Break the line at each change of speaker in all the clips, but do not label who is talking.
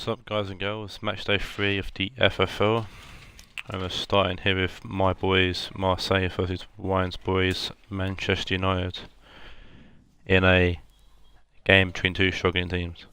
What's up, guys and girls? Matchday 3 of the FFL. And we're starting here with my boys Marseille versus Ryan's boys Manchester United in a game between two struggling teams.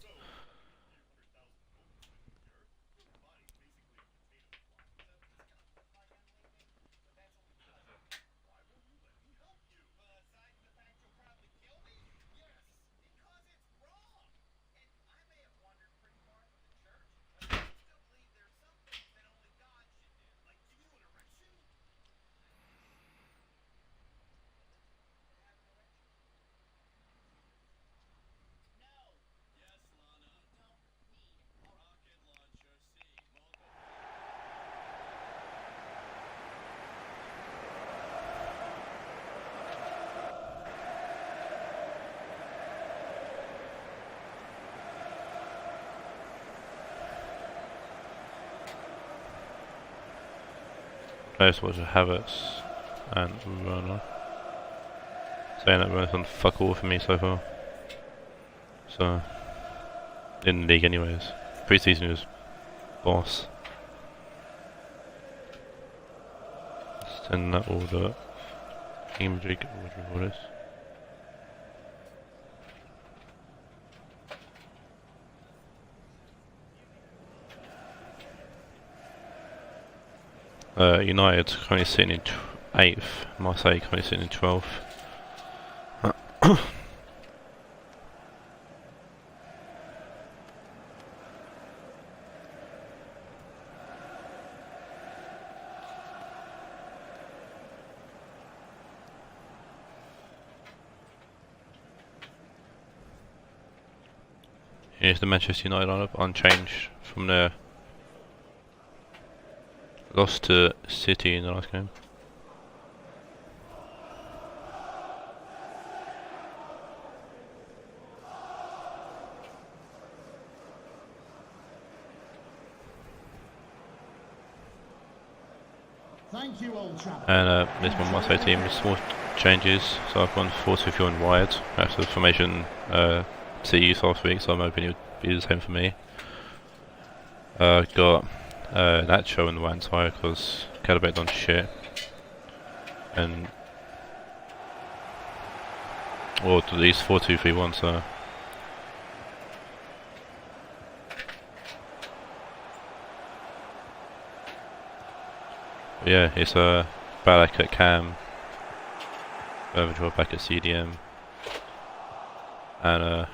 Players was Havertz and Werner. Saying that Werner's done fuck all for me so far. So, in the league anyways. Pre-season he was boss. Send that order. Madrid, what do you call this? United currently sitting in 8th, Marseille currently sitting in 12th. Here's the Manchester United lineup, unchanged from their lost to City in the last game.
Thank you, old chap.
And this one Marseille team with small changes. So I've gone 4-2-3-1 wide. That's the formation City used last week, so I'm hoping it would be the same for me. Got Nacho on the right side because Calabet done shit, and well, at least 4-2-3-1. So yeah, it's Balak at Cam, Rionegro back at CDM, and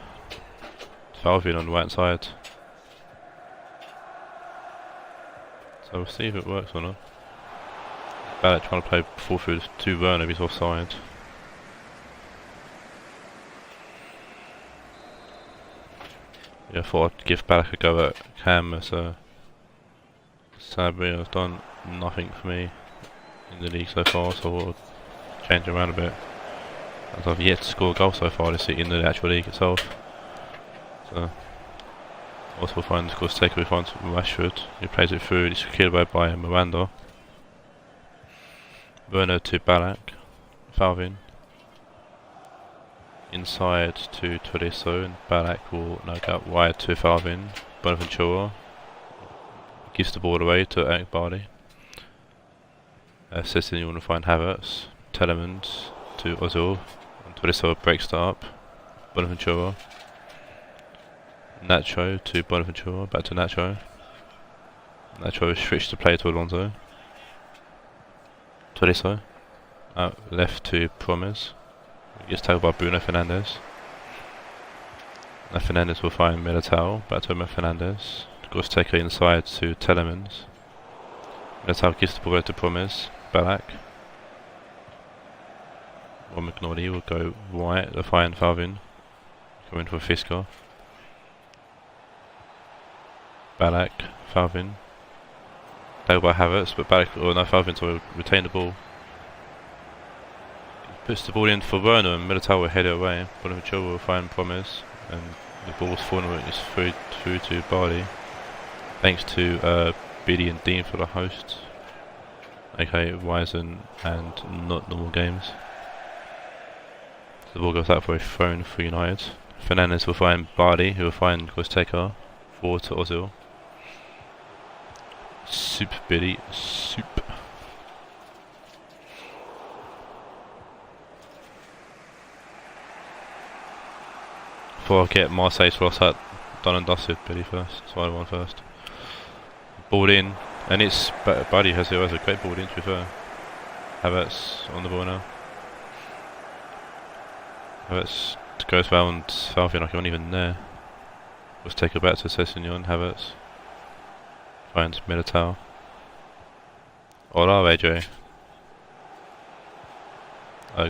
Banfield on the right side. So we'll see if it works or not. Balak trying to play full through to Werner if he's offside. Yeah, I thought I'd give Balak a go at Cam as Sabri has done nothing for me in the league so far, so we'll change it around a bit. As I've yet to score a goal so far this in the actual league itself. So also we'll find, of course, we find Rashford, who plays it through, it's secured by Miranda. Werner to Balak, Taawoun. Inside to Tolisso, and Balak will no doubt wide to Taawoun. Bonaventura gives the ball away to Akbari. Sessin, you want to find Havertz. Telemans to Ozil, and Tolisso breaks that up. Bonaventura. Nacho to Bonaventura, back to Nacho. Nacho switched to play to Alonso. Tolisso, out left to Promes. Gets tackled by Bruno Fernandes. Now Fernandes will find Militao, back to Fernandes. Goes take it inside to Telemans. Militao gives the ball to Promes, Balak. McNaughty will go right to find Taawoun. Coming for Fisker. Balak, Taawoun. Played by Havertz, but Balak, or no, Taawoun will retain the ball. He puts the ball in for Werner, and Militao will head it away. Bonaventura will find Promes, and the ball's falling through to Bardi. Thanks to Biddy and Dean for the hosts, aka Ryzen and Not Normal Games. So the ball goes out for a thrown for United. Fernandes will find Bardi, who will find Gosteka, forward to Ozil. Soup, Billy. Soup. Before I get Marseille's Ross hat done and dusted, Billy first. That's why I won first. Ball in, and it's Buddy has a great ball in to be fair. Havertz on the ball now. Havertz goes round Falcon like he wasn't even there. Let's take it back to Sessegnon, Havertz. Finds Militao. Hola, AJ.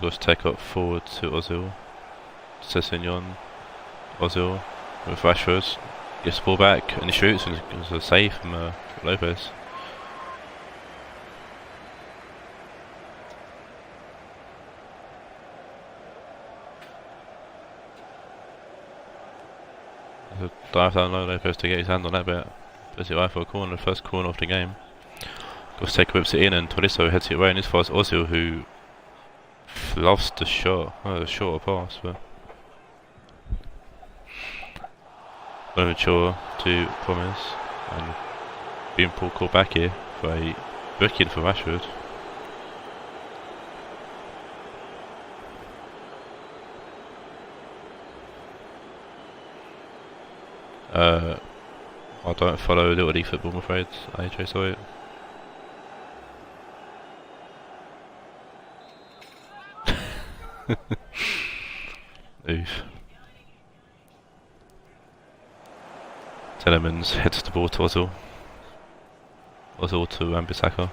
Goes take up forward to Ozil. Sessegnon. Ozil with Rashford. Gets the ball back and he shoots and it's a save from Lopez. There's a dive down low, Lopez to get his hand on that bit. Puts it right for a corner, the first corner of the game. Costa whips it in and Tolisso heads it away, and this was Ozil who loves the shot. Oh, the shorter pass, but Bonaventure to Promise and being called back here for a booking for Rashford. I don't follow Little League football, I'm afraid. AJ saw it. Oof. Telemans heads the ball to Ozil. Ozil to Wan-Bissaka.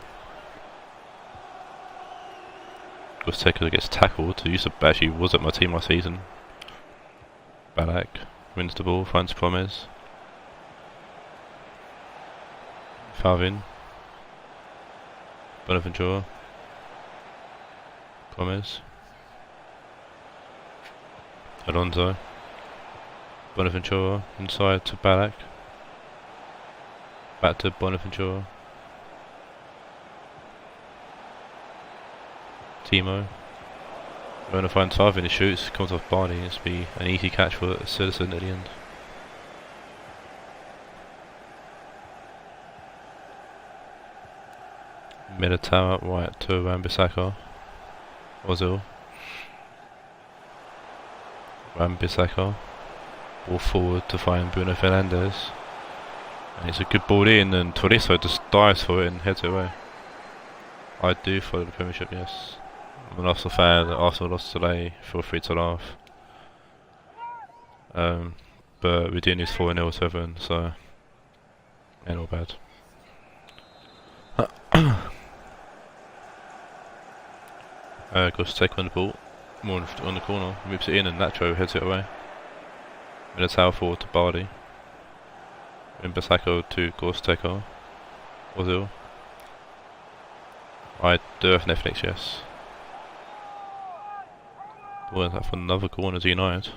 Gusteka gets tackled. Who used to actually was at my team last season. Balak wins the ball, finds Promes. Falvin. Bonaventura. Promes. Alonso. Bonaventura inside to Balak. Back to Bonaventura. Timo. Going to find Tarvin, he shoots, comes off Barney. It's be an easy catch for Citizen at the end. Militao out right to Wan-Bissaka. Ozil. Wan-Bissaka. Ball forward to find Bruno Fernandes. And it's a good ball in, and Tolisso just dives for it and heads it away. I do follow the Premiership, yes. I'm an Arsenal fan. Arsenal lost today, feel free to laugh. But we do lose 4-0-7, so ain't all bad. Goes to take on the ball, more on the corner, moves it in and Nacho heads it away. Militao forward to Bardi. Wan-Bissaka to Gorsteko. Ozil. I do have Netflix, yes. Well, that for another corner to United.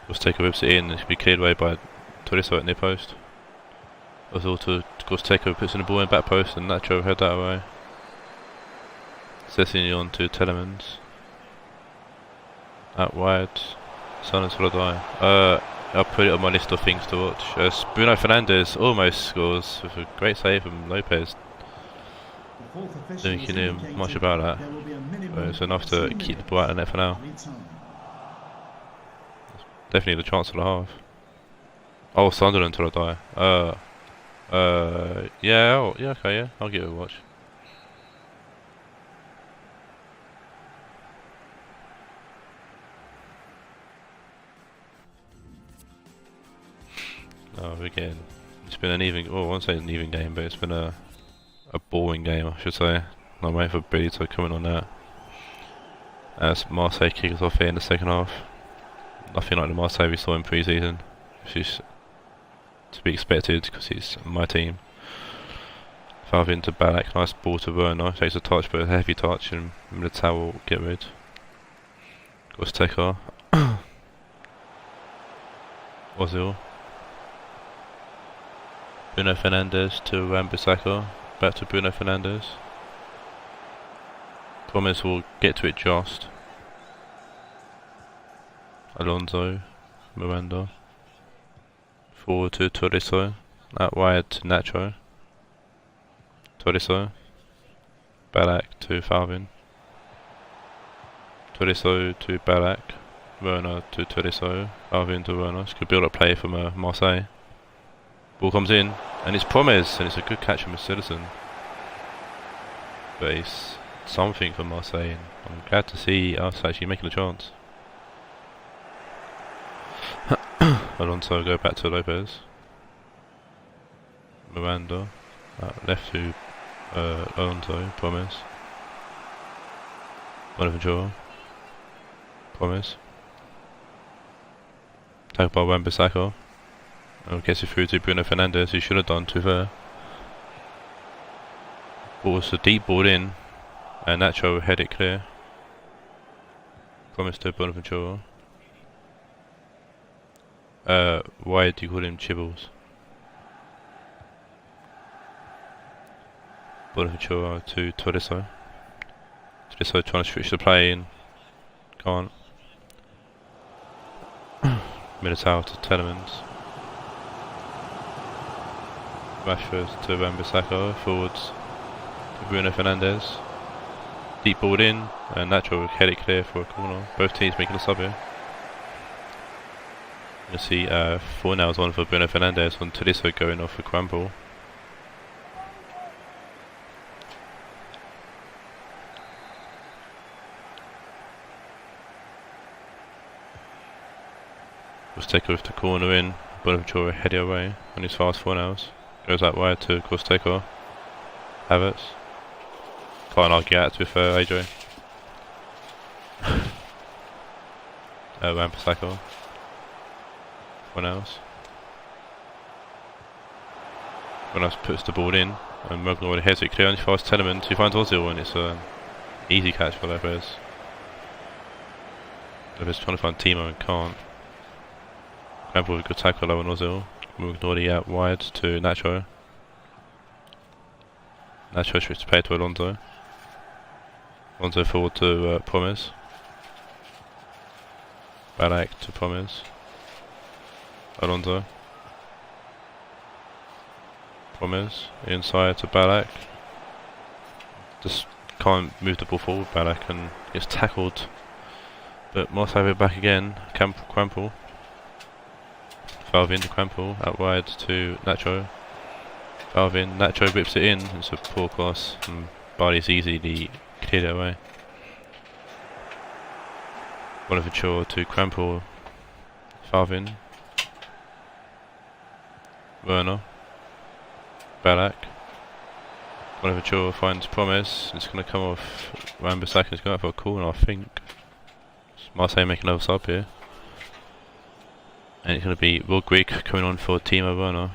Gorsteko whips it in, it should be cleared away by Tolisso at near post. Ozil to Gorsteko, puts in the ball in back post and Nacho head that away. Sessegnon to Telemans. Out wide. Son and Solidai. I'll put it on my list of things to watch. Bruno Fernandes almost scores with a great save from Lopez. Don't think you knew much about that. But it's enough to keep the ball out of the net for now. Definitely the chance of the half. Oh, Sunderland till I die. Yeah, okay, yeah, I'll give it a watch. Oh, again, it's been an even, well, I won't say an even game, but it's been a boring game, I should say. I'm waiting for Billy to come in on that. As Marseille kicks off here in the second half. Nothing like the Marseille we saw in pre-season, which is to be expected because it's my team. Falvin into Balak, nice ball to Werner, takes a touch but a heavy touch and Militao will get rid. Gorsteka. Ozil. Bruno Fernandes to Wan-Bissaka, back to Bruno Fernandes. Promise will get to it just. Alonso Miranda. Forward to Tolisso. Out wide to Nacho. Tolisso. Balak to Falvin. Tolisso to Balak. Werner to Tolisso. Falvin to Werner. It's a good build-up play from Marseille. Ball comes in, and it's Promes, and it's a good catch from Citizen. But it's something for Marseille, and I'm glad to see us actually making a chance. Alonso go back to Lopez. Miranda. Left to Alonso. Promes. Bonaventura. Promes. Tackled by Wan-Bissaka. Gets it through to Bruno Fernandes, who should have done, to be fair. Ball was a deep ball in, and Nacho head it clear. Promise to Bonaventura. Why do you call him Chibbles? Bonaventura to Tolisso. Tolisso trying to switch the play in. Can't. Militao to Telemans. Rashford to Wan-Bissaka. Forwards to Bruno Fernandes. Deep ball in, and Nacho head it clear for a corner. Both teams making a sub here. You'll see 4 nails on for Bruno Fernandes, on Tolisso going off for Crumple. Costeco with the corner in, Bonaventura head it away on his fast 4 nails. Goes out wide to Costeco. Havertz. Can't argue that with AJ. Wan-Bissaka. 4 nails. When else puts the ball in, and Morgan already heads it clear on his fast Telemans. He finds Ozil, and it's an easy catch for Lopez. Lopez trying to find Timo and can't. Campbell with a good tackle low on Ozil. Morgan already out wide to Nacho. Nacho switches to play to Alonso. Alonso forward to Promes. Balak to Promes. Alonso. Promes inside to Balak. Just can't move the ball forward, Balak, and gets tackled. But Marseille back again. Crumple. Falvin to Crumple. Out wide to Nacho. Falvin. Nacho whips it in. It's a poor cross, and Barley's easily cleared it away. Bonaventura to Crumple. Falvin. Werner. Balak. Bonaventura finds Promes. It's going to come off Wan-Bissaka. It's going out for a corner, I think. Marseille making another sub here. And it's going to be Will Grigg coming on for Timo Werner.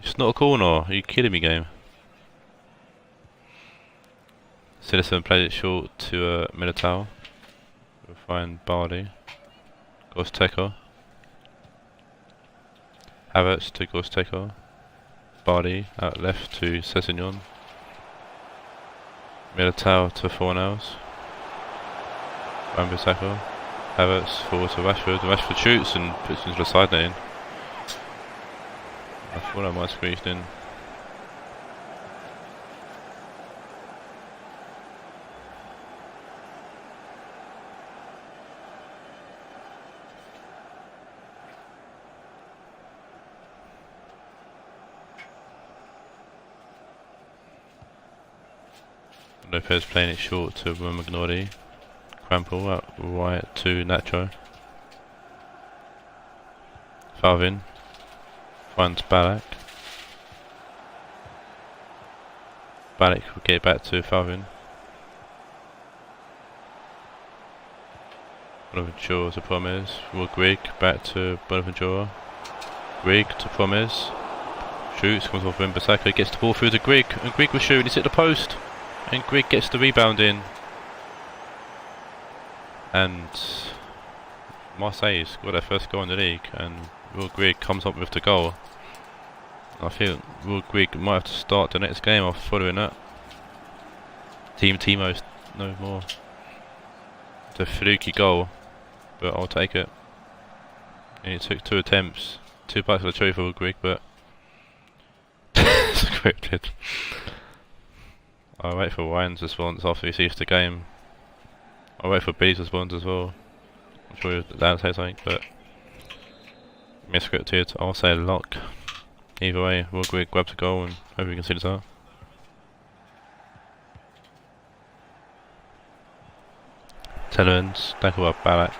It's not a corner. Are you kidding me, game? Citizen plays it short to Militao. We'll find Bardi. Costeco. Havertz to Costeco. Bardi out left to Sessegnon. Militao to 4 nails. Wan-Bissaka. Havertz forward to Rashford. Rashford shoots and puts into the side net in. I thought I might squeezed in. Lopez playing it short to Romagnoli. Crumple out right to Nacho. Falvin finds Balak. Balak will get it back to Falvin. Bonaventura to Promes. Will Grigg back to Bonaventura. Grigg to Promes. Shoots, comes off Wan-Bissaka, gets the ball through to Grigg, and Grigg will shoot, it's hit the post. And Grigg gets the rebound in. And Marseille scored their first goal in the league, and Will Grigg comes up with the goal. I feel Will Grigg might have to start the next game off following that. Team Timo's no more. It's a fluky goal, but I'll take it. And it took 2 attempts, 2 bites of the cherry for Greg, but scripted. I'll wait for Ryan's response after he sees the game. I'll wait for Billy's response as well. I'm sure he'll say something, but misscripted. I'll say lock. Either way, we'll grab the goal and hope we can see this out. Taawoun, Dankova, Balak,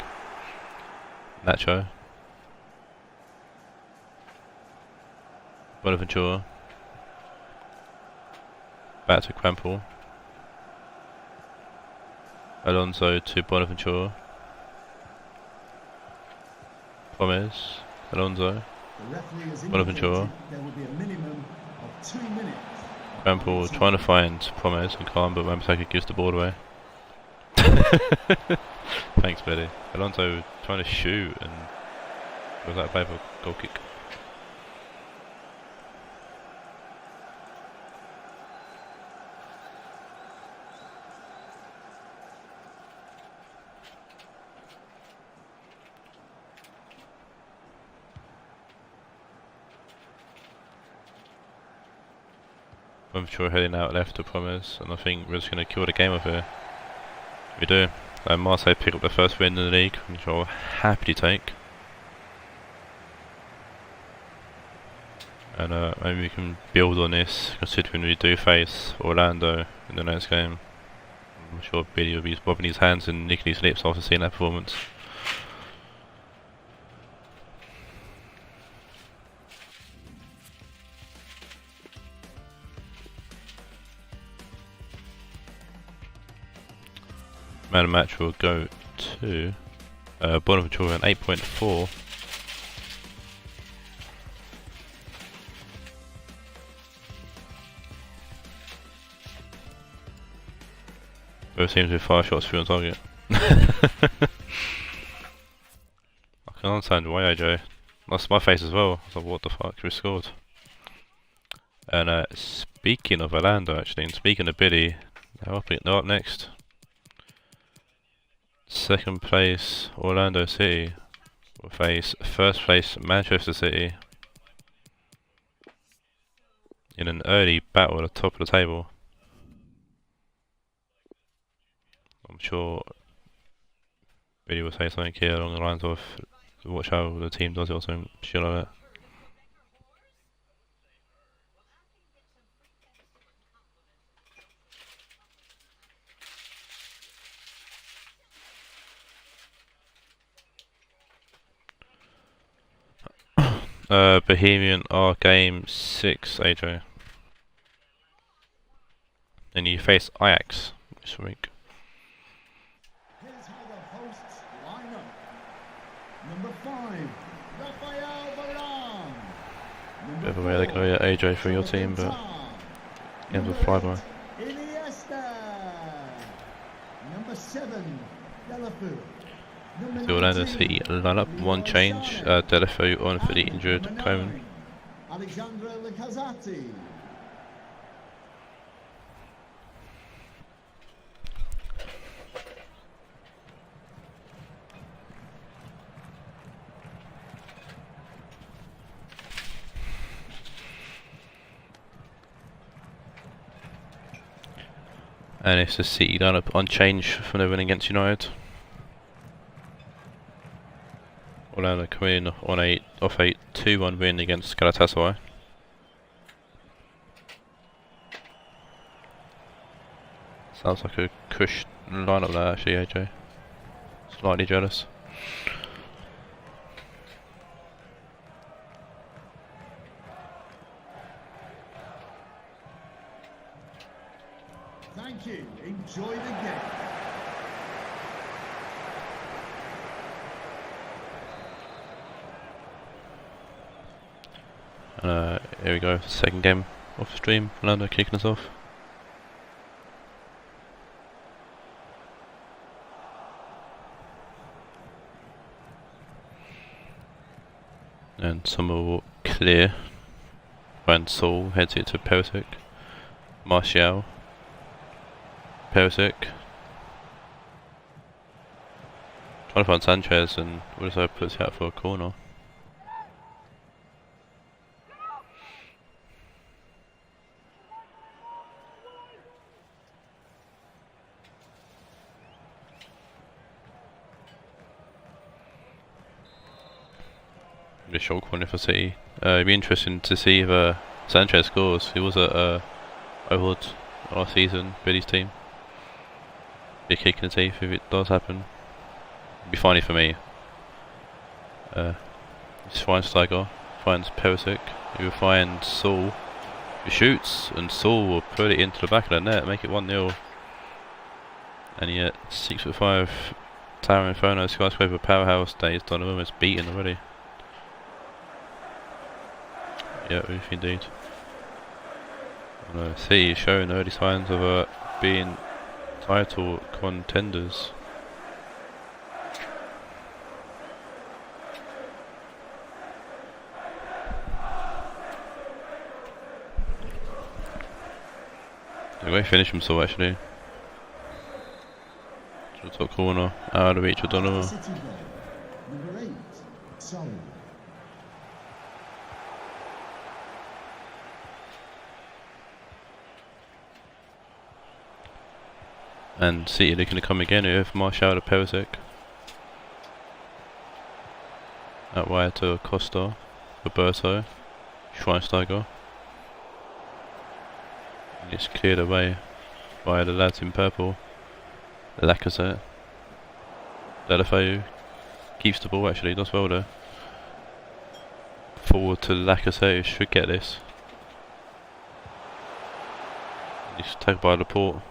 Nacho, Bonaventura, back to Crampel, Alonso to Bonaventura, Promes, Alonso, Bonaventura, Crampel trying to find Promes and can't, but Wambsaka gives the ball away. Thanks, Betty. Alonso trying to shoot, and was that a play for a goal kick? I'm sure heading out left to Promise, and I think we're just going to kill the game up here. We do. Marseille pick up the first win in the league, which I'll happily take. And maybe we can build on this, considering we do face Orlando in the next game. I'm sure Billy will be bobbing his hands and licking his lips after seeing that performance. Man of match will go to Bonaventura an 8.4. Both teams with 5 shots through on target. I can understand why, AJ. That's my face as well. I was like, what the fuck, we scored. And speaking of Orlando, actually, and speaking of Billy, they're up next. Second place Orlando City will face first place Manchester City in an early battle at the top of the table. I'm sure Billy will say something here along the lines of watch how the team does it or some shit like that. Bohemian are game 6, AJ. And you face Ajax this week.
Here's how the hosts line up. Number 5, Rafael Varane.
Bit of a way to go, yeah, AJ for your team, but ends with flyby.
Iniesta. Number 7, Delafeu.
The Orlando City lineup, one change, Delafeu on for the injured Taawoun.
Alexandre Lacazette.
And it's the City lineup unchanged from the win against United. Orlando coming in on off a 2-1 win against Galatasaray. Sounds like a cush lineup there actually, AJ. Slightly jealous.
Thank you. Enjoy the game.
Here we go, second game off the stream, Orlando kicking us off. And Summer will clear. Van Sol heads it to Peltic. Martial. Perisic. Trying to find Sanchez and also puts it out for a corner. A short corner for City. It'd be interesting to see if Sanchez scores. He was at Overwood last season, Billy's team. Be a kick in the teeth if it does happen. It'd be funny for me. Schweinsteiger finds Perisic, who finds Saul, who shoots, and Saul will put it into the back of the net, make it 1-0. And yet 6'5" Taawoun Inferno skyscraper powerhouse Days Donovan is beaten already. Yeah, indeed. City showing early signs of being title contenders. Anyway, finish him so actually. To the top corner, out of reach of Donovan.
Number 8, Sol.
And City they're going to come again with Martial to Perisic. Out wide to Costa, Roberto, Schweinsteiger. And it's cleared away by the lads in purple. Lacazette. Delafeu keeps the ball actually, does well there. Forward to Lacazette, who should get this. He's tagged by Laporte.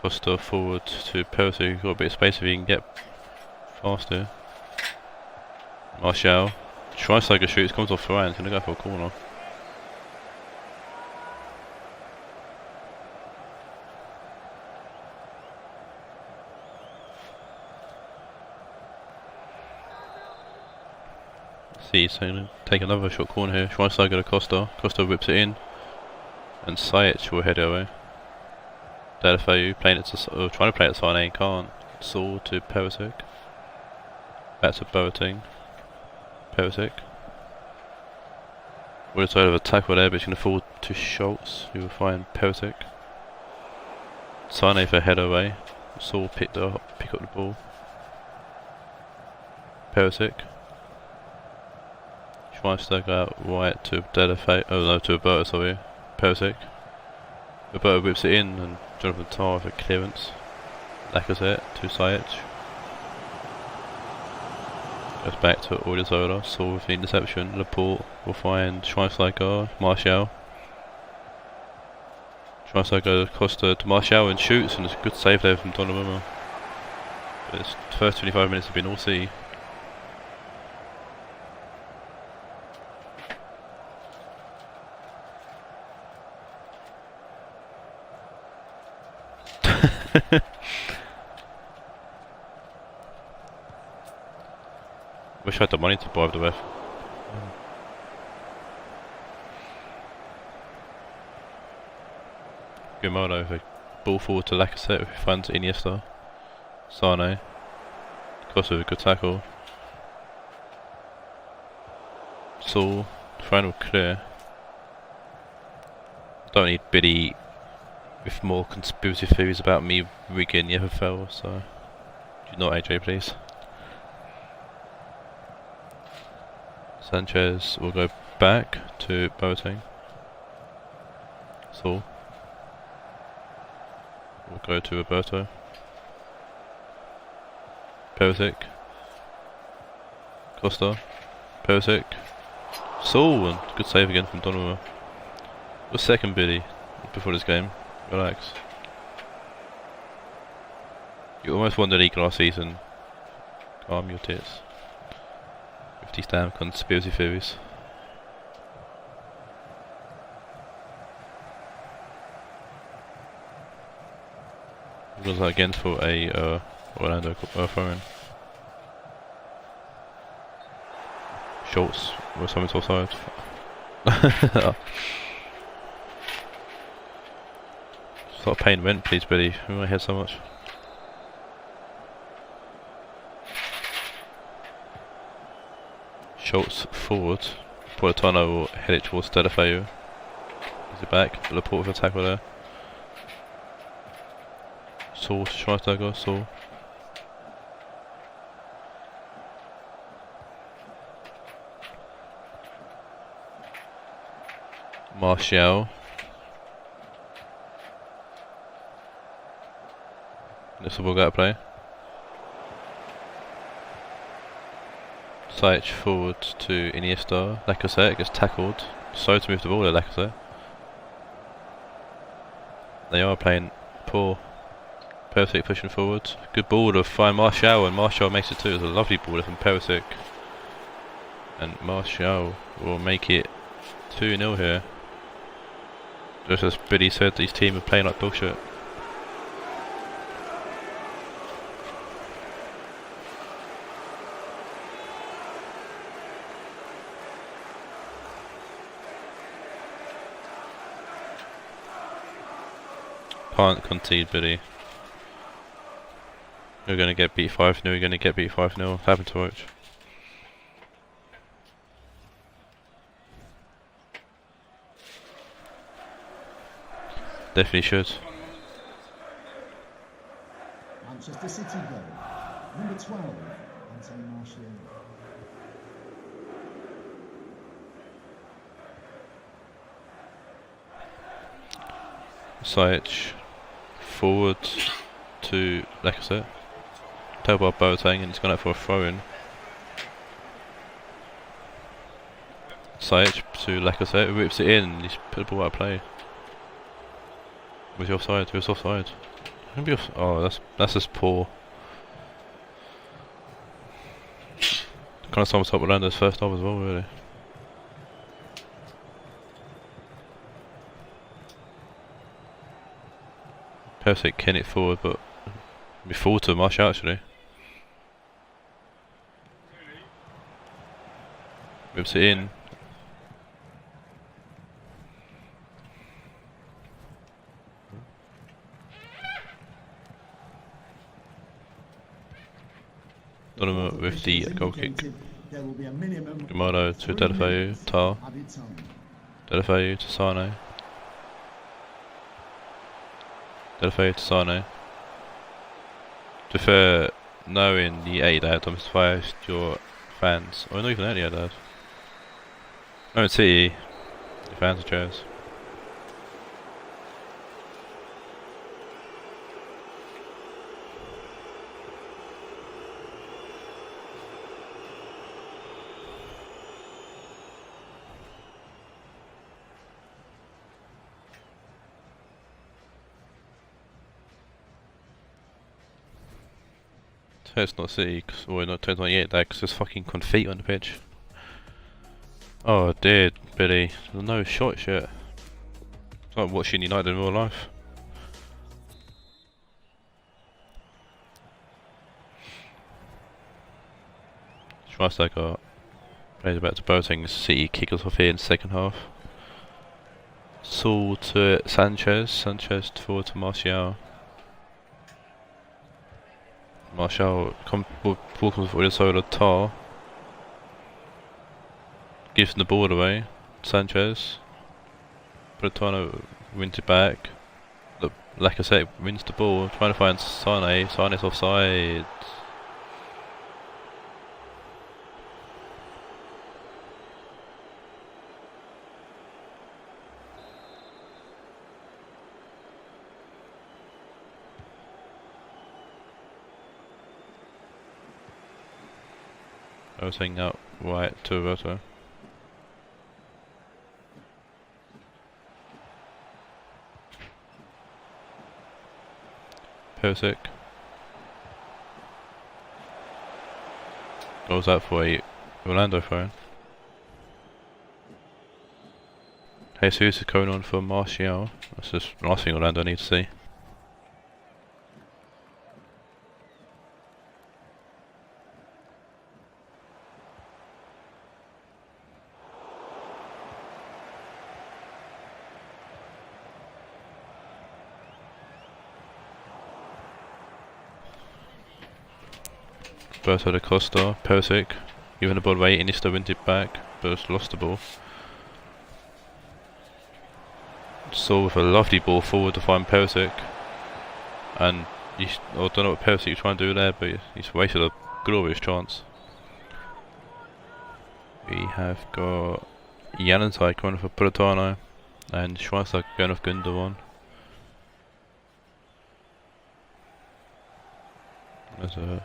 Costa forward to Perisic, got a bit of space if he can get faster. Martial. Schweinsteiger shoots, comes off Ryan, he's going to go for a corner. See, he's going to take another short corner here. Schweinsteiger to Costa. Costa whips it in. And Sajic will head it away. Delafeu playing it to, trying to play it to Sane, can't. Saul to Perisic. Back to Boateng. Perisic. Would have tried of a tackle there, but he's going to fall to Schultz, who will find Perisic. Sane for a header away. Saul pick up the ball. Perisic. Schweinsteiger out wide to Delafeu. Oh no, to Roberto, sorry. Perisic. Roberto whips it in, and Jonathan Tah for clearance. Lacazette to Sajic. Goes back to Odriozola, Saul with the interception. Laporte will find Schweinsteiger, Martial. Schweinsteiger Costa to Martial and shoots, and it's a good save there from Donnarumma. But the first 25 minutes have been all City. Wish I had the money to bribe the ref. Grimaldo with a ball forward to Lacazette, who finds Iniesta. Sane. Costa with a good tackle. Saul, final clear. Don't need Billy with more conspiracy theories about me rigging the FFL, so do not AJ please. Sanchez will go back to Boateng. Saul will go to Roberto. Perisic. Costa. Perisic. Saul, and good save again from Donnarumma. The second Billy before this game. Relax. You almost won the league last season. Calm your tits. With these damn conspiracy theories. It was again for a Orlando throw-in. Schultz or something's offside. Stop paying rent, please, Billy. We might hear so much. Schultz forward. Politano will head it towards Deulofeu. Is it back? Laporte with a tackle there. Saul to Schweinsteiger. Saul. Martial. This will go to play. Saich forward to Iniesta. Lacazette gets tackled. So to move the ball there, Lacazette. They are playing poor. Perisic pushing forward. Good ball to find Martial, and Martial makes it too. It's a lovely ball from Perisic. And Martial will make it 2-0 here. Just as Billy said, these teams are playing like bullshit. Can't concede, Billy. You're going to get beat 5-0, you're going to get beat 5-0. Happened to watch. Definitely should.
Manchester City goal. Number 12, Anthony Martial.
Saich forward to Lacazette. Tail by Boateng, and he's gone out for a throw-in. Saich to Lacazette, whips it in, he's put the ball out of play. Was he offside? He was offside. Oh, that's just poor. Kind of sums up Orlando's first half as well, really. Perisic can it forward, but we forward to Martial actually. Whips it in. Donovan with the goal kick. Gamado to Deulofeu, Tar. Deulofeu to Sane. Deulofeu to Sane. To be fair, knowing the 8 dad, I'm surprised your fans, or not even earlier dad. No, in City, the fans are chairs. It's not City, or not 2028 that, because there's fucking confetti on the pitch. Oh dear, Billy, there's no shots yet. It's like watching United in real life. Schweinsteiger plays it back to Boateng. City kick us off here in the second half. Saul to Sanchez, Sanchez forward to Martial. Martial ball comes forward inside of Tar. Gives the ball away. Sanchez. Politano wins it back. Lacazette wins the ball. Trying to find Sane. Sane's offside. Boateng out right to Roberto. Perisic goes out for a Orlando throw. Jesus is going on for Martial. That's just the last thing Orlando needs to see. Roberto da Costa, Perisic, giving the ball away, Iniesta wins it back, but lost the ball. Saul with a lovely ball forward to find Perisic, and I don't know what Perisic was trying to do there, but he's wasted a glorious chance. We have got Januzaj going for Politano, and Schweizer going off Gundogan. There's a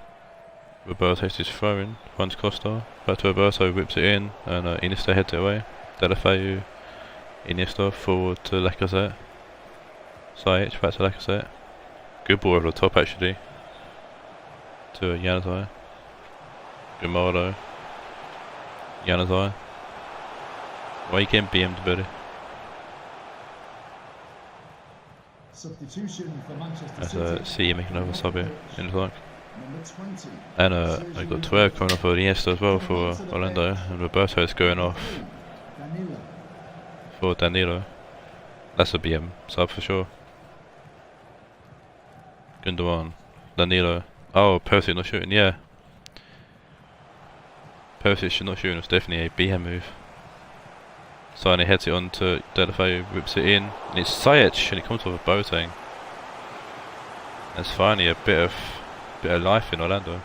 Roberto takes his throw in, finds Costa, back to Roberto, whips it in, and Iniesta heads it away. Deulofeu, Iniesta forward to Lacazette. Sajic back to Lacazette. Good ball over the top actually. To Januzaj. Grimaldo. Januzaj. Why are you getting BM'd, buddy?
Substitution for Manchester
As City making another sub here in the clock.
Number 20.
And I got Taawoun coming off for Iniesta as well for Orlando, and Roberto is going off
Danilo.
for Danilo. That's a BM sub for sure. Gundogan, Danilo. Oh, Perisic not shooting, yeah. Perisic should not shooting, it's definitely a BM move. Sane heads it on to Deulofeu, whips it in, and it's Sajic, and it comes off a Boateng. There's finally a bit of life in Orlando.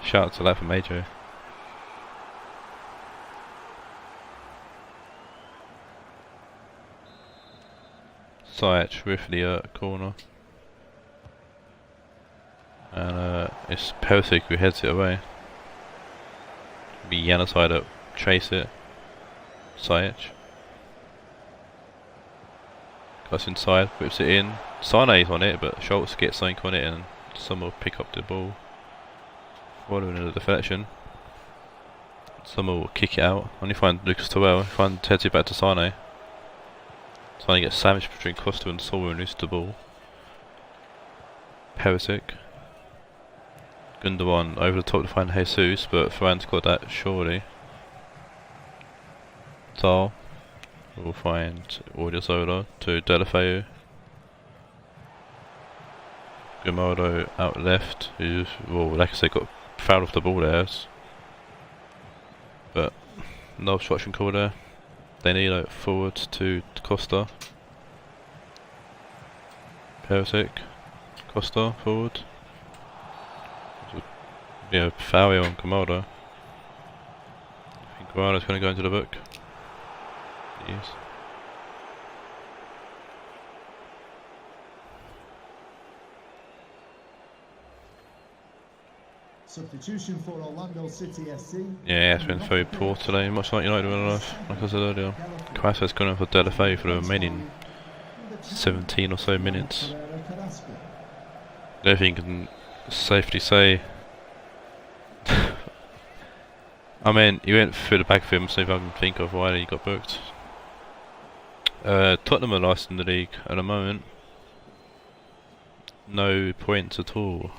Shout out to that from AJ. Sajic with the corner. And it's Perisic who heads it away. Be Januzaj up, chase it. Sajic. Cuts inside, whips it in. Sane's on it, but Schultz gets something on it and someone will pick up the ball. Following the deflection. Someone will kick it out. Only find Lucas Taawoun, heads it back to Sane. Sane gets sandwiched between Costa and Saul and loses the ball. Perisic. Gundogan over the top to find Jesus, but Ferran's got that surely. Tal will find Odriozola to Deulofeu. Grimaldo out left, who's, well, like I said, got fouled off the ball there. But no obstruction call there. Danilo forward to Costa. Perisic. Costa forward. Yeah, foul here on Grimaldo. I think Grimaldo's going to go into the book. Yes.
Substitution for Orlando City SC.
Yeah, it's been very poor today, much like United were like I said earlier. Quasar's gone in for Deulofeu for the remaining 17 or so minutes. I don't think you can safely say. I mean, you went through the back of him, see if I can think of why he got booked. Tottenham are last in the league at the moment. No points at all.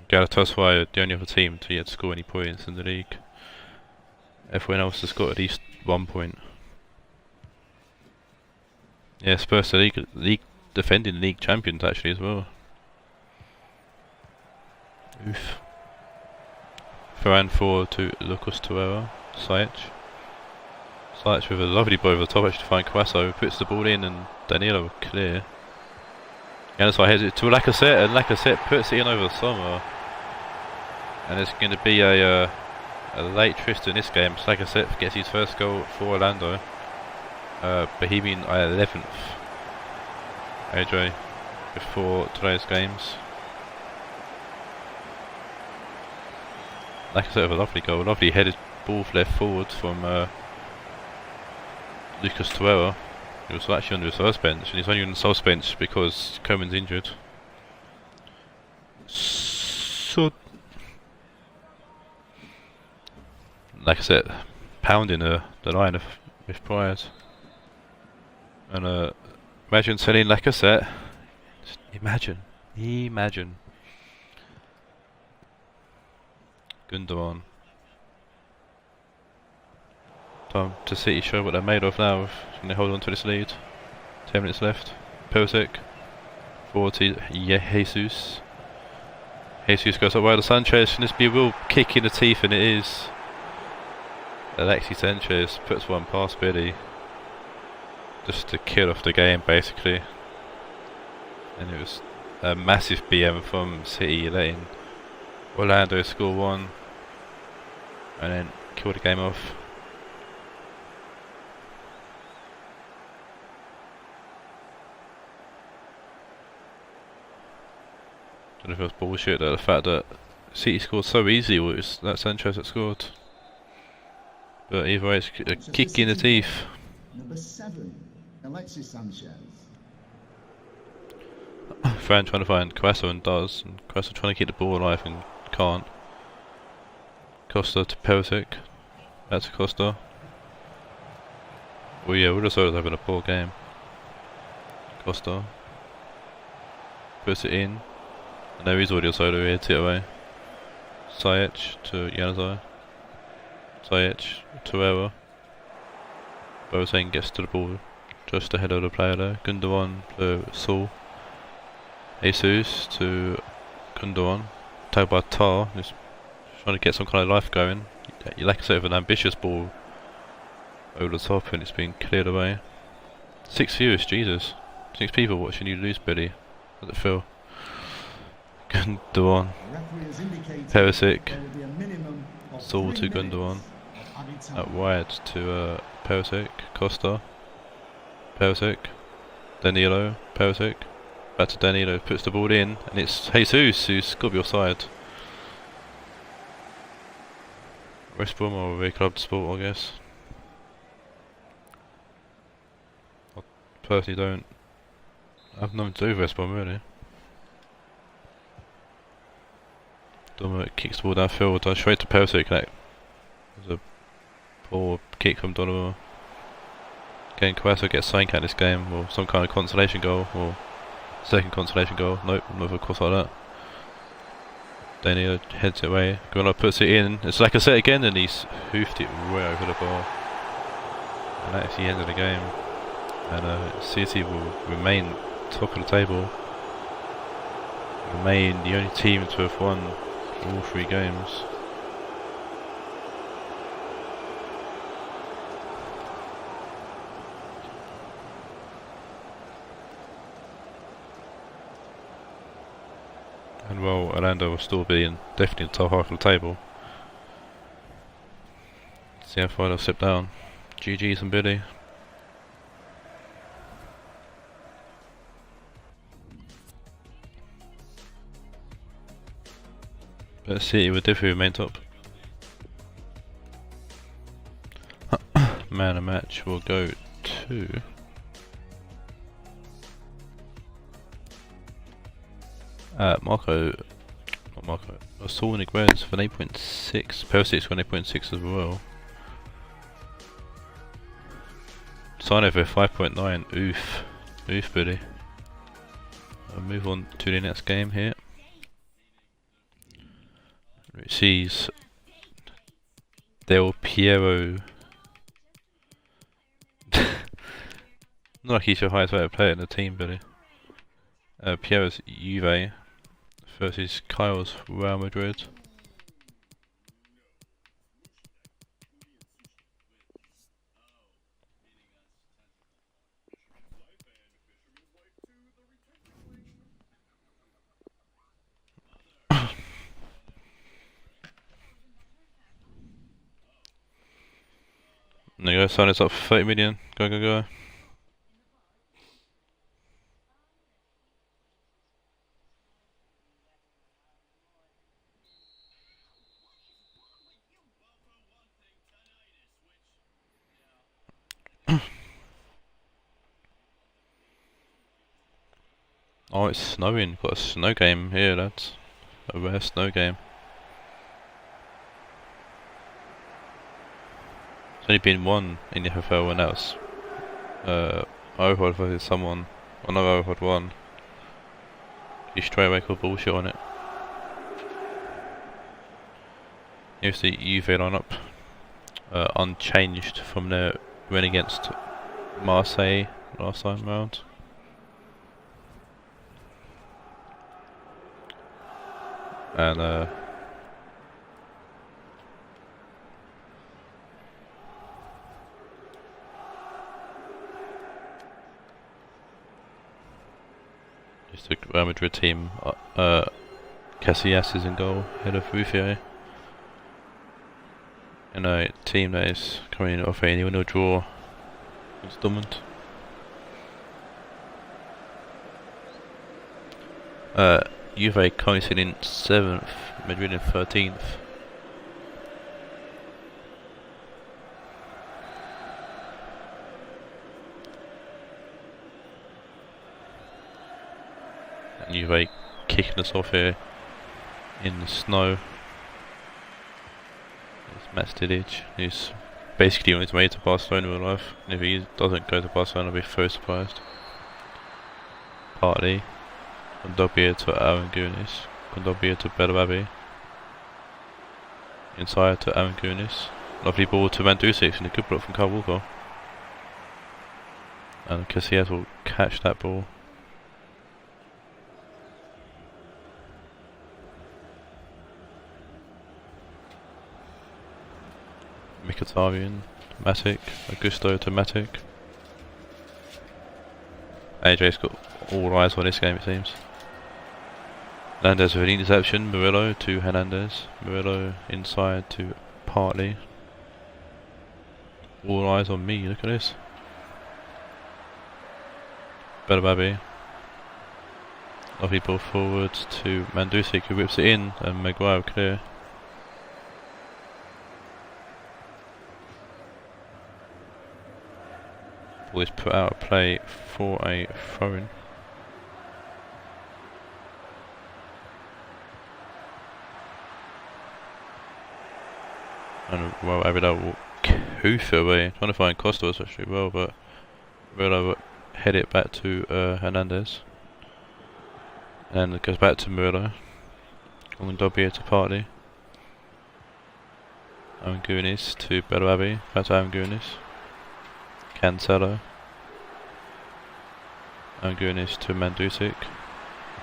Galatasaray are the only other team to yet score any points in the league. Everyone else has got at least 1 point. Yeah, Spurs are league defending league champions actually as well. Oof. Ferran forward to Lucas Torreira. Sajic with a lovely ball over the top actually to find Quaso, puts the ball in and Danilo clear. Januzaj heads it to Lacazette and Lacazette puts it in over the summer. And it's going to be a late twist in this game. Lacazette gets his first goal for Orlando. Bohemian 11th. AJ before today's games. Lacazette with a lovely goal, lovely headed ball left forward from Lucas Torreira. He was actually on the reserve bench and he's only on the sub bench because Coman's injured. So, like I said, pounding the line with pride. And imagine selling Lacazette. Just imagine. Gundogan. Time to City show what they're made of now. Can they hold on to this lead? 10 minutes left. Perisic. Forward to Jesus. Jesus goes up wide of Sanchez. Can this be a real kick in the teeth? And it is. Alexis Sanchez puts one past Billy. Just to kill off the game, basically. And it was a massive BM from City, letting Orlando score one. And then kill the game off. I don't know if it was bullshit that the fact that City scored so easily, it was that Sanchez that scored. But either way, it's a kick in the teeth.
Number 7, Alexis Sanchez.
Fran trying to find Quasso and does, and Quasso trying to keep the ball alive and can't. Costa to Perisic. Back to Costa. Oh yeah, Udderso's having a poor game. Costa. Puts it in. And there is Udderso here, tip away. Ziyech to Januzaj. Ziyech to Era. Boateng gets to the ball just ahead of the player there. Gundogan to Saul. Jesus to Gundogan. Tagged by Tar, just trying to get some kind of life going. You lack a sort of an ambitious ball over the top and it's been cleared away. 6 viewers, Jesus. 6 people watching you lose, Billy. How does it feel? Gundogan. Perisic. Saul to Gundogan. Out wide to Perisic. Costa. Perisic. Danilo. Perisic. Back to Danilo. Puts the ball in. And it's Jesus who's got to be offside. West Brom or a club sport, I guess. I personally don't have nothing to do with West Brom, really. Donovan kicks the ball downfield, does straight to Perisic. That was a poor kick from Donovan. Again, Quasso gets something out of this game, or some kind of consolation goal, or second consolation goal. Nope, not of course like that. Danilo heads it away. Gunnar puts it in. It's like I said again, and he's hoofed it way over the bar. And that's the end of the game. And City will remain top of the table. Remain the only team to have won all 3 games. And well, Orlando will still be in definitely the top half of the table. See how far they'll slip down. GG's and Billy. But City will definitely remain top. Man of match will go to Rionegro for 8.6. Perisic for 8.6 as well. Sign over 5.9. Oof. Oof, buddy. I'll move on to the next game here. Which sees Del Piero. Not like he's your highest rated player in the team, buddy. Piero's Juve versus Kyle's Real Madrid. There you go, sign us up for 30 million. Go, go, go. Oh, it's snowing. Got a snow game here, lads. A rare snow game. There's only been one in the FFL, and that was Overhod versus someone. Or not Overhod, one. You straight away called bullshit on it. Here's the Juve lineup. unchanged from their win against Marseille last time round. And it's the Real Madrid team. Casillas is in goal, head of Ruffier. In a team that is coming off a 0-0 draw against Dortmund. Juve currently sitting in 7th, Madrid in 13th. And Juve kicking us off here in the snow. It's Matchday, who's basically on his way to Barcelona in real life. And if he doesn't go to Barcelona, I'll be very surprised. Partly. Kondobia to Arangunis. Kondobia to Bellarabi. Inside to Arangunis. Lovely ball to Mandzukic and a good block from Kyle Walker. And Casillas will catch that ball. Mkhitaryan, Matic, Augusto to Matic. AJ's got all eyes on this game, it seems. Hernandez with an interception, Murillo to Hernandez. Murillo inside to Partey. All eyes on me, look at this. Bellarabi. Lovely ball forward to Mandzukic, who whips it in, and Maguire clear. Ball is put out of play for a throw-in. And well, Raed will hoof it away, trying to find Costas actually well, but Raed will head it back to Hernandez. And it goes back to Murillo. And Dobby to Partey. Arangunis to Bellarabi, back to Arangunis. Cancelo. Arangunis to Mandzukic.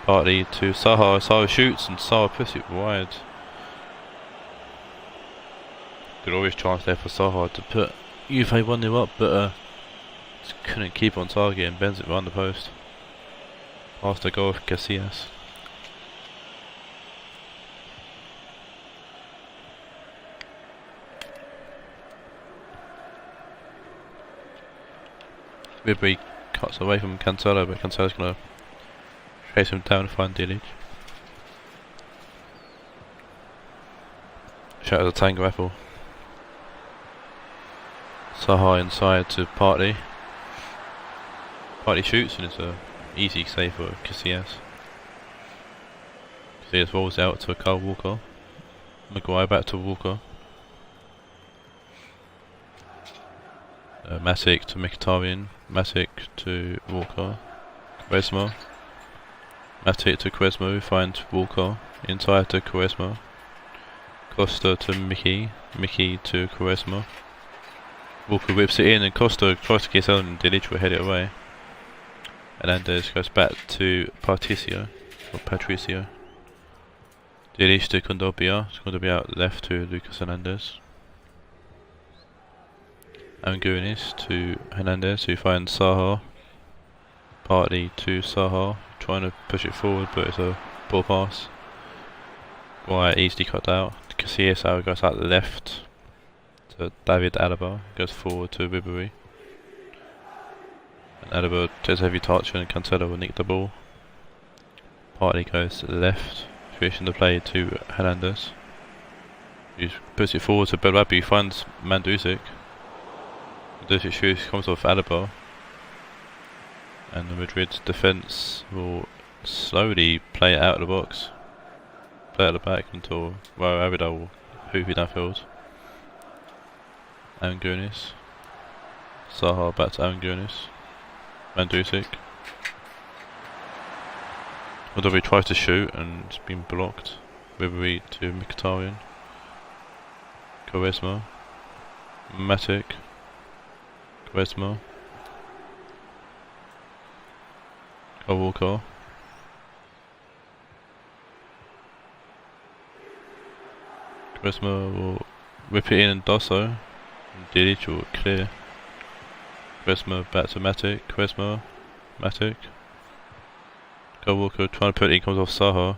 Partey to Saha. Saha shoots and Saha puts it wide. Good always chance there for Saha to put Juve 1-0 up, but just couldn't keep on target and bends it behind the post. Past the goal of Casillas. Ribery cuts away from Cancelo, but Cancelo's going to chase him down and find Dilic. Shout out to Tango Apple. Saha inside to Partey. Partey shoots and it's a easy save for Casillas. Casillas rolls out to Kyle Walker. Maguire back to Walker. Matic to Mkhitaryan. Matic to Walker. Quaresma. Matic to Quaresma, who finds Walker. Inside to Quaresma. Costa to Mickey. Mickey to Quaresma. Walker whips it in and Costa tries to get out and Dilic will head it away. Hernandez goes back to Patricio. Dilic to Kondobia. Kondobia out left to Lucas Hernandez. Arangunis to Hernandez, who finds Saha. Partey to Saha, trying to push it forward, but it's a ball pass. Guy easily cut out. Casillas goes out the left to David Alaba, goes forward to Ribery. And Alaba takes a heavy touch and Cancelo will nick the ball. Partey goes to the left, switching the play to Hernandez. He puts it forward to Bellarabi, who finds Mandzukic. Mandzukic shoots, comes off Alaba. And the Madrid defence will slowly play it out of the box. Play at the back until Raed will hoof it downfield. Arangunis. Saha back to Arangunis. Mandzukic. Although he tries to shoot and it's been blocked. Ribery to Mkhitaryan. Quaresma. Matic, Quaresma, Kyle Walker, Quaresma will whip it in and Dosso, and Dilic will clear. Quaresma back to Matic, Quaresma, Matic, Kyle Walker trying to put it in, comes off Saha.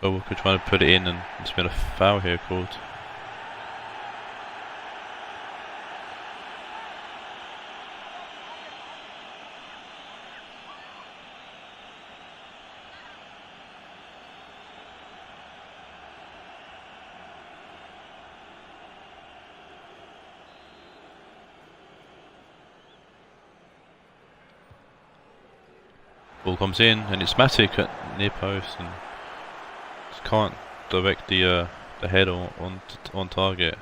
Kyle Walker trying to put it in, and there's been a foul here called. Ball comes in and it's Matic at near post and just can't direct the head on target.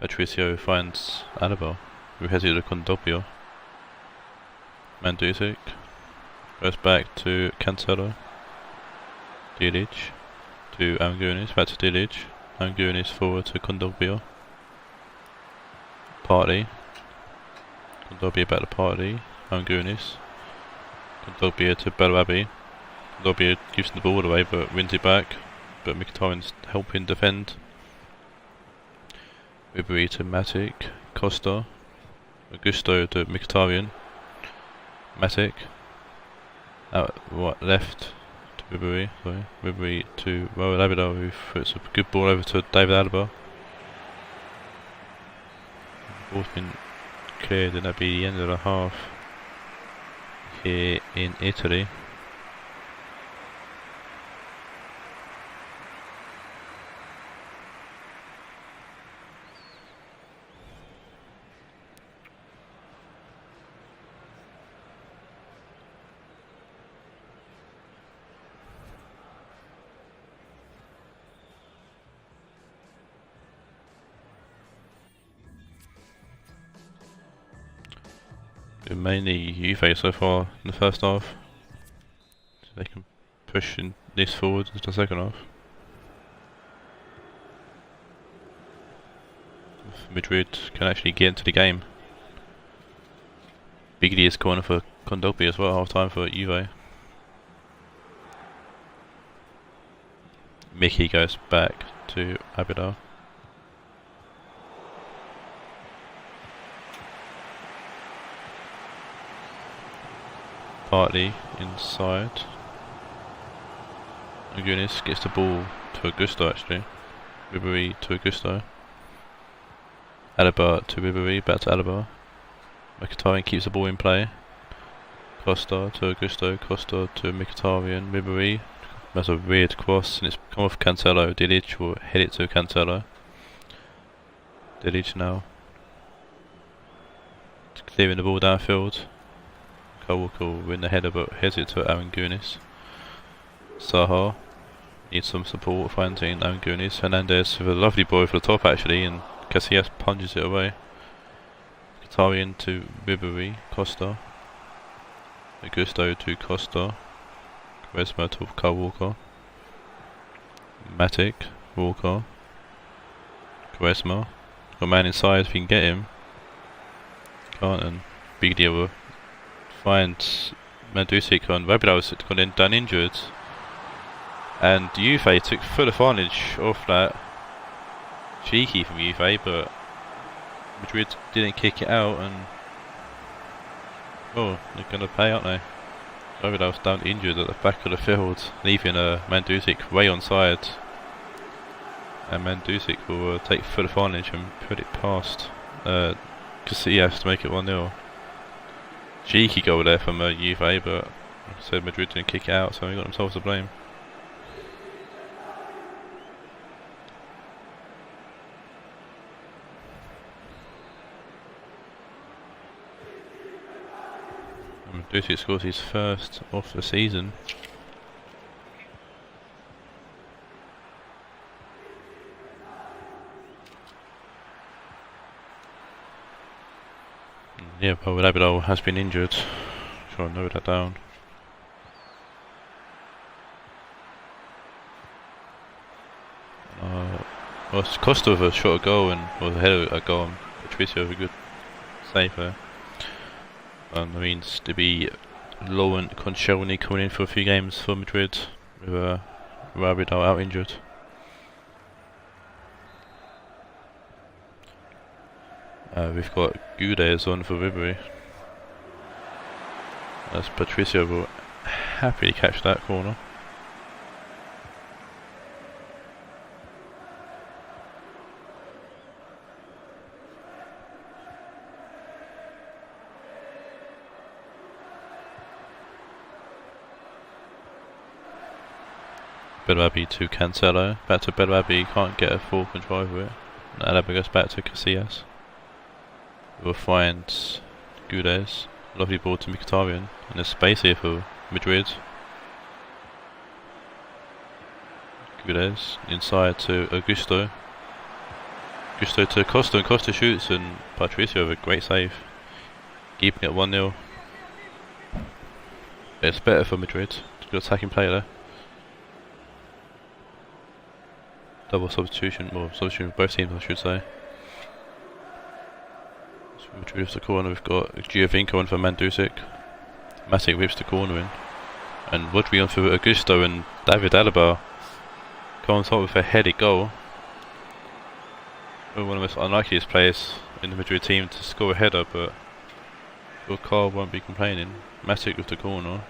Patricio finds Annabelle, who heads to Condopio. Mandzukic goes back to Cancelo. Dilic to Angunis, back to Dilic. Angunis forward to Condopio. Partey. Condopio back to Partey. Angunis. Condopio to Belabi. Condopio gives the ball away but wins it back. But Mkhitaryan's helping defend. Ribery to Matic. Costa. Augusto to Mkhitaryan. Matic out right left to Ribery, sorry. Ribery to Raed Abidal, who puts a good ball over to David Alaba. The ball's been cleared and that'll be the end of the half here in Italy. Mainly Juve so far in the first half, so they can push in this forward into the second half. If Madrid can actually get into the game. Bigly is corner for Condopio as well, half time for Juve. Mickey goes back to Abidal. Partey inside. Angunis gets the ball to Augusto actually. Ribery to Augusto. Alaba to Ribery, back to Alaba. Mkhitaryan keeps the ball in play. Costa to Augusto, Costa to Mkhitaryan, Ribery. That's a weird cross and it's come off Cancelo. Dilic will head it to Cancelo. Dilic now. It's clearing the ball downfield. Kyle Walker will win the header but heads it to Angunis. Saha needs some support finding Angunis. Hernandez with a lovely ball for the top actually and Casillas punches it away. Mkhitaryan to Ribery, Costa. Augusto to Costa. Quaresma to Kyle Walker. Matic, Walker. Quaresma. Got a man inside if you can get him. Can't and big deal. Finds Mandzukic on Rabidal was gone in done injured and Juve took full advantage of that. Cheeky from Juve but Madrid didn't kick it out and oh they're going to pay aren't they? Rabidal's down injured at the back of the field leaving Mandzukic way on side and Mandzukic will take full advantage and put it past Casillas to make it 1-0. Cheeky goal there from Juve, but like I said, Madrid didn't kick it out, so they got themselves to blame. And Mandzukic scores his first of the season. Yeah, well, Abidal has been injured. Try and note that down. Well, Costa with a shot a goal and was ahead of a goal, and Patricio with a good save there. And that means to be Laurent Koscielny coming in for a few games for Madrid with Abidal out injured. We've got Gudes on for Ribery. As Patricio will happily catch that corner. Belwabi to Cancelo, back to Belwabi, can't get a full control over it. Alaba goes back to Casillas. We'll find Gudes, lovely ball to Mkhitaryan, and there's space here for Madrid. Gudes, inside to Augusto. Augusto to Costa, and Costa shoots, and Patricio with a great save. Keeping it 1-0. It's better for Madrid, good attacking play there. Double substitution, or substitution for both teams I should say. So Madrid the corner, we've got Giovinco on for Mandzukic. Matic whips the corner in. And Rodri on for Augusto, and David Alaba comes up with a headed goal. One of the most unlikeliest players in the Madrid team to score a header, but Carl won't be complaining. Matic with the corner.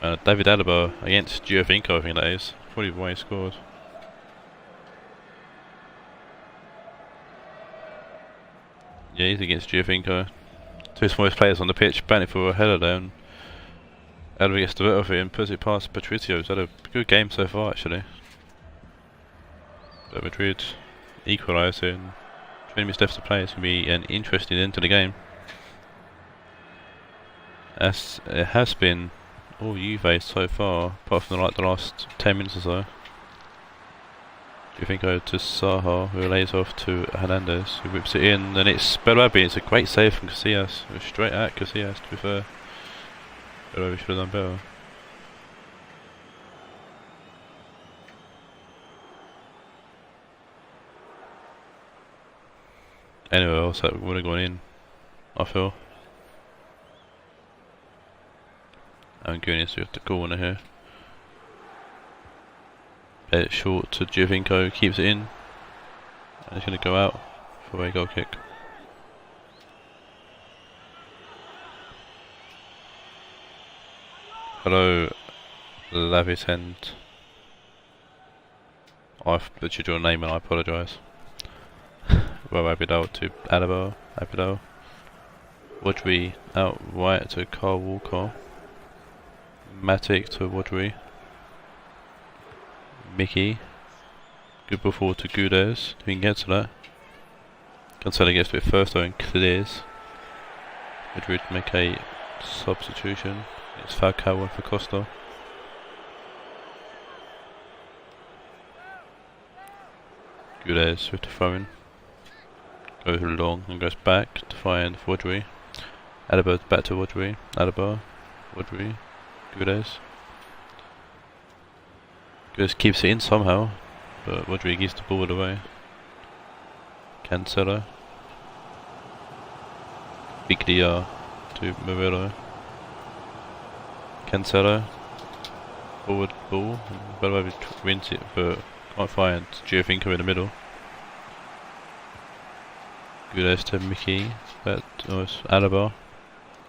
David Alaba against Giovinco, I think that is. Probably why he scored. Yeah, he's against Giovinco. Two smallest players on the pitch, banning for a header down. Alaba gets the better of it and puts it past Patricio. He's had a good game so far actually. But Madrid equalise in 20 minutes left to play. It's going to be an interesting end to the game. As it has been all Juve so far, apart from the last 10 minutes or so. Giovinco to Saha, who lays off to Hernandez, who whips it in, and it's Belwabi. It's a great save from Casillas, straight at Casillas to be fair. Belwabi should have done better. Anyway, else that would have gone in, I feel. And Gunis with the corner here. It's short to Giovinco, keeps it in, and it's going to go out for a goal kick. Hello, Lavitend. I've butchered your name and I apologise. Well, Abidal to Alaba, Abidal. Rodri out right to Carl Walker. Matic to Rodri. Mickey, good ball forward to Gudes, if he can get to that. Cancelo gets to it first though and clears. Madrid make a substitution. It's Falcao for Costa. Gudes with the throw in. Goes long and goes back to find Rodri. Alaba back to Rodri. Alaba, Rodri, Gudes. Just keeps it in somehow, but Rodri gives the ball away. Cancelo. Biglia to Murillo. Cancelo. Forward ball. Belwabi wins it, but can't find Giovinco in the middle. Gudes to Mickey. That was Alaba.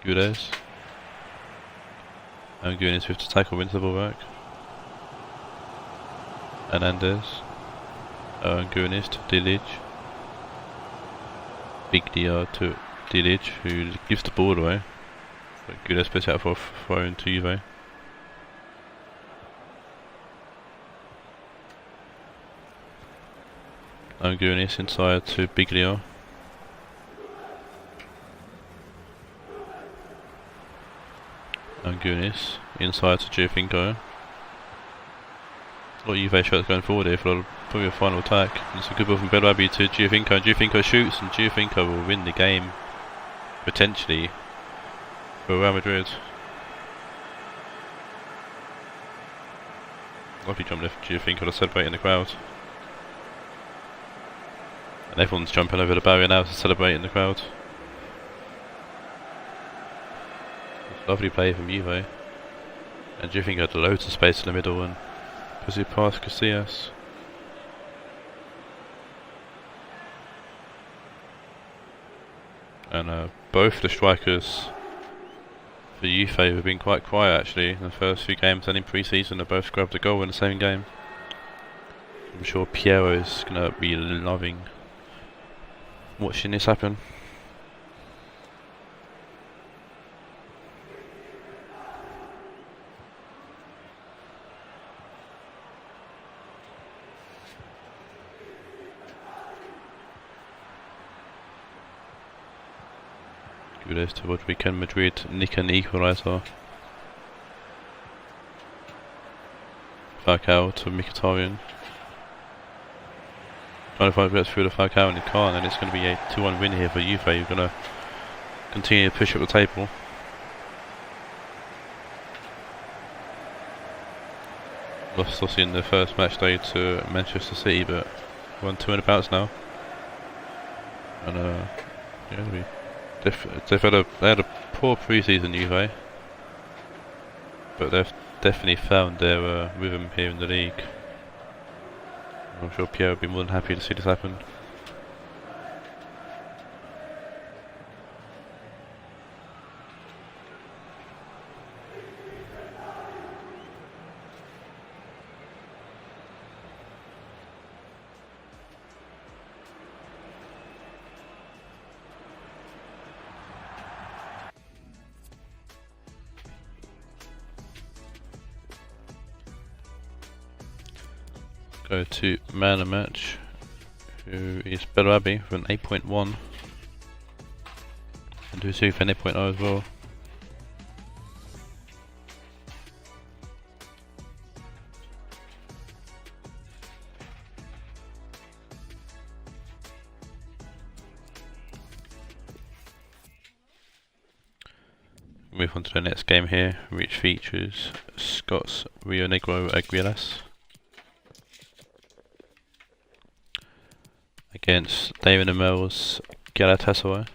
Gudes. And Gunis with the tackle, wins the ball back. Hernandez, and Gunis to Dilic. Biglia to Dilic, who gives the ball away. But Gunis puts it out for a throw in to Juve. And Gunis inside to Biglia. And Gunis inside to Giovinco. A lot of Juve shots going forward here for probably a final attack. It's a good ball from Belwabi to Giovinco, and Giovinco shoots, and Giovinco will win the game potentially for Real Madrid. Lovely jump lift, do you think, of celebrating the crowd? And everyone's jumping over the barrier now to celebrate in the crowd. Lovely play from Juve. And do you think had loads of space in the middle and puts it past Casillas? And both the strikers for Juve have been quite quiet actually in the first few games and in pre-season. They both grabbed a goal in the same game. I'm sure Piero is going to be loving watching this happen. Kudos to what we can Madrid nick an equaliser. Falcao to Mkhitaryan. Trying to find gets through the Falcao and he can't, and it's going to be a 2-1 win here for Juve. You're going to continue to push up the table. Lost us in the first match day to Manchester City, but won 2 in a bounce now. And yeah, they had a poor pre-season Juve, but they've definitely found their rhythm here in the league. I'm sure Pierre would be more than happy to see this happen. Go to man of match, who is Bellarabi with an 8.1, and Dusu for an 8.0 as well. Move on to the next game here, which features Scott's Rionegro Aguilas against David Amel's Galatasaray.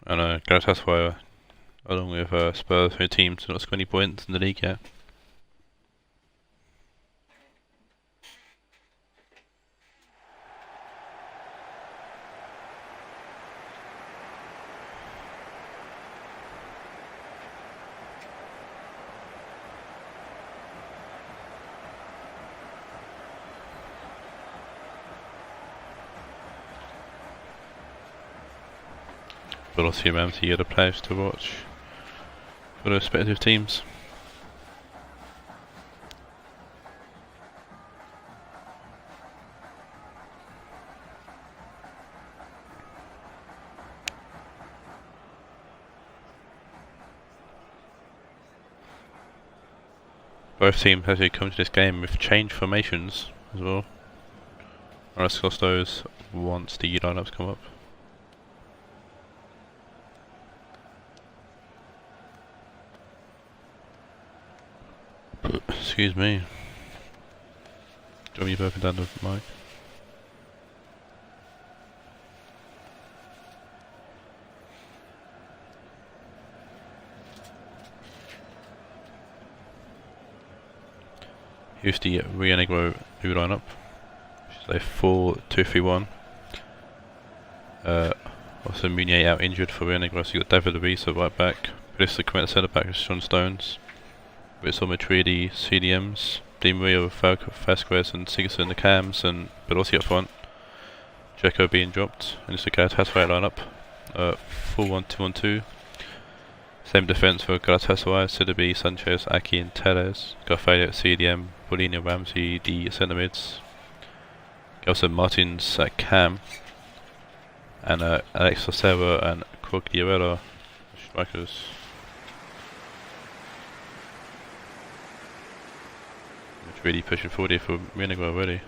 And Galatasaray, along with Spurs, who teams do not score any points in the league yet. But also the amount of other players to watch for the respective teams. Both teams actually come to this game with changed formations as well. I'll discuss those once the lineups come up. Excuse me. Do you want me burping down the mic? Here's the Rionegro new lineup, which is a 4-2-3-1. Also Meunier out injured for Rionegro, so you got David Luiz at right back. Balista coming at centre back is Sean Stones. With Matridi, CDMs, Di Maria, Vasquez and Sigurdsson in the cams, and Belossi up front. Dzeko being dropped, and it's a Galatasaray lineup. 4-1-2-1-2. Same defence for Galatasaray, Sidibe, Sanchez, Aki and Teles. Garfalia at CDM, Paulinho, Ramsey, the centre-mids. Also Martins at Cam. And Alex Sosera and Quagliarella, strikers. It's really pushing forward here for Rionegro already.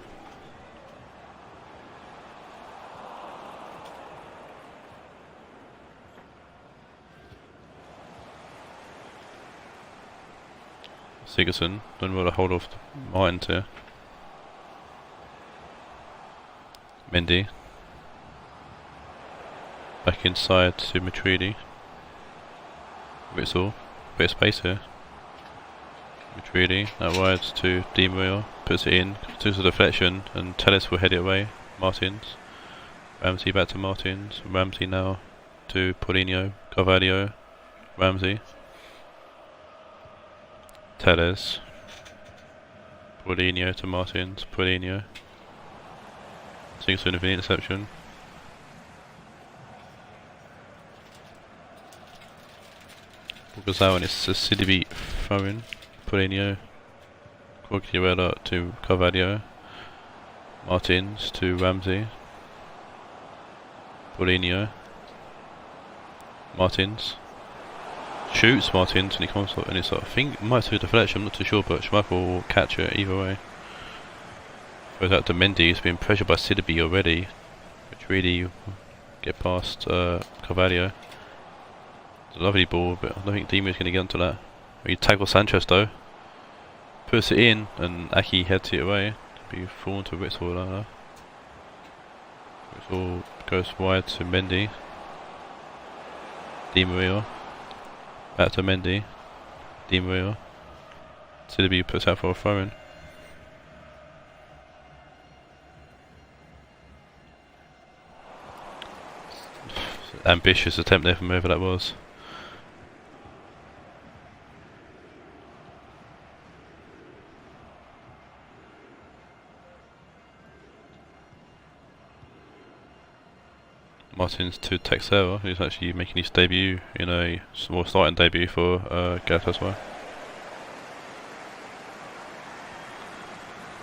Sigurdsson, don't want to hold off Martins here. Mendy. Back inside to Matridi. Ritzel, bit of space here. Matridi, out wide to Di Maria, puts it in, does a deflection, and Telles will head it away. Martins. Ramsey back to Martins. Ramsey now to Paulinho, Carvalho, Ramsey. Telles. Paulinho to Martins, Paulinho. Sigurdsson with an interception. Gazawa and it's a Sidibe throwing. Paulinho. Quagliarella to Carvalho. Martins to Ramsey. Paulinho. Martins. Shoots Martins and he comes up and it's I think it might have a deflection, I'm not too sure, but Schmeichel will catch it either way. Goes out to Mendy, he's been pressured by Sidibe already, which really get past Carvalho. It's a lovely ball, but I don't think Demi's going to get onto that. He tackles Sanchez though, puts it in and Aki heads it away. Be fallen to Ritzel like that. Ritzel goes wide to Mendy. Di Maria. Back to Mendy. Di Maria. Sidibe puts out for a throw-in. Ambitious attempt there from whoever that was. Martins to Texera, who's actually making his debut in a small starting debut for Galatasaray.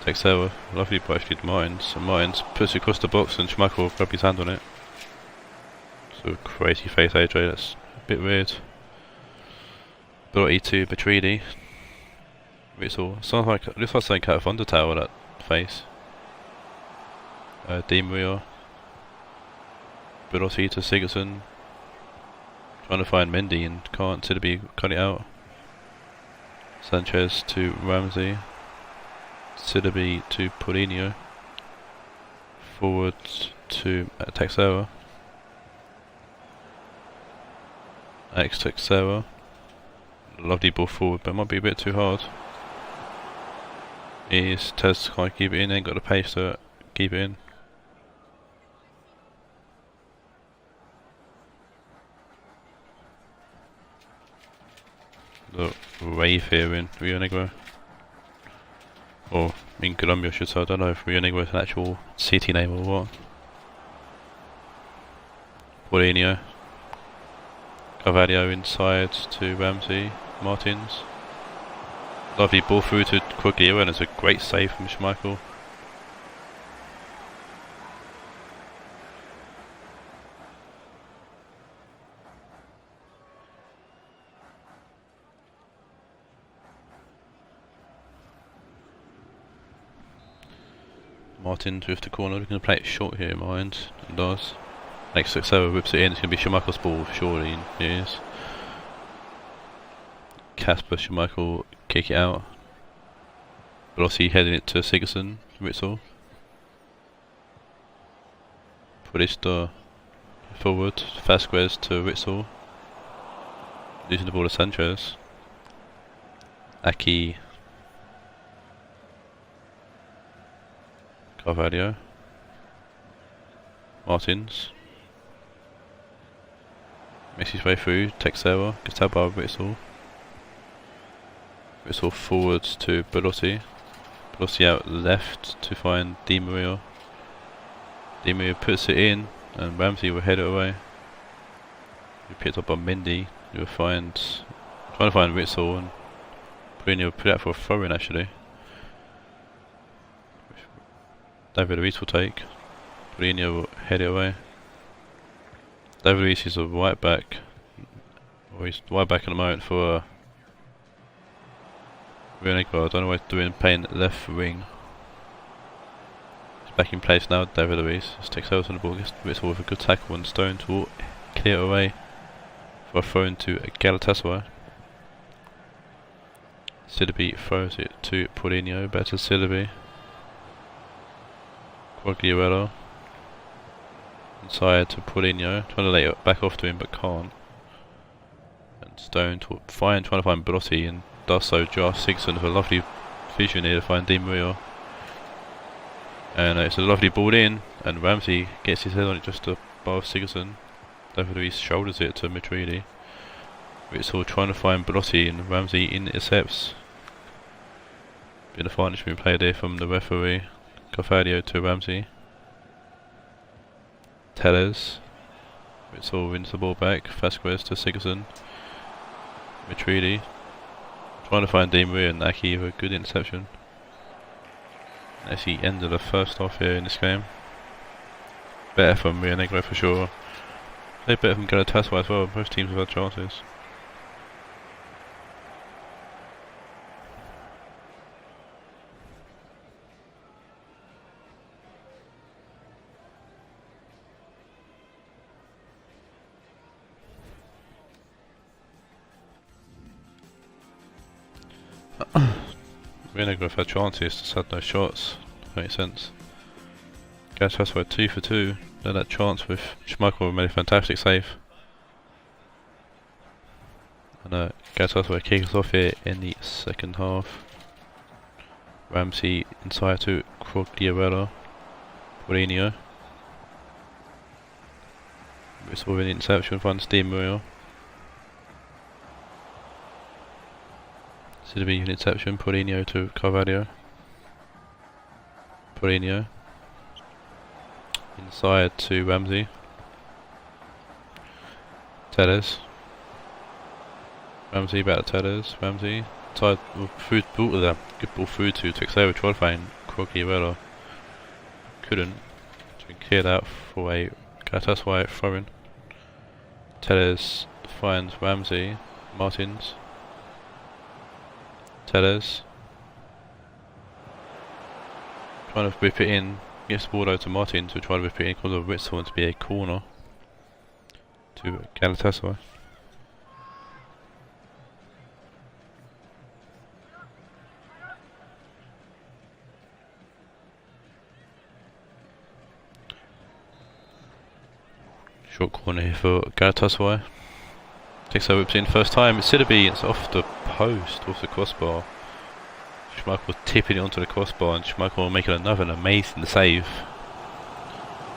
Texera, lovely ball actually to Martins, and Martins puts it across the box and Schmeichel will grab his hand on it. So crazy face AJ, that's a bit weird. Belotti to Matridi. Ritzel, sounds like, looks like something out of Undertale, that face. Di Maria. Belotti to Sigurdsson. Trying to find Mendy and can't. Sidibe cut it out. Sanchez to Ramsey. Sidibe to Paulinho. Forward to Texera. Alex Texera. Lovely ball forward, but it might be a bit too hard. Tez can't keep it in, ain't got the pace to keep it in. The rave here in Rionegro. Or in Colombia I should say, I don't know if Rionegro is an actual city name or what. Paulinho. Carvalho inside to Ramsey. Martins. Lovely ball through to Quagliarella and it's a great save from Schmeichel. Martins with the corner, looking to play it short here, mind, and does. Next Texera whips it in, it's going to be Schmeichel's ball, surely, and it is. Casper, Schmeichel kick it out. Belotti heading it to Sigurdsson, Ritzel. Paulista forward, Vasquez to Ritzel. Losing the ball to Sanchez. Aki. Carvalho. Martins. Makes his way through, Texera, gets out by Ritzel. Ritzel forwards to Belotti. Belotti out left to find Di Maria. Di Maria puts it in and Ramsey will head it away. He picked up by Mendy, You'll trying to find Witsel, and Mourinho put out for a throw-in actually. David Luiz will take. Mourinho will head it away. David Luiz is a right back, or he's right back at the moment for Rionegro. I don't know what he's doing, playing left wing. He's back in place now, David Luiz. Just takes over on the ball, gets Witsel with a good tackle, and Stones will clear away for a throw into Galatasaray. Sidibe throws it to Mourinho, back to Sidibe. Quagliarella inside to Mourinho, trying to lay it back off to him but can't. And Stone trying to find Belotti, and does so. Josh Sigurdsson with a lovely vision here to find Di Maria. And it's a lovely ball in, and Ramsey gets his head on it just above Sigurdsson. David Luiz shoulders it to Madrid. It's all trying to find Belotti, and Ramsey intercepts. Been a finest being played there from the referee. Carvalho to Ramsey. Tellez. It's all wins the ball back. Vasquez to Sigurdsson. Mitridi trying to find Di Maria, and Aki with a good interception. That's the end of the first half here in this game. Better from Rionegro for sure. They're better from Galatasaray as well. Both teams have had chances. Rionegro have had chances, just had no shots. Makes sense. Galatasaray 2 for 2. Then that chance with Schmeichel made a fantastic save. And Galatasaray kick us off here in the second half. Ramsey inside to Quagliarella. Mourinho. It's all an interception, finds Di Maria. Sidibe an interception, Mourinho to Carvalho. Mourinho inside to Ramsey. Tellez. Ramsey back to Tellez. Ramsey inside food ball to them. Good ball through to takes over, try to find Quagliarella. Couldn't. It's been cleared out for a Galatasaray throw-in. Tellez finds Ramsey. Martins. Tellez trying to whip it in, gets the ball over to Martin to try to whip it in, because of Witsel to be a corner to Galatasaray. Short corner here for Galatasaray. Takes over, whips in first time. It's Sidibe, it's off the post, off the crossbar. Schmeichel tipping it onto the crossbar, and Schmeichel making another amazing save.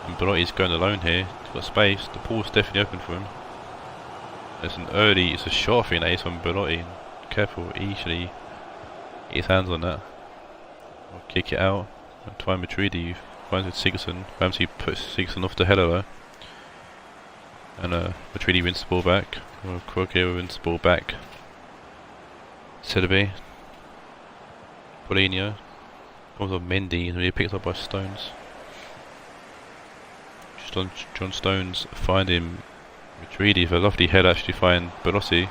And Belotti's going alone here. He's got space. The ball's definitely open for him. It's a shot thing that is from Belotti. Careful, easily get his hands on that. Or kick it out. And try and Matridi finds with Sigurdsson. Ramsey puts Sigurdsson off the header though. And Matridi wins the ball back. Or Quagliarella wins the ball back. Sidibe. Mourinho. Comes on Mendy, and he picked up by Stones. Just on John Stones finding Matridi with a lovely head, actually find Belotti.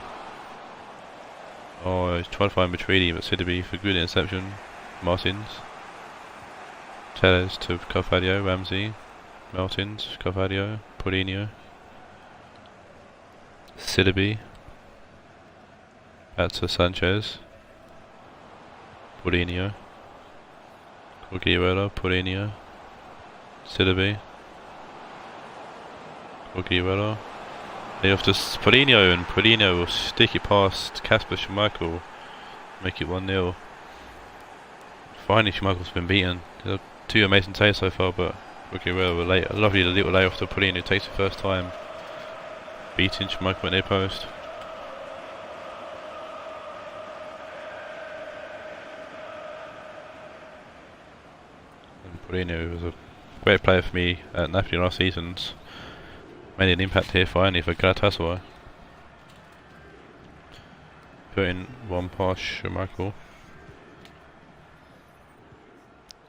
Oh, he's trying to find Matridi, but Sidibe for good interception. Martins. Tellez to Carvalho, Ramsey. Martins, Carvalho, Mourinho. Sidibe. Out to Sanchez. Mourinho. Quagliarella, Mourinho. Sidibe. Quagliarella. They off to Mourinho, and Mourinho will stick it past Kasper Schmeichel. Make it 1-0. Finally Schmeichel's been beaten. Two amazing saves so far, but Quagliarella with a lovely little layoff to Mourinho, who takes the first time. Beating Schmeichel at near post. Mourinho was a great player for me at Napoli last season. Made an impact here finally for Galatasaray. put in one past Schmeichel.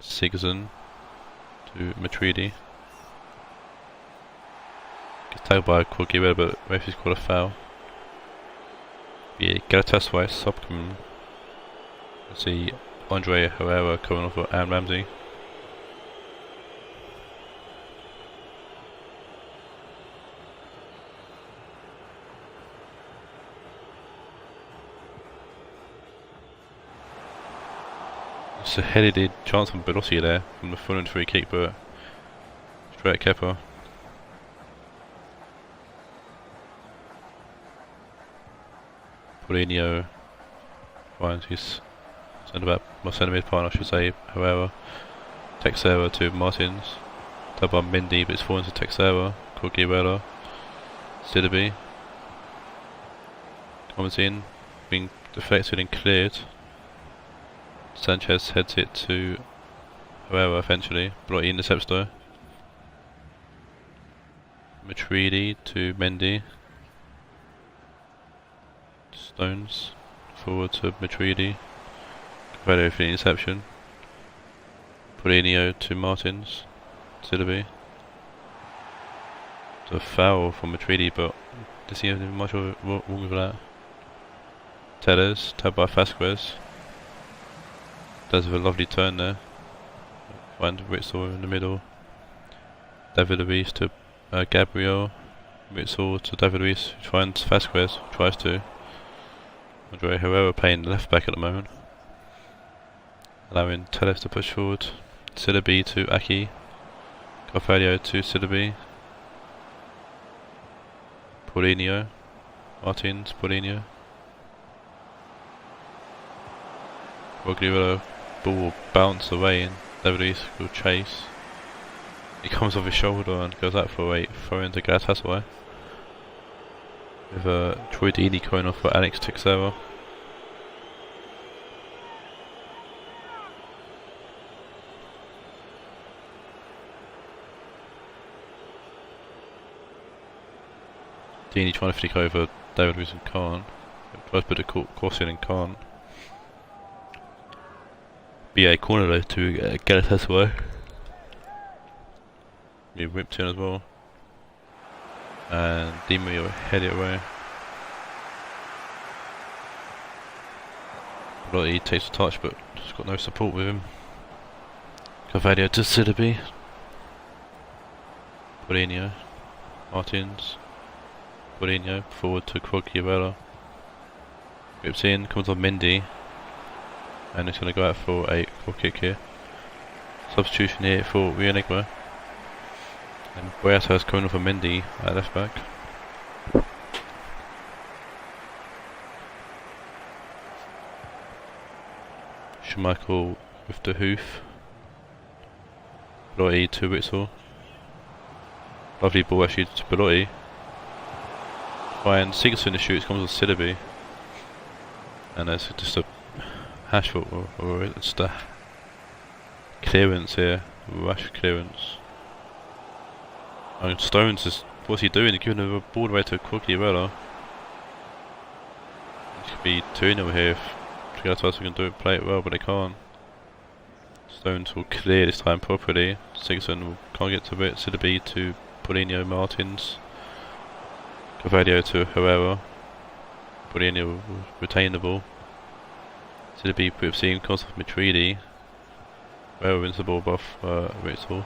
Sigurdsson to Matridi. Gets tagged by Quagirello, but referee's called a foul. Yeah, Galatasaray sub coming. Let's see Andre Herrera coming off for Aaron Ramsey. It's a headed chance from Belossi there from the front free kick, but straight at Kepa. Paulinho finds his centre mid partner, I should say, Herrera. Texera to Martins. Tabbed by Mendy, but it's fallen to Texera. Quagirello. Sidibe. Comes in, being deflected and cleared. Sanchez heads it to Herrera eventually. Blotti intercepts though. Matridi to Mendy. Stones forward to Matridi. Cavallo for the interception. Paulinho to Martins. Sidibe. It's a foul from Matridi, but does he have much of a wrong with that? Tellez, tabbed by Vasquez. Does have a lovely turn there. Find Ritzel in the middle. David Luiz to Gabriel. Ritzel to David Luiz, who finds Vasquez, tries to. Andre Herrera playing left back at the moment. Allowing Tellez to push forward. Sidibe to Aki. Carvalho to Sidibe. Paulinho. Martins, Paulinho. Quagirello. Ball bounce away and David Luiz will chase. He comes off his shoulder and goes out for a throw into Galatasaray. With Troy Deeney going off for Alex Texera. Deeney trying to flick over David Luiz and can't. Tries to put a cross in and can't. BA corner though to Galatasaray. He whipped in as well. And Di Maria head it away. Blotti takes a touch but just got no support with him. Carvalho to Sidibe. Paulinho. Martins. Paulinho forward to Quagirello. Whips in, comes on Mendy. And it's going to go out for a kick here. Substitution here for Rionegro. And Boyata coming off for Mendy at left back. Schmeichel with the hoof. Blotti to Ritzel. Lovely ball actually to Blotti. Finds Sigurdsson to shoot, comes with Sidibe. And there's just a hash foot or just a clearance here, rash clearance. And Stones is, what's he doing? He's giving a ball away to Quagirello. It could be 2-0 here if Galatasaray can do it, play it well, but they can't. Stones will clear this time properly. Sigurdsson can't get to it. Sidibe to Paulinho, Martins. Carvalho to Herrera. Paulinho will retain the ball. Sidibe we've seen comes off Matridi. Herrera wins the ball above Ritzel.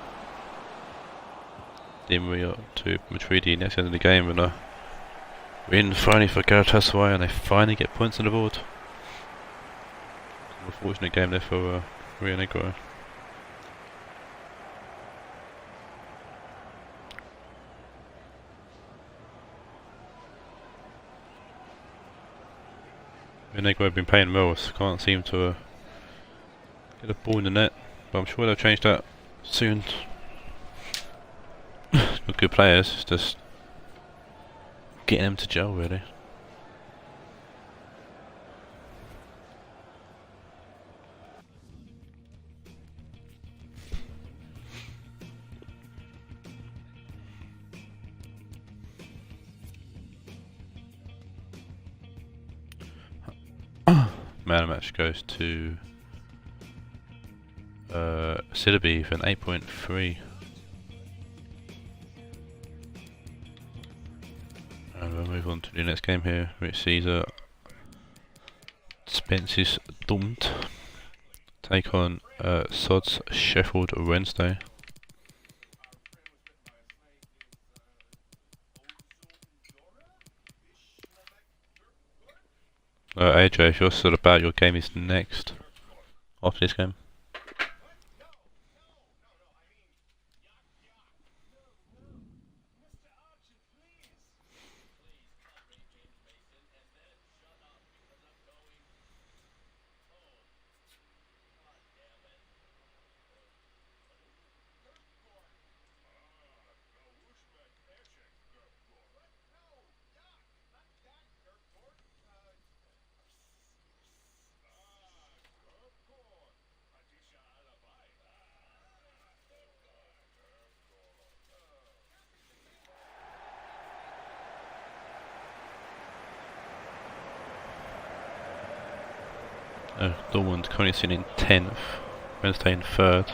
Di Maria to Matridi next end of the game, and win finally for Galatasaray, and they finally get points on the board. Unfortunate game there for Rionegro. Rionegro have been playing well, so can't seem to get a ball in the net, but I'm sure they'll change that soon. With good players, it's just getting them to gel really. man of the match goes to Sidibe for an 8.3. And we'll move on to the next game here, which sees Spence's Dortmund take on Sod's Sheffield Wednesday. AJ, if you're still about, your game is next after this game. Dortmund currently sitting in 10th, Wednesday in 3rd.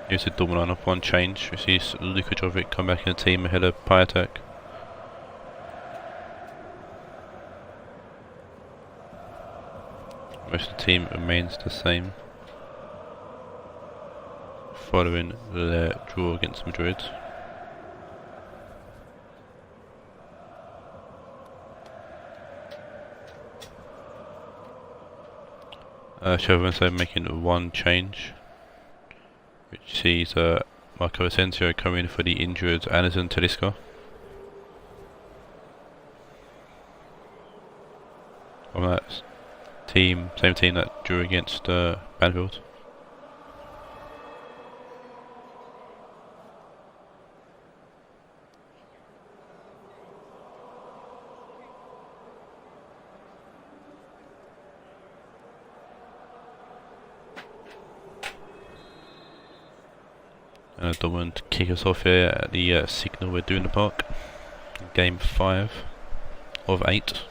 Here's the Dortmund line up, one change. We see Luka Jovic come back in the team ahead of Piatek. Most of the team remains the same, following their draw against Madrid. Sheffield Wednesday making one change, which sees Marco Asensio come in for the injured Anderson Talisca. On that team, same team that drew against Banfield. Dortmund kick us off here at the Signal Iduna Park. Game 5 of 8.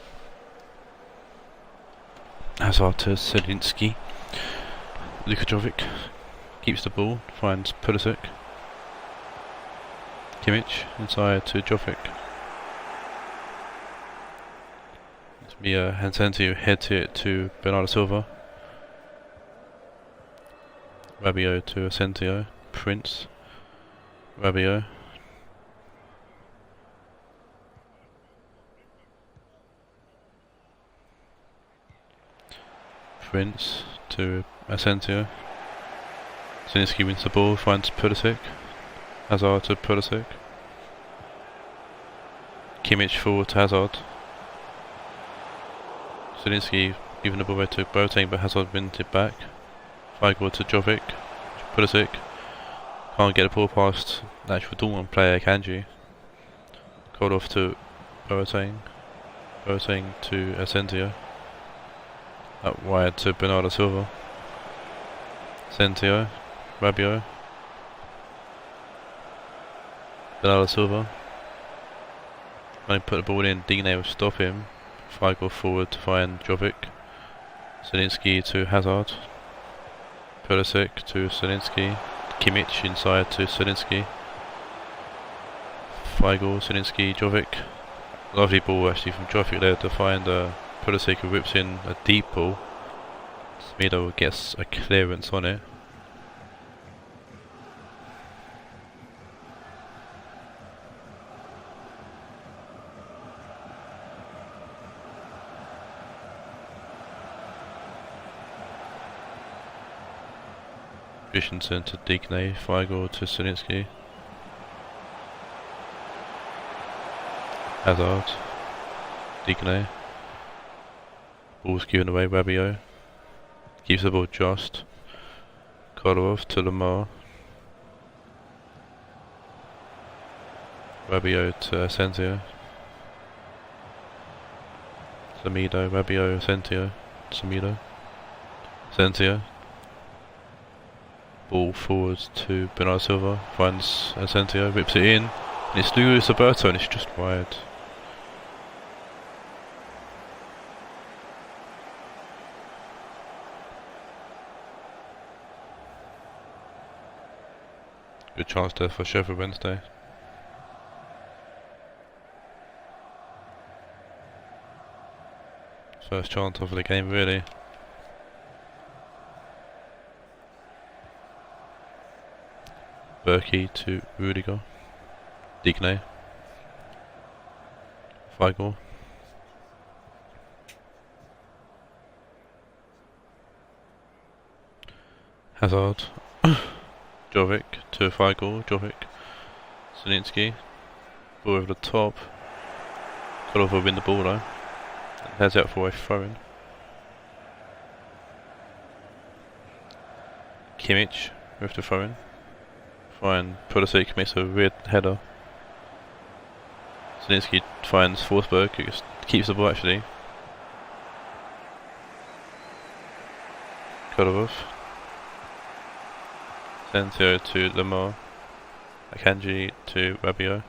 Hazard to Selinski. Luka Jovic keeps the ball, finds Pulisic. Kimmich inside to Jovic. It's me Hansensi who heads it to Bernardo Silva. Rabiot to Asensio. Prince. Rabiot. Prince to Asensio. Zininski wins the ball, finds Pulisic. Hazard to Pulisic. Kimmich forward to Hazard. Zininski giving the ball away to Boateng, but Hazard wins it back. Weigl to Jovic. Pulisic. Can't get the ball past the actual Dortmund player, Kanji. Called off to Boateng. Boateng to Asensio. Up wide to Bernardo Silva. Asensio. Rabiot. Bernardo Silva. When he put the ball in, Digne will stop him. Weigl forward to find Jovic. Zininski to Hazard. Pulisic to Zininski. Kimmich inside to Selinski. Weigl, Selinski, Jovic. Lovely ball actually from Jovic there to find Pulisic, who whips in a deep ball. Smido gets a clearance on it. Christensen to Digne, Weigl to Selinski. Hazard, Digne. Ball's given away, Rabiot. Keeps the ball just. Kolarov to Lamar. Rabiot to Asensio. Samido, Rabiot, Asensio. Samido. Asensio. Ball forwards to Bernardo Silva, finds Asensio, whips it in, And it's Luis Alberto and it's just wide. Good chance there for Sheffield Wednesday. First chance of the game really. Berkey to Rudiger. Digne. Feigl. Hazard. Jovic to Feigl. Jovic. Zielinski. Ball over the top. Kolova win the ball though. And heads out for a throw-in. Kimmich with the throw-in. Fine. Pulisic makes a weird header. Zielinski finds Forsberg, who keeps the ball actually. Kolarov. Sensio to Lamar. Akanji to Rabiot.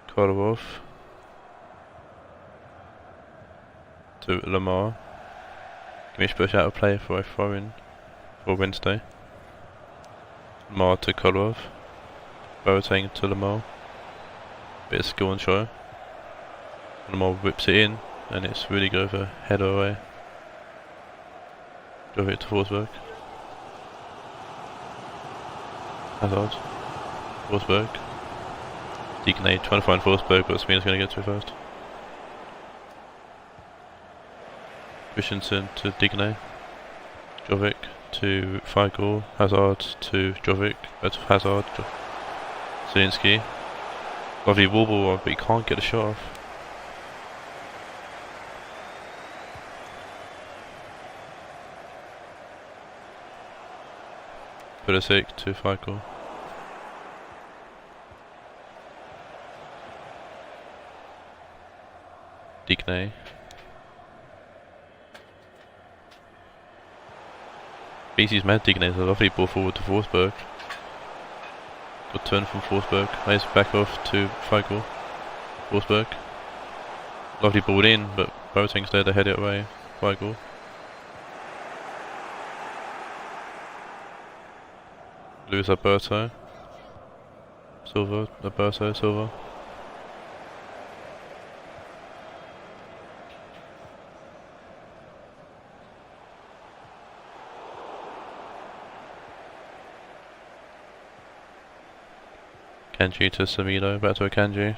Kolarov to Lamar. Kimmich push out a play for a throw-in for Wednesday. Lamar to Kolarov. Boateng to Lamar. Bit of skill and show. Lamar whips it in and it's really good for header away. Drove it to Forsberg. Hazard. Forsberg. Digne trying to find Forsberg, but Smina's going to get to it first. Christensen to Digne. Jovic to Feigl. Hazard to Jovic. To Hazard. Zielinski. Lovely wobble, but he can't get a shot off. Pulisic to Feigl. Digne. BC's mad. Digne is a lovely ball forward to Forsberg. Good turn from Forsberg. Nice back off to Feigl. Forsberg. Lovely ball in, but Boateng's there to head it away. Feigl. Luis Alberto. Silva. Alberto Silva. Kanji to Samido, back to Akanji.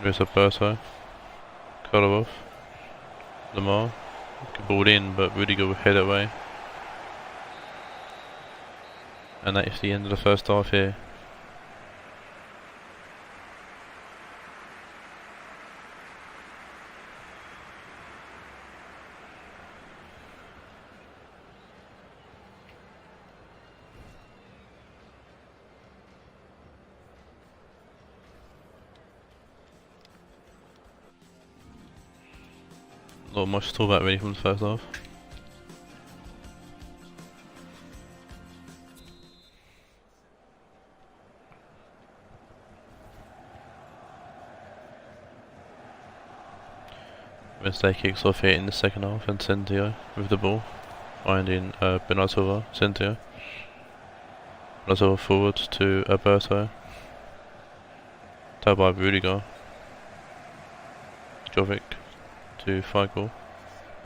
Luis Alberto. Kolarov. Lamar. Good ball in, but Rudiger will head it away. And that is the end of the first half here. Not much to talk about really from the first half. Wednesday kicks off here in the second half and Sentio with the ball, finding Bernard Silva. Sentio. Bernard Silva forward to Alberto. Tabbed by Rudiger. Jovic to Feigl.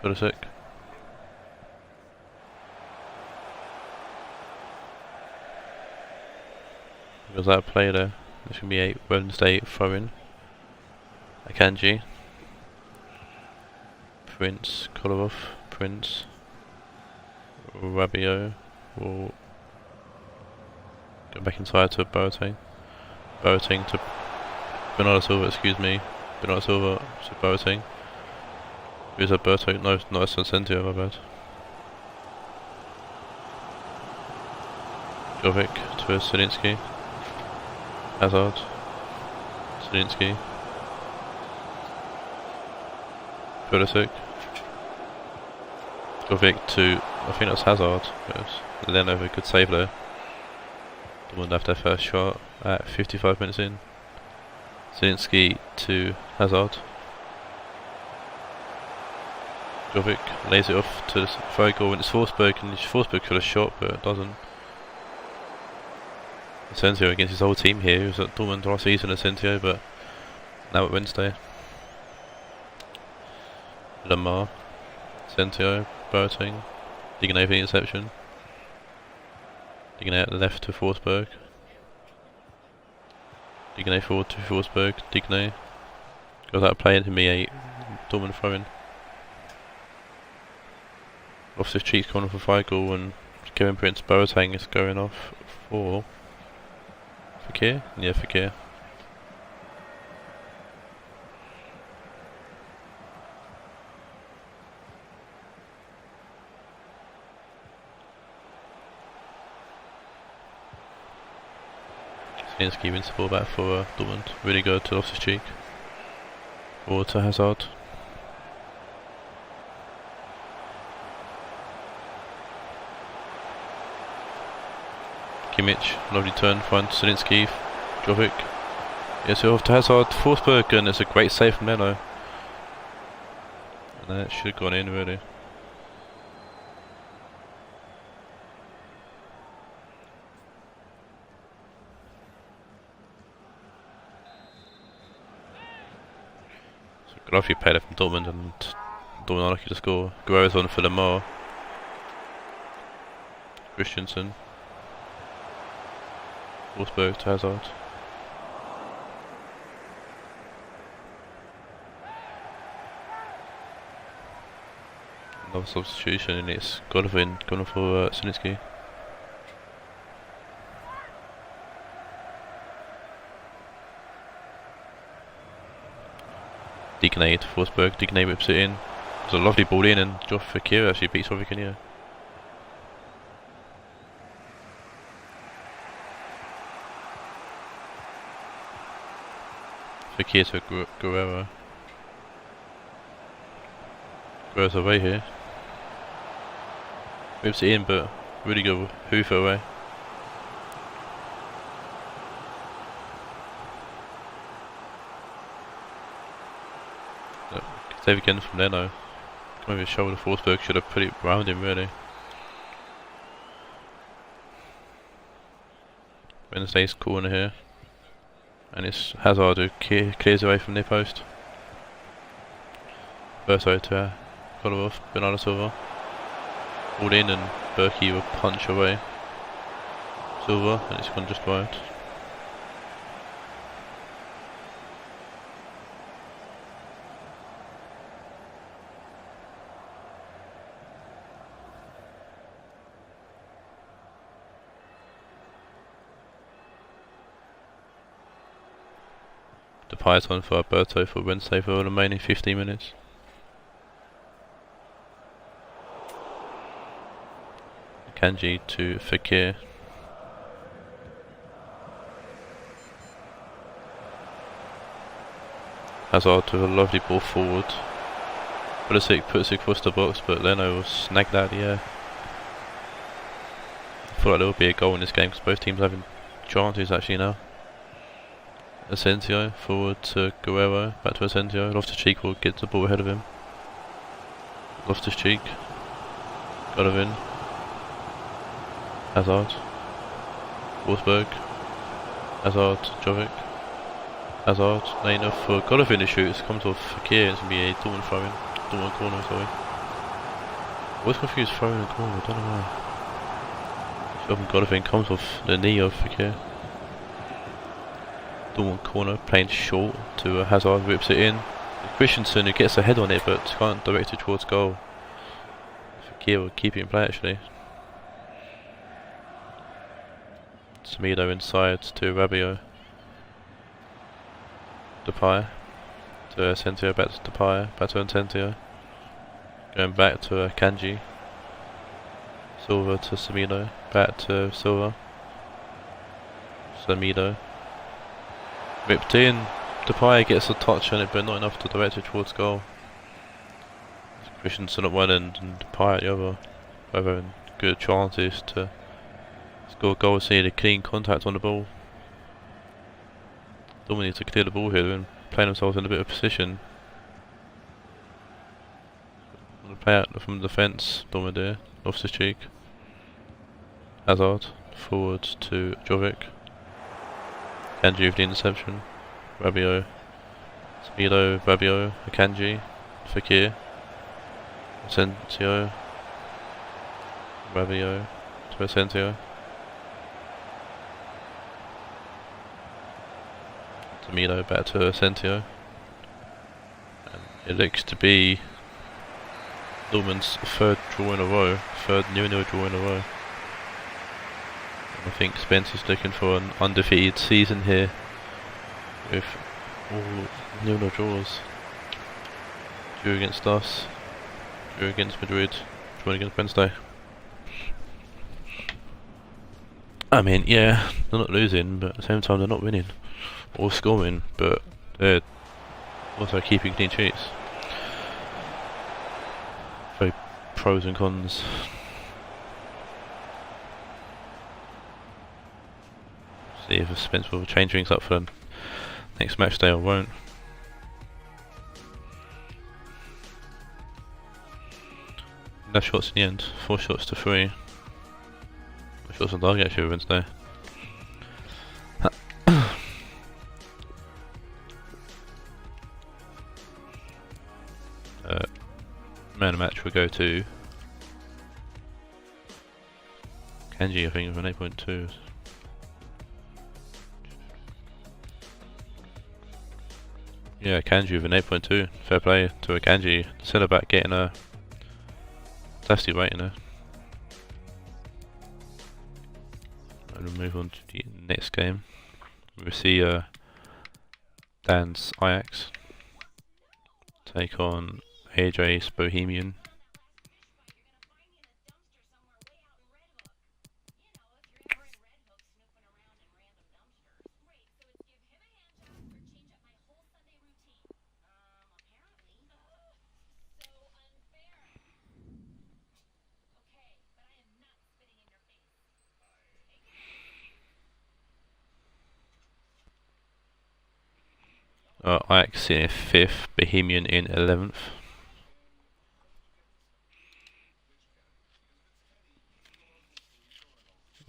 Pulisic. Was that a play there? This should be a Wednesday throw-in. Akanji. Prince. Kolarov. Prince. Rabiot will go back inside to Boateng. Boateng to Bernardo Silva, excuse me. Bernardo Silva to Boateng. Who's Alberto? No, not Sensio, my bad. Jovic to Zielinski. Hazard. Zielinski. Pulisic. Jovic to, I think that's Hazard. Leno with a good save there. Dortmund have their first shot at 55 minutes in. Zielinski to Hazard. Jovic lays it off to the third goal, and it's Forsberg, and Forsberg could have shot, but it doesn't. Asensio against his whole team here. He was at Dortmund last season, Asensio, but now at Wednesday. Lamar, Asensio, Boateng, Digne for the interception. Digne at the left to Forsberg. Digne forward to Forsberg. Digne goes out of play into me. Dortmund throwing. Off his cheeks corner for Feigl, and Kevin Prince Boateng is going off for Fekir? Yeah, Fekir. Zielinski wins the ball back for Dortmund. Really good to Loftus Cheek. Or to Hazard. Kimmich, lovely turn, finds Zielinski, Jovic. Yes, off to Hazard, Forsberg, and it's a great save from Leno. And that should have gone in really. So lovely play from Dortmund, and Dortmund unlucky to score. Guerrero's on for Lamar. Christensen. Forsberg to Hazard. Another substitution, and it's Golovin going for Zielinski. Digne to Forsberg. Digne whips it in. There's a lovely ball in, and Josh Fekir actually beats Jovic in here. Fekir to Guerrero. Guerrero's away here. Whips it in, but really good hoof away. Save again from Leno. Maybe his shoulder. Forsberg should have put it round him really. Wednesday's corner here. And it's Hazard who clears away from near post. Verso to Kolarov, Bernardo Silva. All in, and Berkey will punch away Silva, and it's gone just wide. Depay's on for Alberto for Wednesday for the remaining 15 minutes. Kanji to Fekir. Hazard to a lovely ball forward. Pulisic puts it across the box, but Leno will snag that out of the air. I thought there would be a goal in this game because both teams are having chances actually now. Asensio forward to Guerrero, back to Asensio. Loftus-Cheek will get the ball ahead of him. Loftus-Cheek, Golovin, Hazard, Forsberg, Hazard, Jovic, Hazard, laying off for Golovin to shoot. It comes off Fekir. It's going to be a Dortmund throw in. Dortmund corner, sorry. I was confused throwing in the corner, I don't know why. Shot from Golovin comes off the knee of Fekir. Dortmund corner, playing short to Hazard, whips it in. Christensen who gets a head on it but can't direct it towards goal. Fekir will keep it in play actually. Semedo inside to Rabiot. Depay to Asensio, back to Depay, back to Asensio. Going back to Kanji. Silva to Semedo, back to Silva. Semedo. Ripped in. Depay gets a touch on it, but not enough to direct it towards goal. Christensen at one end and Pye at the other. Both having good chances to score goals, see the clean contact on the ball. Dortmund need to clear the ball here and playing themselves in a bit of position. Play out from the defence, Dortmund there, off his cheek. Hazard, forwards to Jovic. Akanji with the interception. Rabiot, Speedo, Rabiot, Akanji, Fekir, Asensio, Rabiot to Asensio. Tomino back to Asensio. And it looks to be Dortmund's third draw in a row, third 0-0 draw in a row. And I think Spencer's looking for an undefeated season here with all 0-0 draws. Drew against us, drew against Madrid, draw against Wednesday. I mean, yeah, they're not losing, but at the same time they're not winning or scoring, but they're also keeping clean sheets. Very pros and cons. See if Spence will change things up for them next match day or won't. Left shots in the end, 4 shots to 3. Shots on target actually Wednesday. Man of the match will go to Kanji, I think, with an 8.2. Yeah, Kanji with an 8.2. Fair play to a Kanji. The centre back getting a fantastic rating there. And we'll move on to the next game. We'll see Dan's Ajax take on Ajax Bohemian. Ajax in 5th, Bohemian in 11th.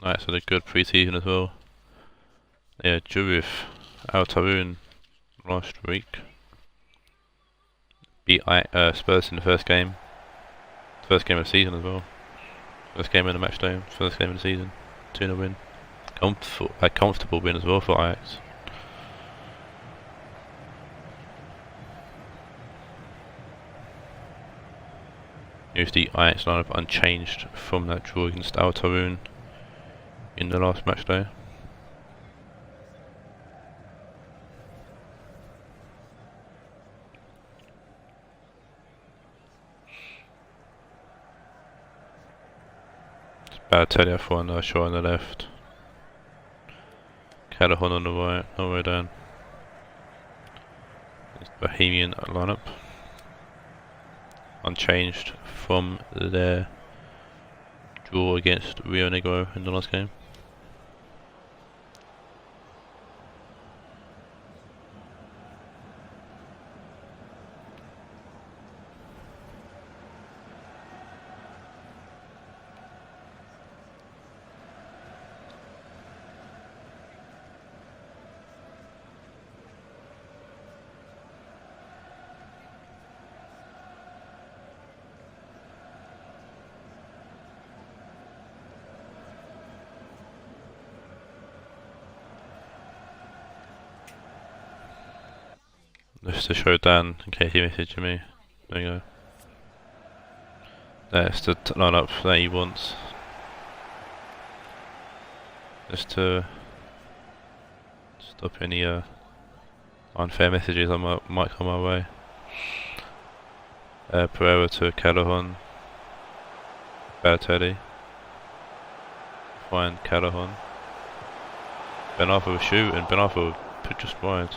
Nice, so they're good pre-season as well. Yeah, drew with Taawoun last week. Beat Spurs in the first game. First game of the season as well. First game in the match day, first game of the season. 2-0 win. A comfortable win as well for Ajax. Here's the Ajax lineup unchanged from that draw against Taawoun in the last match day. It's Balotelli for on the shot on the left. Callahan on the right, all the way down. It's Bohemian lineup. Unchanged from their draw against Rionegro in the last game. Just to show Dan in case he messaged me. There you go. That's the lineup that he wants. Just to stop any unfair messages that might come our way. Pereira to Callahan. Balotelli. Find Callahan. Ben Arthur will shoot and Ben Arthur will put just wide.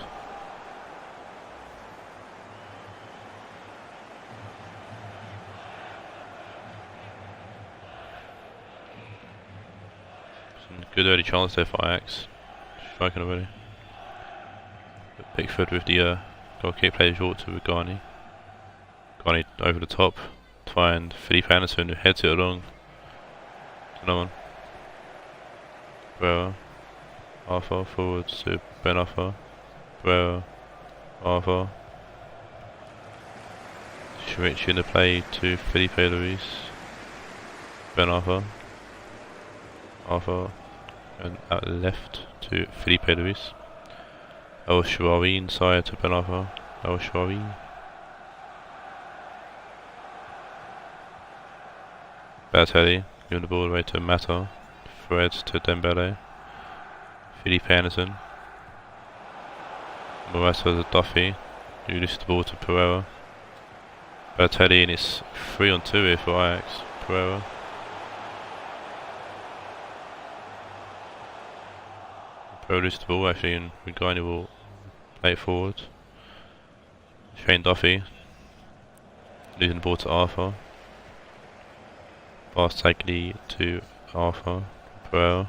Good early chance there for Ajax. Striking already. But Pickford with the goal kick plays short to Garni. Garni over the top to find Felipe Anderson, who heads it along to no one. Pereira. Arthur forwards to Ben Arthur. Pereira. Arthur. Switch in the play to Felipe Luis. Ben Arthur. Arthur. And out left to Felipe Luis. El Shaarawy inside to Ben Arthur. El Shaarawy. Balotelli giving the ball away to Mata. Raed to Dembele. Felipe Anderson. Morata to Duffy, who releases the ball to Pereira. Balotelli, and it's 3-on-2 here for Ajax. Pereira. Pereira loses the ball actually, and Regani will play it forward. Shane Duffy losing the ball to Arthur. Pass taken to Arthur. Pereira.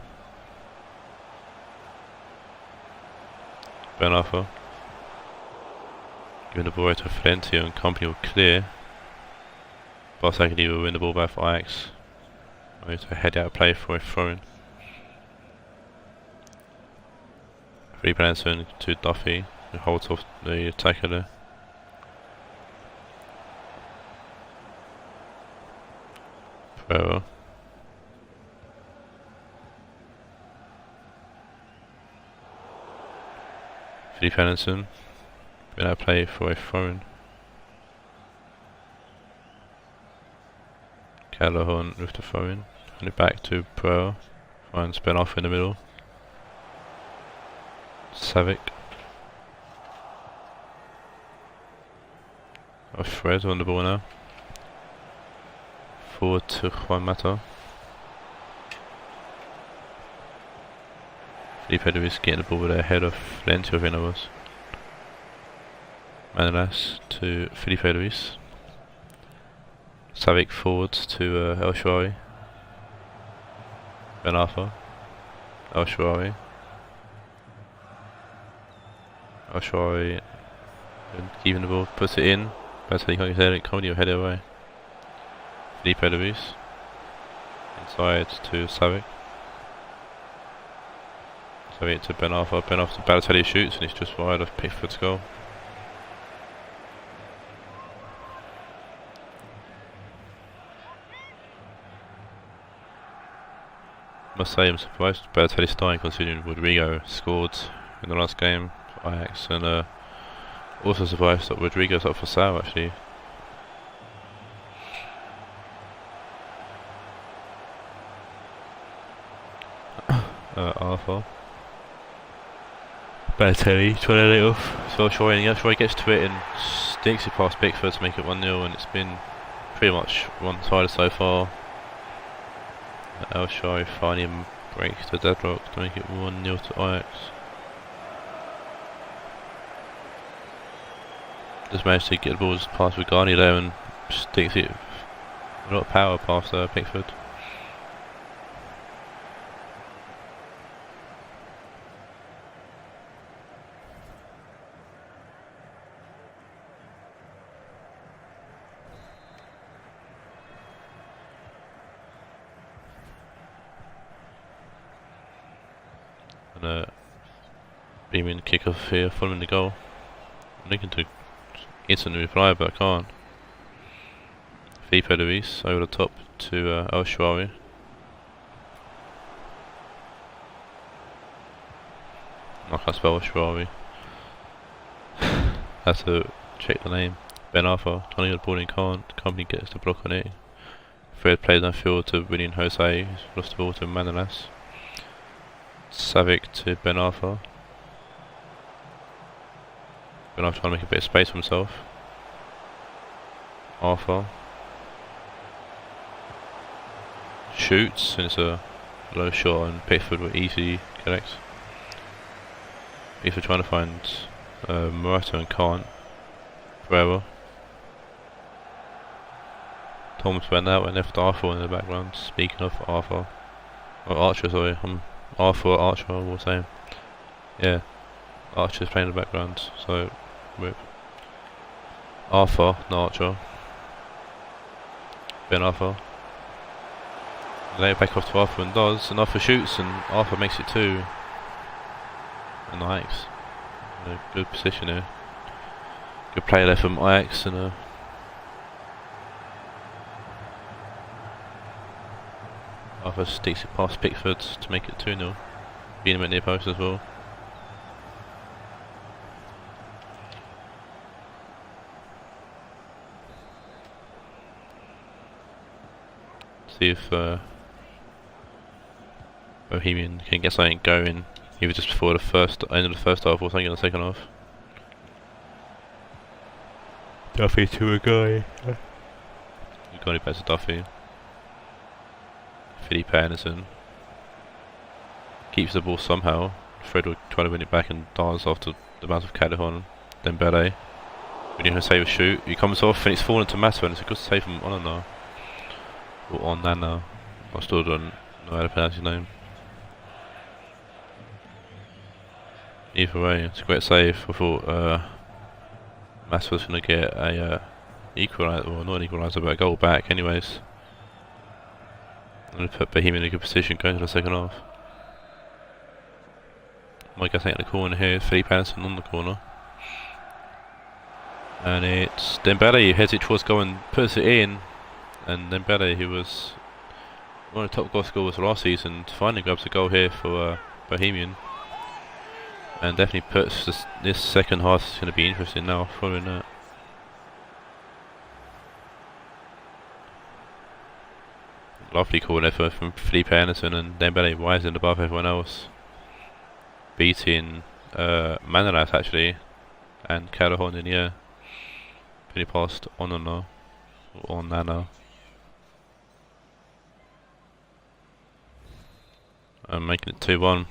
Ben Arthur. Giving the ball away to Valencia, and company will clear. Barsagli will win the ball back for Ajax. Ready to head out play for a throw-in. Felipe Anderson to Duffy, who holds off the attacker there. Pereira. Felipe Anderson, been out play for a throw-in. Callahan with the throw-in, and it back to Pereira, finds Ben off in the middle. Savic. Fred on the ball now. Forward to Juan Mata. Felipe Luis getting the ball with ahead of Valencia, I think it was. Manolas to Felipe Luis. Savic forwards to El Shaarawy. Ben Arthur. El Shaarawy. El Shaarawy keeping the ball, puts it in. That's how you can't get it, Cody will head it away. Felipe Luis. Inside to Savic. Savic to Ben Arthur. Ben Arthur, Balotelli shoots and it's just wide of Pickford's goal. Must say I'm surprised Balotelli starting, considering Rodrigo scored in the last game for Ajax, and also surprised that Rodrigo's up for sale actually. Arthur. Balotelli trying to let it off. So Shaarawy gets to it and sticks it past Pickford to make it 1-0, and it's been pretty much one-sided so far. El Shaarawy finally breaks the deadlock to make it 1-0 to Ajax. Just managed to get the balls past Regani there and sticks it with a lot of power past Pickford. And Bohemian kick off here following the goal. I'm looking to instantly reply, but I can't. Felipe Luis over the top to El Shaarawy. I can't spell Shaarawy. Have to check the name. Ben Arthur trying to get the ball in, can't. Company gets the block on it. Fred plays downfield to William Jose, who's lost the ball to Manolas. Savic to Ben Arthur. Ben Arthur trying to make a bit of space for himself. Arthur shoots, and it's a low shot, and Pickford will easily connect. Pickford trying to find Morata and can't. Pereira. Thomas went out and left Arthur in the background. Speaking of Arthur, or Archer, sorry, I'm Arthur, Archer, all the same. Yeah, Archer's playing in the background, so with Arthur, not Archer. Ben Arthur. Lay it back off to Arthur and does, and Arthur shoots and Arthur makes it 2. And Ajax. Good position here. Good play there from Ajax and Arthur sticks it past Pickford to make it 2-0. Beat him at near post as well. See if Bohemian can get something going either just before the end of the first half or something in the second half. Duffy to a guy. We've got it back to Duffy. Felipe Anderson keeps the ball somehow. Fred will try to win it back and dives after the bounce of Calderon. Then Bele. We need to save a shoot. He comes off and it's fallen to Mata and it's a good save from Onana. Or Onana. I still don't know how to pronounce his name. Either way, it's a great save. I thought Mata was going to get a equaliser, or not an equaliser, but a goal back anyways. I'm going to put Bohemian in a good position going to the second half. Mike I think in the corner here, Felipe Anderson on the corner. And it's Dembele who heads it towards goal and puts it in. And Dembele, who was one of the top goal scorers last season, finally grabs a goal here for Bohemian. And definitely puts this second half is going to be interesting now following that. Lovely corner effort from Felipe Anderson and Dembele rising above everyone else. Beating Manolas actually and Calderon in the air. Pretty past Onana or Nana. And making it 2-1.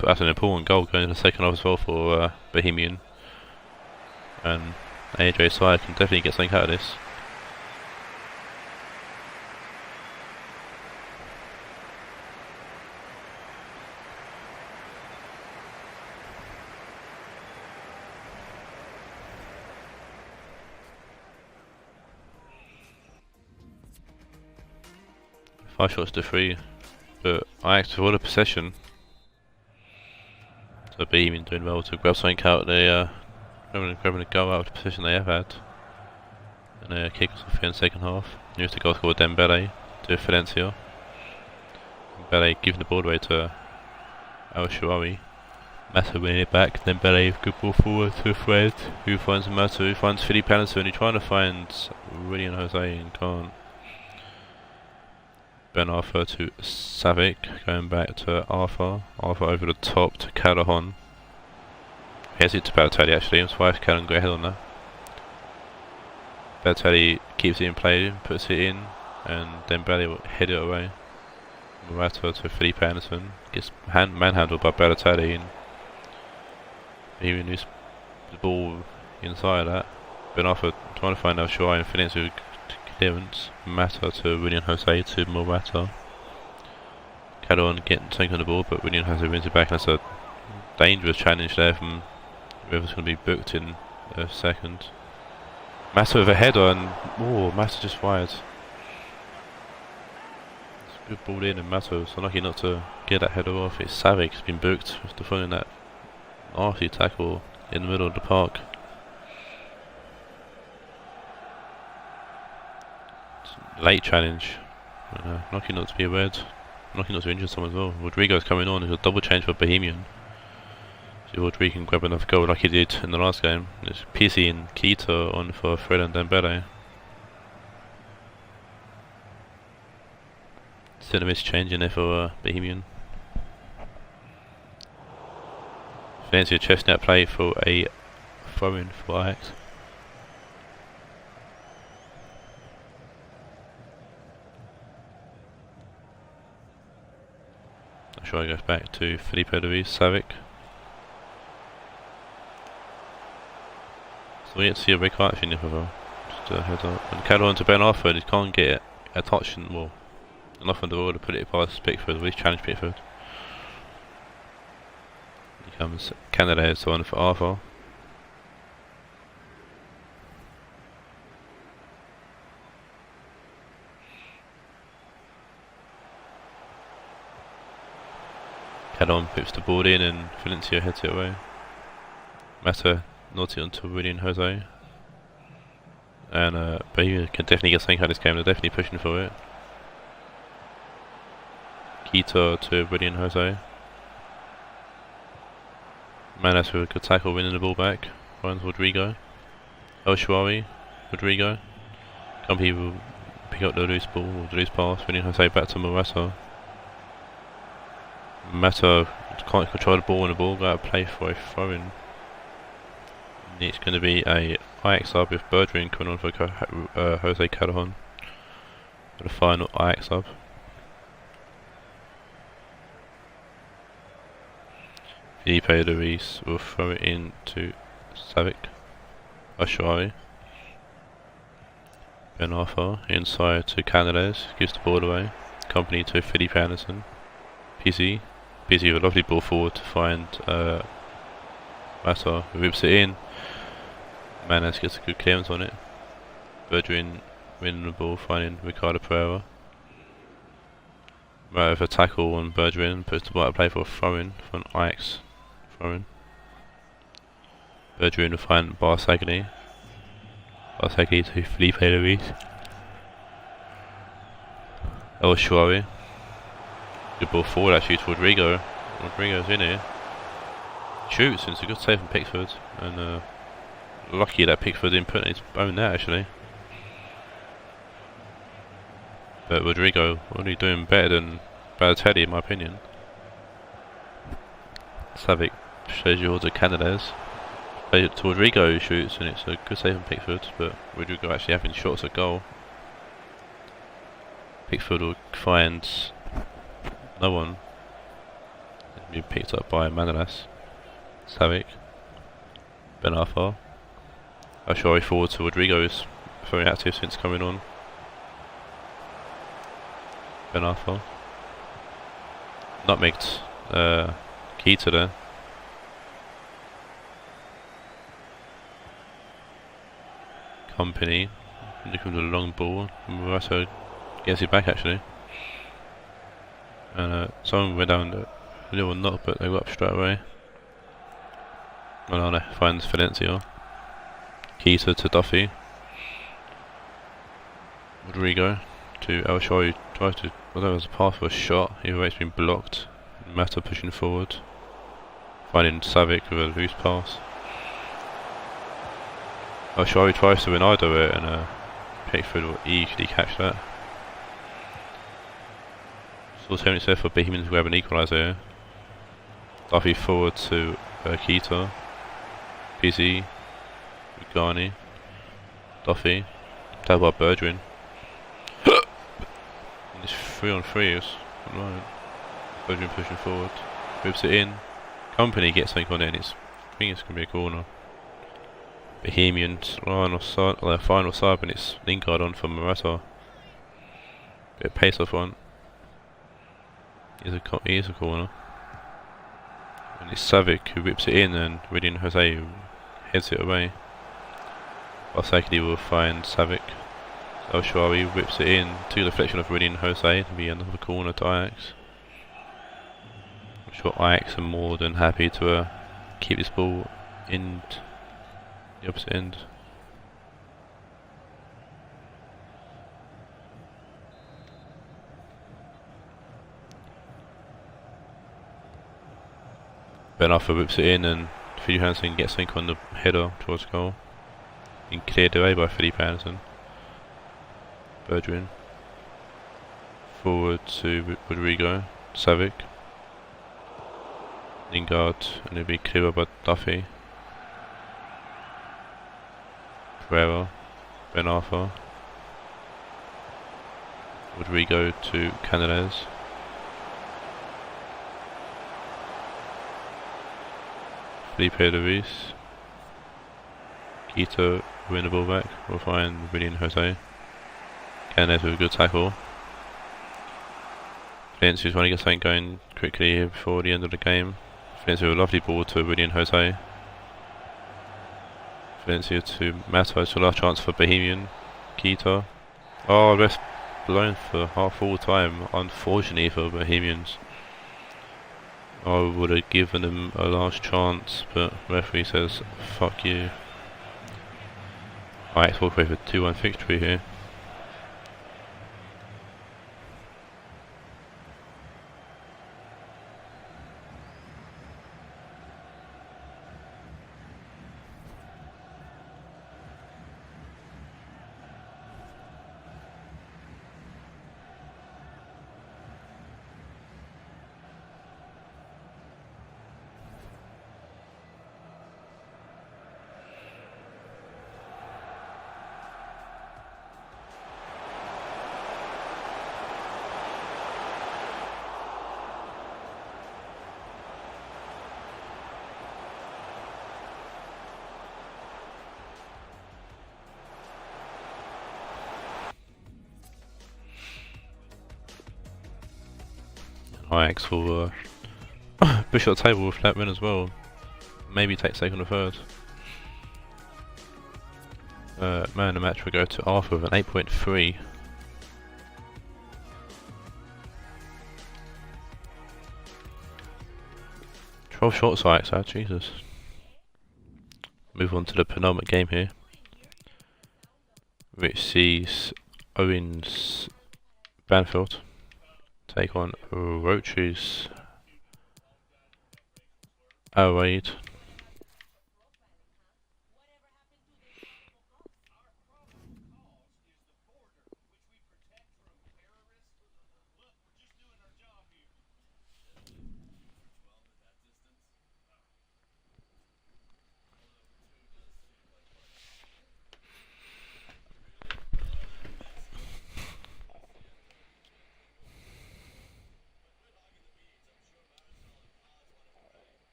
That's an important goal going into the second half as well for Bohemian. And AJ Sire can definitely get something out of this. Five shots to 3, but Ajax with all the possession. So Bohemian doing well to grab something out. They grabbing a goal out of the position they have had, and they kick us off here in the second half. Newest goal scored Dembele to Valencia. Dembele giving the ball away to Al Shaarawy. Mata winning it back. Dembele good ball forward to Fred, who finds Mata, who finds Felipe Anderson, who's trying to find William Jose and can't. Ben Arthur to Savic, going back to Arthur. Arthur over the top to Calderon. Heads it to Balotelli actually, I'm surprised Calderon got ahead on that. Balotelli keeps it in play, puts it in, and Dembele will head it away. Morata to Felipe Anderson, gets manhandled by Balotelli, and he moves the ball inside that. Ben Arthur trying to find Al Shaarawy and Valencia clearance. Mata to William Jose to Morata. Calderon getting something on the ball, but William Jose wins it back, and that's a dangerous challenge there from whoever's going to be booked in a second. Mata with a header, and Mata just fired. It's a good ball in, and Mata was unlucky not to get that header off. It's Savic who's been booked after following that nasty tackle in the middle of the park. Late challenge. Lucky not to be a red. Lucky not to injure someone as well. Rodrigo's coming on. It's a double change for Bohemian. See if Rodrigo can grab another goal like he did in the last game. It's PC and Keita on for Fred and Dembele. Still a missed change in there for Bohemian. Valencia chestnut play for a throw-in for Ajax. Sure, goes back to Felipe Luis Savic. So we get to see a big card actually in the FFL. Just a heads up. And Calderon to Ben Arthur, he can't get a touch, and well, enough on the ball to put it past Pickford, at least challenge Pickford. Here comes Canada's on for Arthur. Cadon puts the ball in and Valencia heads it away. Mata nods it onto William Jose. And Bohemian can definitely get something out of this game, they're definitely pushing for it. Quito to William Jose. Manas with a good tackle, winning the ball back. Finds Rodrigo. El Shawari, Rodrigo. Company will pick up the loose ball, or the loose pass. William Jose back to Morata. Mata can't control the ball, and the ball got out of play for a throw-in. It's going to be a Ajax sub with Bergeron coming on for Jose Calderon for the final Ajax sub. Felipe Luis will throw it in to Savic. Ashwari. Ben Arthur inside to Canales, gives the ball away. Company to Felipe Anderson. PC with a lovely ball forward to find Mata, who whips it in. Manas gets a good clearance on it. Bergeron winning the ball, finding Ricardo Pereira. Right with a tackle on Bergeron, puts the ball out of play for a throw-in for an Ajax throw-in. Bergeron will find Barsagli. Barsagli to Felipe Luis. El Shawari. Good ball forward actually to Rodrigo. Rodrigo's in here. Shoots, and it's a good save from Pickford. And lucky that Pickford didn't put his own there actually. But Rodrigo only doing better than Balotelli in my opinion. Savic shows you all the Canada's. Plays it to Rodrigo who shoots, and it's a good save from Pickford, but Rodrigo actually having shots at goal. Pickford will find no one. It'll be picked up by Manolas. Savic. Ben Arthur. Ashwari forward to Rodrigo, who's very active since coming on. Ben Arthur. Nutmegged Keita there. Company. Looking for the long ball. Morata gets it back actually. And someone went down the little knot, but they got up straight away. Malana finds Valencia. Keita to Duffy. Rodrigo to El Shawari, tries to, although it was a pass for a shot, either way it's been blocked. Mata pushing forward. Finding Savic with a loose pass. El Shawari tries to Ronaldo it, and Pickford will easily catch that. Still 10 minutes there for Bohemian to grab an equaliser here. Duffy forward to Keita. Pizzi. Garni. Duffy. Tapped by Bergeron. It's 3-on-3. Right. Bergeron pushing forward. Whips it in. Company gets something on it, and I think it's going to be a corner. Bohemian's final sub, and it's Lingard on for Morata. Bit of pace off one. It is a corner. And it's Savic who whips it in, and William Jose heads it away. Barsagli will find Savic. El Shawari whips it in to the deflection of William Jose to be another corner to Ajax. I'm sure Ajax are more than happy to keep this ball in the opposite end. Ben Arthur whips it in, and Phil Johansson gets something on the header towards goal. Being cleared away by Philippe Anderson. Bergeron. Forward to Rodrigo. Savic. Lingard, and it'll be cleared by Duffy. Pereira. Ben Arthur. Rodrigo to Canales. Felipe Luis. Quito win the ball back. We'll find William Jose. Canales with a good tackle. Valencia just want to get something going quickly here before the end of the game. Valencia with a lovely ball to William Jose. Valencia to Matos for last chance for Bohemian. Kita. Oh, ref blown for half full time, unfortunately for Bohemians. I would have given them a last chance, but referee says fuck you. Ajax walk away for 2-1 victory here. Ajax will push up the table with that win as well. Maybe take second or third. Man of the match will go to Arthur with an 8.3. Short sights, Jesus. Move on to the penultimate game here, which sees Owen's Banfield take on Roche's Raed.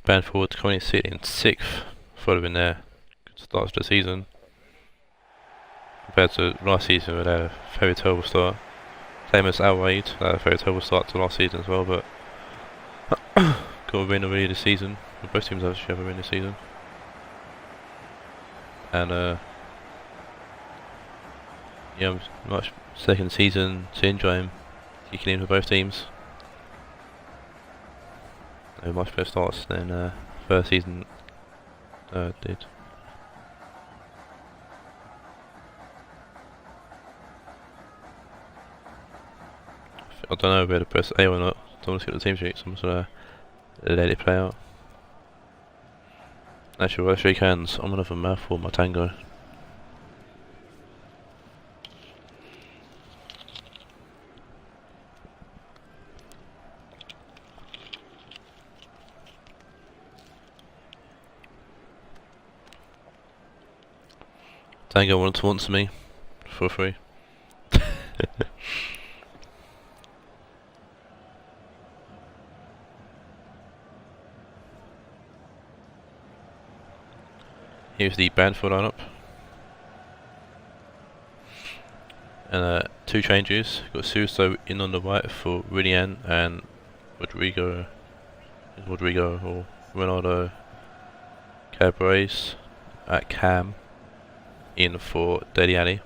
Banfield currently sitting in 6th following their good start to the season. Compared to last season where they had a very terrible start. Same as Raed, they had a very terrible start to last season as well, but got a win already this season. Well, both teams actually have a win this season. And yeah, much second season syndrome kicking in for both teams. Much better starts than first season did. I don't know whether to press A or not. Don't want to see what the team sheet, so I'm just gonna let it play out. Actually, while I shake hands, I'm gonna have a mouthful of my tango. Tango wanted to sponsor me for free. Here's the Banfield lineup. And 2 changes. Got Suso in on the right for Rionegro and Rodrigo or Ronaldo Cabraes at Cam. In for Dele Alli.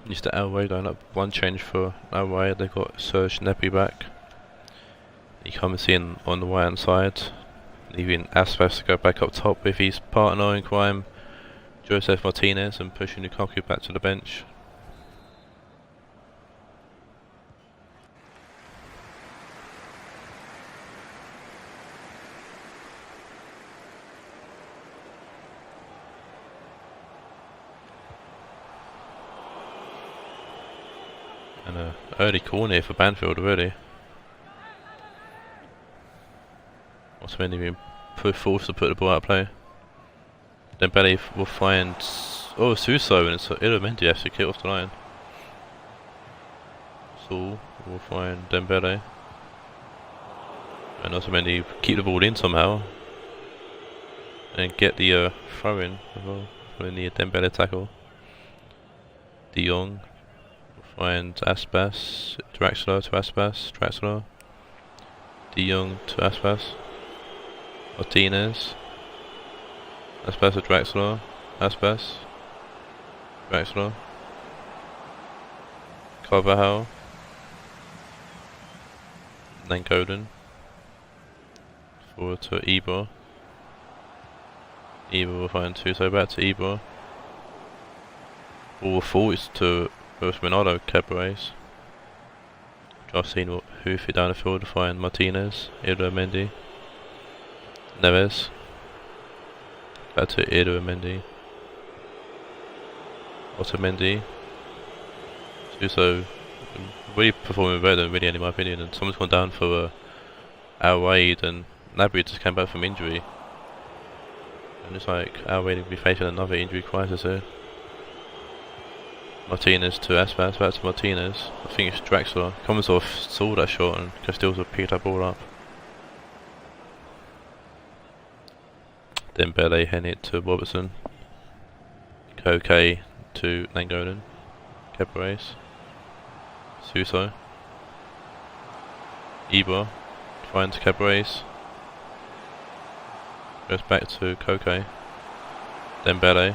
Mr. Raed going up 1 change for Raed. They've got Serge Gnabry back. He comes in on the right hand side, leaving Aspas to go back up top with his partner in crime, Joseph Martinez, and pushing Lukaku back to the bench. And an early corner here for Banfield already. What's mainly been forced to put the ball out of play. Then Dembele will find Suso, and it's Illuminati has to kick off the line. So will find Dembele. And also mainly keep the ball in somehow. And get the throw in as well. In the Dembele tackle. De Jong find Aspas, Draxler to Aspas, Draxler, De Jong to Aspas, Martinez, Aspas to Draxler, Aspas, Draxler, Carvajal, then Godin, forward to Ibor. Ibor will find Suso, back to Ibor. All forwards to Ronaldo, Cabarés. Justin will hoof it down the field to find Martinez, Edu Mendy, Neves. Back to Edu Mendy. Otamendi. Suso really performing better than Rinieri in my opinion, and someone's gone down for Raed, and Gnabry just came back from injury. And it's like Raed will be facing another injury crisis here. Martinez to Aspas, back to Martinez. I think it's Draxler. Komazov saw that shot and Castillo picked that ball up. Dembele hand it to Robertson. Koke to Nainggolan. Cabarés. Suso. Ibra finds Cabarés. Goes back to Koke. Dembele.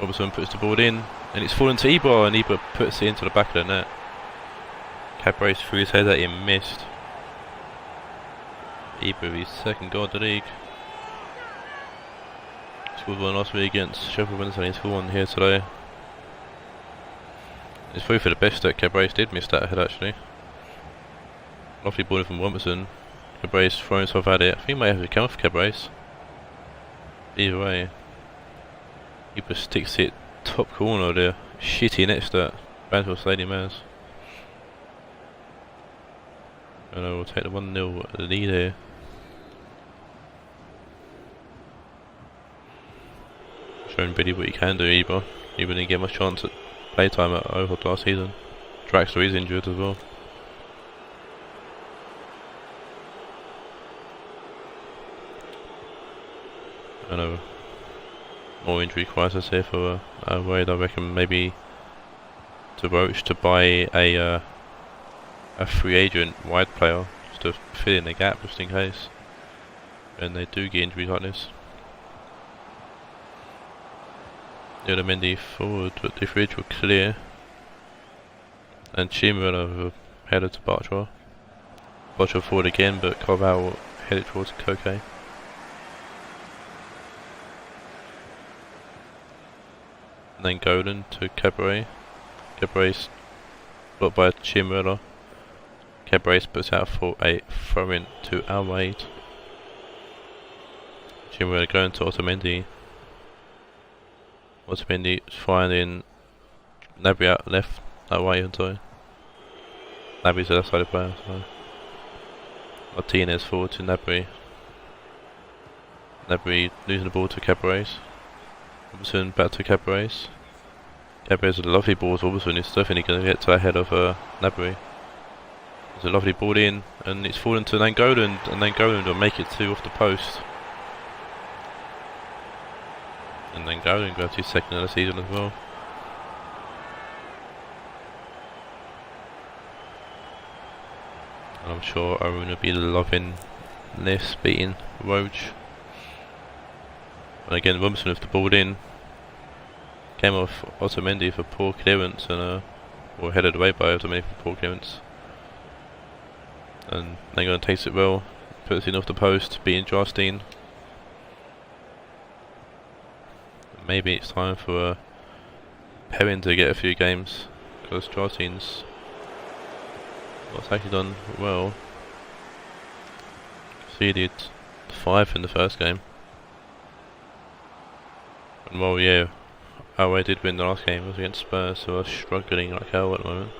Robertson puts the ball in, and it's fallen to Ibra, and Ibra puts it into the back of the net. Cabarés threw his head at him, missed. Ibra, his second goal of the league. Scored one last week against Sheffield Wednesday, he scored one here today. It's probably for the best that Cabarés did miss that head actually. Lovely ball in from Robertson. Cabarés throwing himself at it. I think he might have to come off Cabarés. Either way. Ibra sticks it top corner there. Shitty next that Banfield Stadium has. And I will take the 1-0 lead here. Showing really what he can do, Ibra. He didn't get much chance at playtime at Overhaul last season. Draxler is injured as well. I know. More injury crisis here for Raed. I reckon maybe to Roach to buy a free agent wide player just to fill in the gap just in case. And they do get injuries like this. Mendy forward, but the bridge were clear. And Chimera with a header to Bartra. Bartra forward again, but Carvalho headed towards Koke. And then Godin to Cabarés. Cabarés blocked by Chimera. Cabarés puts out for a throw-in to Raed. Chimera going to Otamendi. Otamendi finding Gnabry out left, that way sorry. Gnabry's the left sided player, so. Martinez forward to Gnabry. Gnabry losing the ball to Cabarés. Robertson back to Cabarés. Cabarés with a lovely ball to Robertson, he's definitely going to get to ahead of Gnabry. There's a lovely ball in, and it's fallen to Nainggolan, and Nainggolan will make it two off the post. And then Nainggolan grabs his second of the season as well. And I'm sure Owen will be loving this, beating Roach. And again, Robertson with the ball in. Came off Otamendi for poor clearance, and or headed away by Otamendi for poor clearance. And Nainggolan takes it well, puts it in off the post, beating Jarstein. Maybe it's time for Perrin to get a few games, because Jarstein's not actually done well. Conceded 5 in the first game. And well, yeah, Raed did win the last game, it was against Spurs, so are struggling like hell at the moment.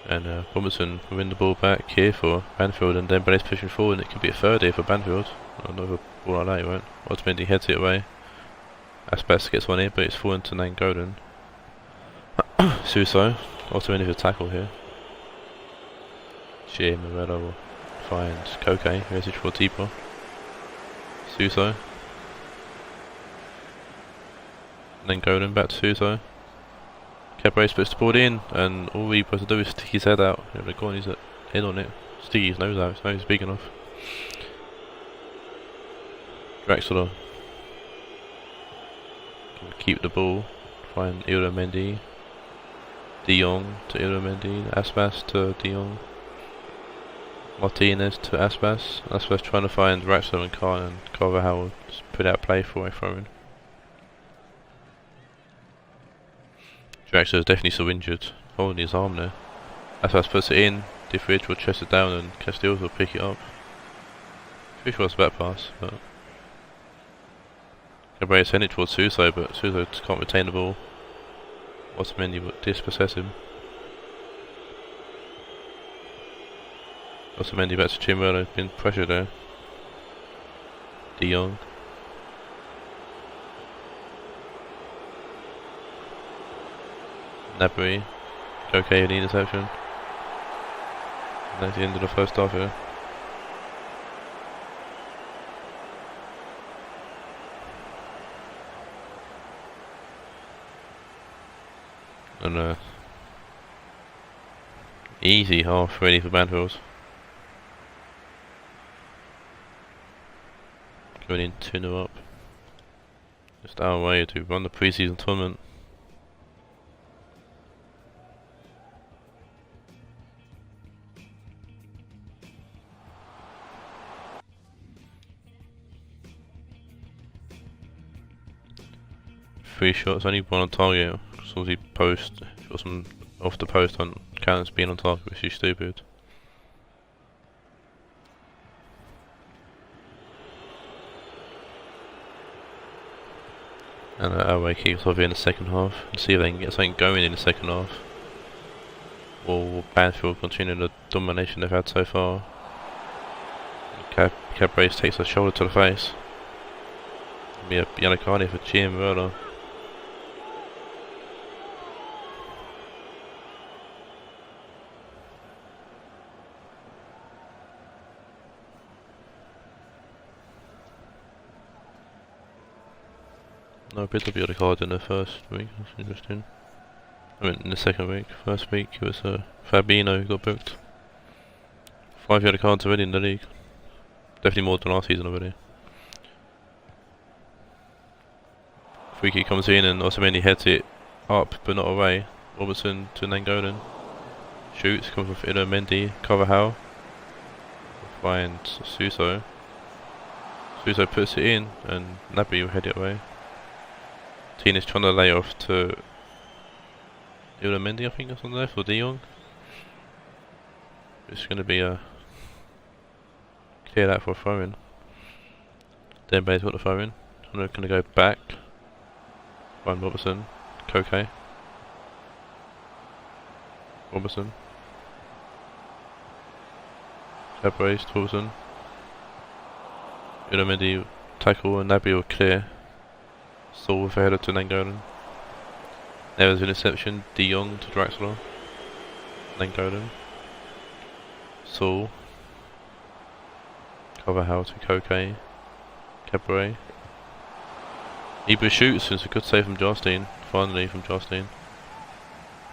And Robertson will win the ball back here for Banfield, and then Dembele's pushing forward, and it could be a third here for Banfield. Another ball like that, he won't. Otamendi heads it away. Aspas gets one here, but it's fallen to Nainggolan. Suso, Otamendi with a tackle here. Morello will find Koke, message for Tipo. Suso. And then Golden back to Suso. Cabaret puts the ball in, and all he's supposed to do is stick his head out. You know, go on his head on it. Stick his nose out, his nose is big enough. Draxler can keep the ball. Find Ildo Mendy. De Jong to Ildo Mendy. Aspas to De Jong. Martinez to Aspas. Aspas trying to find Draxler and Khan, and Carvajal just put out play for a throw in. Draxler is definitely still injured, holding his arm there. Aspas puts it in, Diffridge will chest it down and Castells will pick it up. Pretty sure it's a back pass, but Cabaret sent it towards Suso, but Suso just can't retain the ball. Otamendi will dispossess him. Otamendi back to Chimwell, been pressure there. De Jong. Nabry. Okay, an interception. And that's the end of the first half here. And easy half ready for Banfield. Going in 2-0 up. Just our way to run the pre-season tournament. Three shots, only one on target. So he post, got some off the post on counts being on target, which is stupid. And away kicks off in the second half, and see if they can get something going in the second half. Or Banfield continue the domination they've had so far. Cabrace takes a shoulder to the face. Be a yellow card here for Chimwell. No, bit of yellow card in the first week, that's interesting. I mean, in the second week. First week it was Fabinho who got booked. 5 yellow cards already in the league. Definitely more than last season already. Free kick comes in and Otamendi heads it up but not away. Robertson to Nangolan. Shoots, comes with Ildo Mendy, Carvajal. Finds Suso. Suso puts it in and Naby will head it away. Tina's trying to lay off to Ildo Mendy, I think that's on the left, or De Jong. It's going to be a clear that for a throw in. Dembele's got the throw in. I'm going to go back. Find Robertson, Koke. Robertson. Cabrace, Robertson. Ildo Mendy tackle and Naby will clear. Saul with a header to Nangolan. There was an interception, De Jong to Draxler. Nangolan. Saul. Carvajal to Koke. Cabaret. Ibra shoots, and it's a good save from Jarstein. Finally from Jarstein.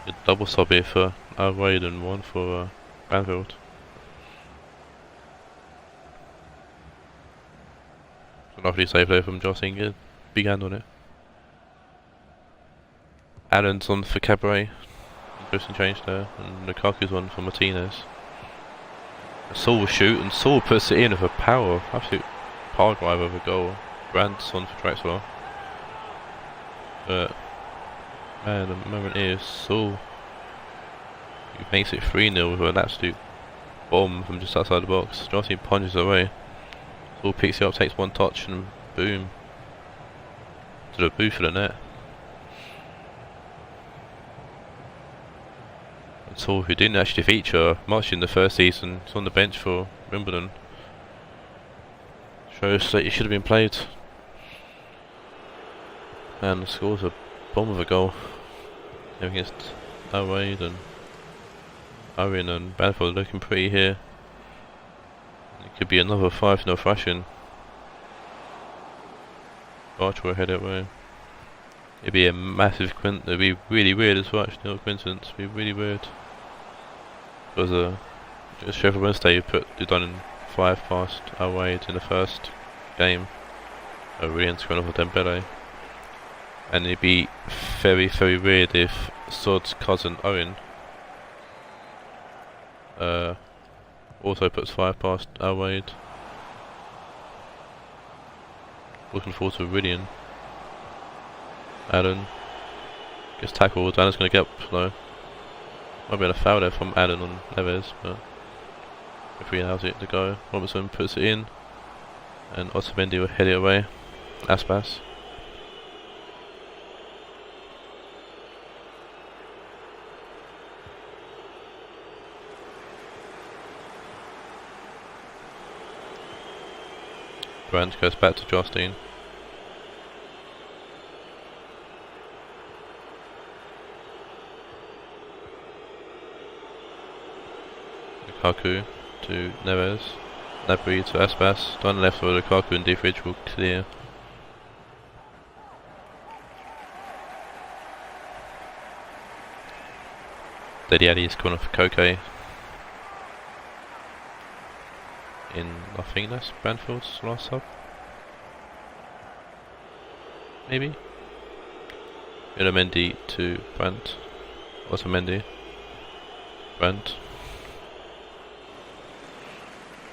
A double sub here for Raed and one for Banfield. So lovely save there from Jarstein, good. Big hand on it. Allen's on for Cabaret. Interesting change there. And Lukaku's on for Martinez. Saul will shoot and Saul puts it in with a power. Absolute power drive of a goal. Brandt's on for Draxler. But man, the moment is Saul. He makes it 3-0 with an absolute bomb from just outside the box. Jarstein punches it away. Saul picks it up, takes one touch and boom. To the booth of the net. And Saul, who didn't actually feature much in the first season, is on the bench for Wimbledon. Shows that he should have been played. And scores a bomb of a goal against Raed and Owen and Banfield looking pretty here. It could be another 5-0 thrashing. Archer will head it away. It'd be a massive it'd be really weird as well, actually, not a coincidence. It'd be really weird. Because Sheffield Wednesday you done in 5 past away in the first game. Rionegro scoring off of Dembele. And it'd be very, very weird if Sod's cousin Owen also puts 5 past Raed. Looking forward to Rionegro. Alan gets tackled. Alan's going to get up though. Might be a foul there from Alan on Neves, but if he allows it to go, Robertson puts it in, and Otamendi will head it away. Aspas. Brandt goes back to Justine. Lukaku to Neves. Gnabry to Aspas. Down the left for Lukaku and Difridge will clear. Dele Alli is coming off for Koke. I think that's Banfield's last sub. Maybe. Mendy to Brandt. Otamendi. Brandt.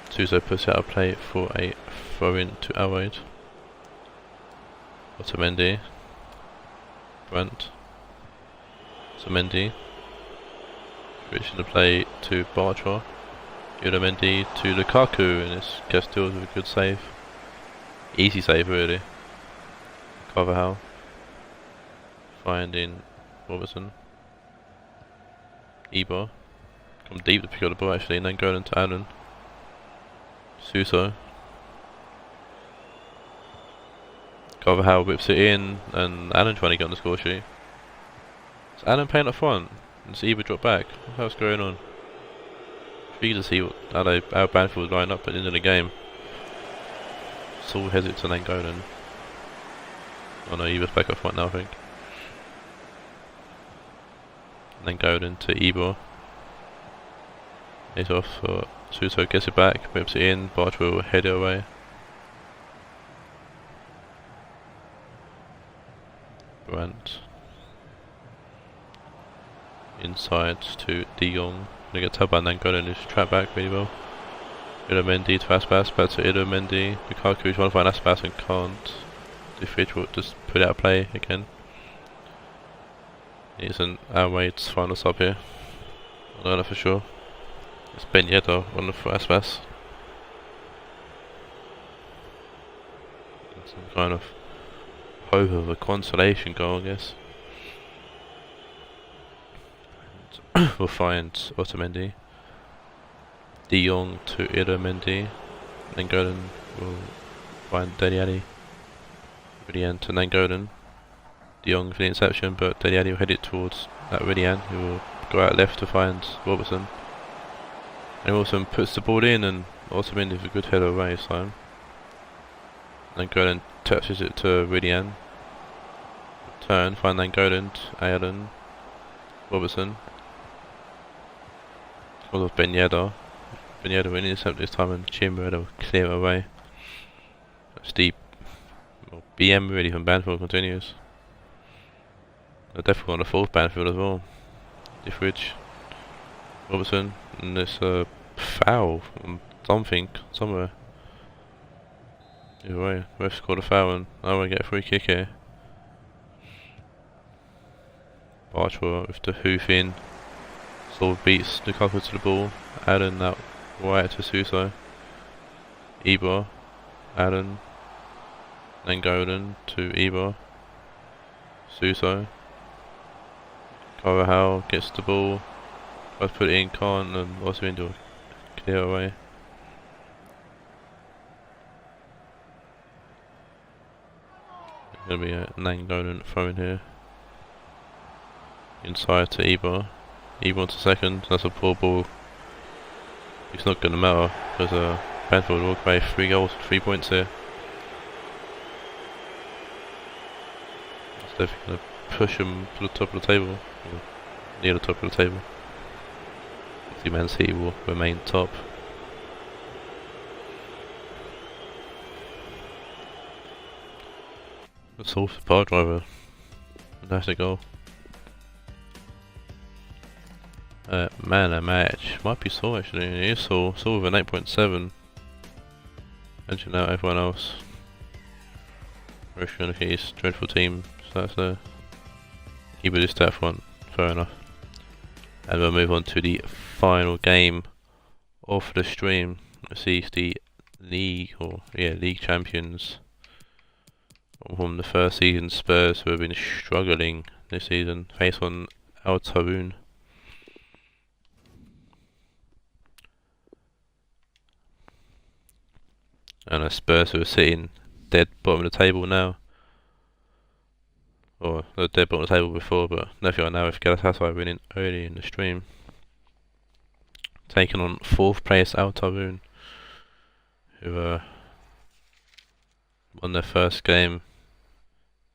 Suso puts out a play for a throw in to Raed. Otamendi. Brandt. Otamendi. Switching the play to Bartra. Mendy to Lukaku, and it's Castiles with a good save. Easy save really. Carvajal. Finding Robertson. Eber. Come deep to pick up the ball actually, and then going into Allen. Suso. Carvajal whips it in, and Allen trying to get on the score sheet. Is Allen playing up front? And it's Eber drop back. What's going on? You to see how Banfield line up at the end of the game. Saul has it to then Golden. Oh no, Eber's back up front now I think. And then Golden to Eber. He's off for Suso, gets it back, whips it in, Bartra will head it away. Brandt. Inside to De Jong. Gonna get Taawoun and then Golden is trapped back really well. Mendy to Aspas, back to Mendy. Lukaku is trying to find Aspas and can't. Difridge will just put out a play again. It's an Raed's final sub here. I don't know for sure. It's Ben Yedder on the for Aspas. Some kind of hope of a consolation goal, I guess. We'll find Otamendi. De Jong to Mendy. Then Golden will find Dele Alli. Rionegro to then Golden. De Jong for the interception, but Dele Alli will head it towards that Rionegro, who will go out left to find Robertson. And Robertson puts the ball in, and Otamendi with a good header away this time. Then Golden touches it to Rionegro. Turn, find then Golden, Allen, Robertson. Of Ben Yedder. Ben Yedder will intercept this time, and Chimera will clear away. Steep BM really from Banfield continues. They're definitely on the fourth Banfield as well. Difridge, Robertson, and this foul from something somewhere. Either way, ref scored a foul, and I want to get a free kick here. Bartra with the hoof in. Saul beats Lukaku to the ball. Allen out right to Suso. Eber. Allen. Then Golden to Eber. Suso. Carvajal gets the ball. Tries to put it in, can't, and Otamendi will clear away. There's going to be a Nan Golden throwing here. Inside to Eber. Eber onto second, that's a poor ball. It's not going to matter because Banfield will walk away 3 goals, 3 points here. It's definitely going to push them to the top of the table, or near the top of the table. The Man City will remain top. That's all for the Power Driver. Fantastic goal. Man a match. Might be Saul actually. It is Saul. Saul with an 8.7. Mention out everyone else. Russian, okay, he's dreadful team. So that's a keep with his stat front. Fair enough. And we'll move on to the final game of the stream. Let's see if the league champions from the first season, Spurs, who have been struggling this season, face on Taawoun. And Spurs who are sitting dead bottom of the table now. Or they were dead bottom of the table before, but nothing right now with Galatasaray winning early in the stream. Taking on 4th place Taawoun, who won their first game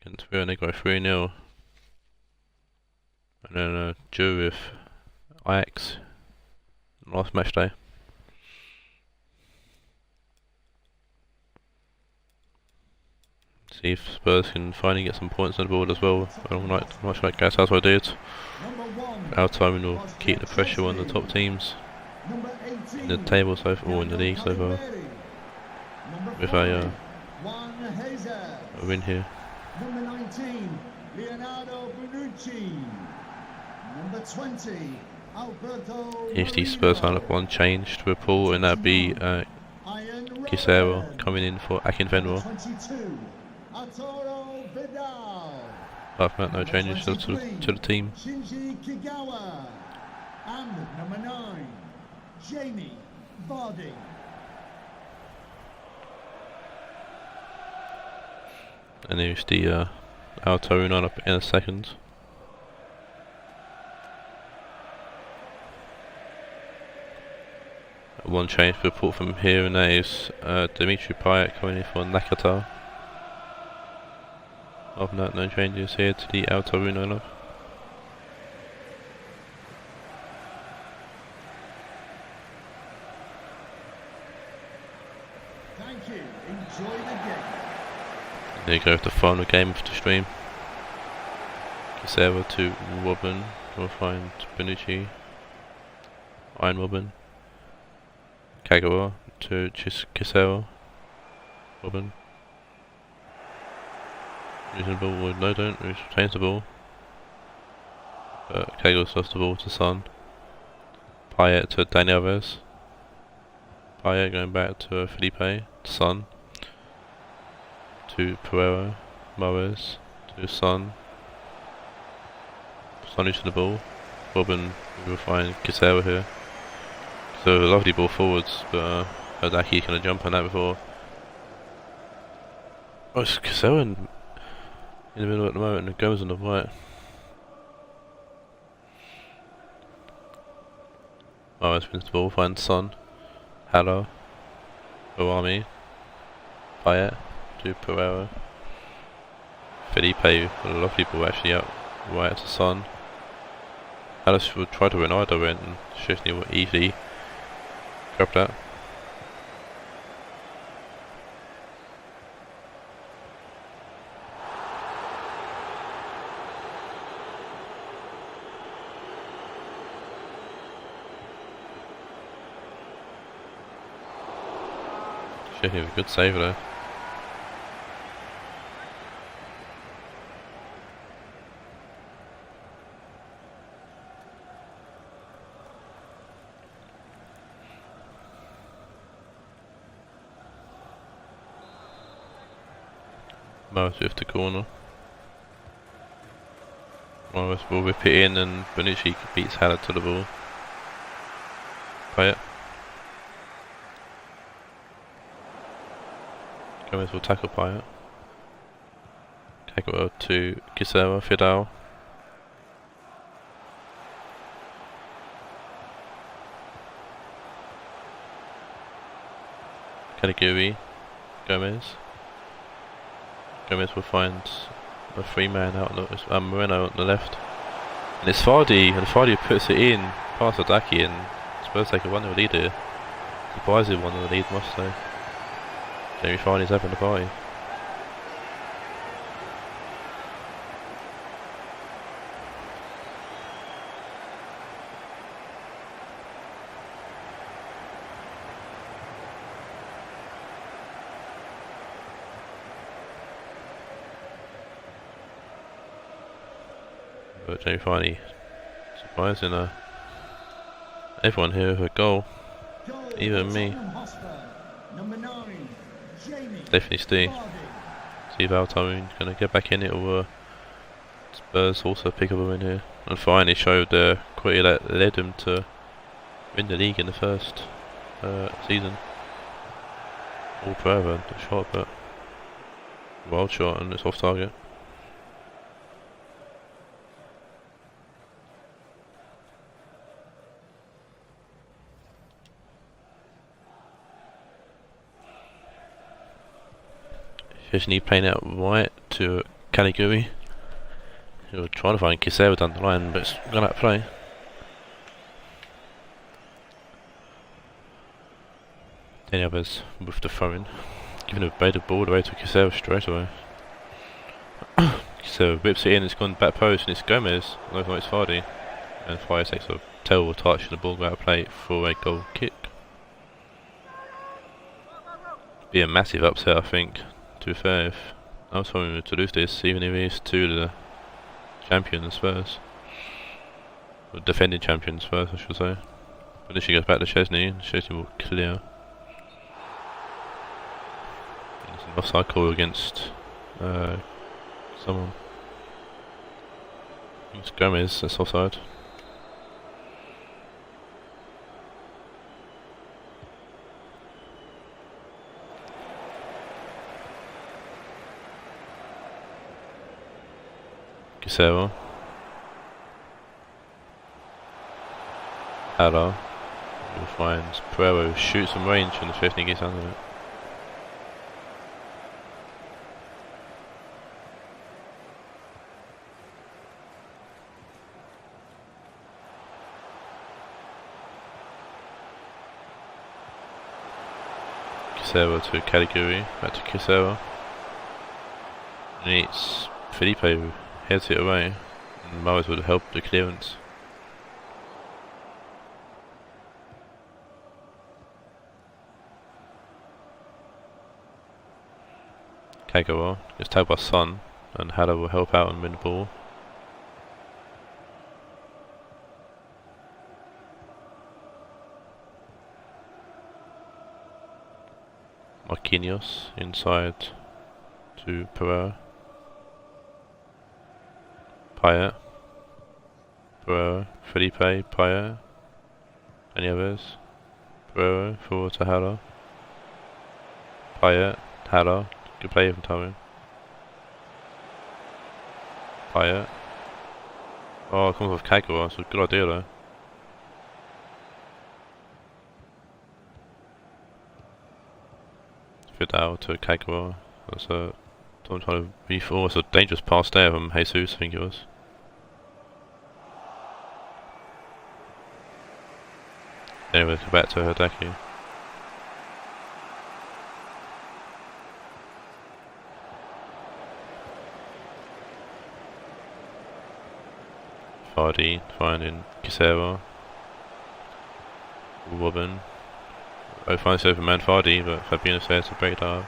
against Rionegro 3-0. And then drew with Ajax last match day. See if Spurs can finally get some points on the board as well, much like Galatasaray did. Taawoun will keep the pressure on the top teams in the table so far, or in the league so far, with a win here.
Number 19, Leonardo Bonucci. Number 20, Alberto.
If the Spurs lineup one changed to a pool, and that'd be Gisero coming in for Akinfenwa. Apart from that, no changes to the team.
Shinji Kigawa. And number 9, Jamie Vardy.
And here's the Taawoun lineup in a second. One change to report from here, and that is Dimitri Payet coming in for Nakata. Other than that, no changes here to the Taawoun lineup.
Thank you. Enjoy the game.
There you go, the final game of the stream. Gisero to Robin. We'll find Bonucci. Iron Robin. Kagawa to Gisero. Robin. Using the ball, no don't, we should change the ball. Kagawa's lost the ball to Son. Payet to Dani Alves. Payet going back to Felipe, to Son. To Pereira, Mahrez, to Son. Son using the ball. Robin, we will find Gisero here. So a lovely ball forwards, but Odaki kind of jump on that before. Oh, it's Gisero in the middle at the moment, and Gomez on the right. Mahrez wins the ball, finds Son. Hello. Oami. Payet. To Pereira. Felipe, a lovely ball actually out right to Son. Alice will try to Ronaldo in, and Szczesny will easily grab that. Szczesny with a good save there. Mahrez with the corner. Mahrez will whip it in, and Bonucci beats Haller to the ball. Payet. Gomez will tackle Payet. Kagawa to Gisero, Fidel. Kadaguri. Gomez. Gomez will find a 3-man out on the Moreno on the left. And it's Vardy, and Vardy puts it in past Adaki, and Spurs take a 1-0 lead here. Surprising 1-0 lead, must say. Jamie Vardy's having the party. But Jamie Vardy surprising everyone here with a goal, even me. Definitely Steve Taawoun gonna get back in it, or Spurs also pick up a win here, and finally showed the quality that led them to win the league in the first season. All Pereira, the shot, but wild shot, and it's off target. Chesney playing out right to Caliguri. He was trying to find Kisera down the line, but it's gone out of play. Then the others with the throw-in, giving a bait of ball away to Kisera straight away. Kisera whips it in, it's gone back post, and it's Gomez. No, it's Vardy. And Fire takes a terrible touch, and the ball got out of play for a goal kick. Be a massive upset, I think. To be fair, if I was hoping to lose this, even if it is to the champion, the Spurs. Or defending champion Spurs, I should say. But then she goes back to Chesney, and Chesney will clear. And it's an offside call against someone. I think it's Gomez that's offside. Kisera. Hello. You'll find Pereira shoots some range and the 15 gets under it. Kisera to Caliguri, back to Kisera. And it's Felipe who heads it away, and Morris would help the clearance. Kagawa gets tagged by Son, and Hada will help out and win the ball. Marquinhos inside to Pereira. Payet, Pereira, Felipe, Payet, any others? Pereira, forward to Haller. Payet, Haller, good play from Taawoun. Payet. Oh, it comes off Kagawa, so good idea though. Fit out to Kagawa. That's a I'm trying to be almost a dangerous pass there from Jesus, I think it was. Anyway, go back to Hideki. Vardy finding Kisera. Robin. Oh, finds Superman Vardy, but Fabinho's there to break that up.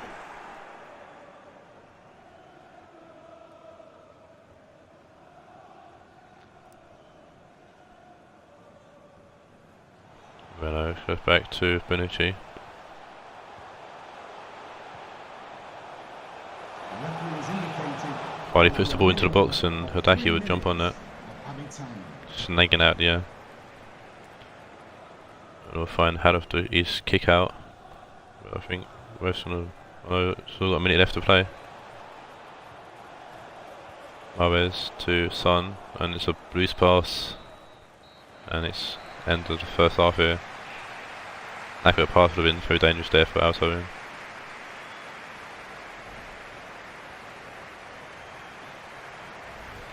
Renault goes back to Bonucci. Vardy puts the ball into the box and Hideki would jump on that. Snagging out the air. And we'll find Haddoff to his kick out. But I think we're still got a minute left to play. Mahrez to Son, and it's a loose pass. And it's end of the first half here. Accurate pass would have been very dangerous there for Taawoun.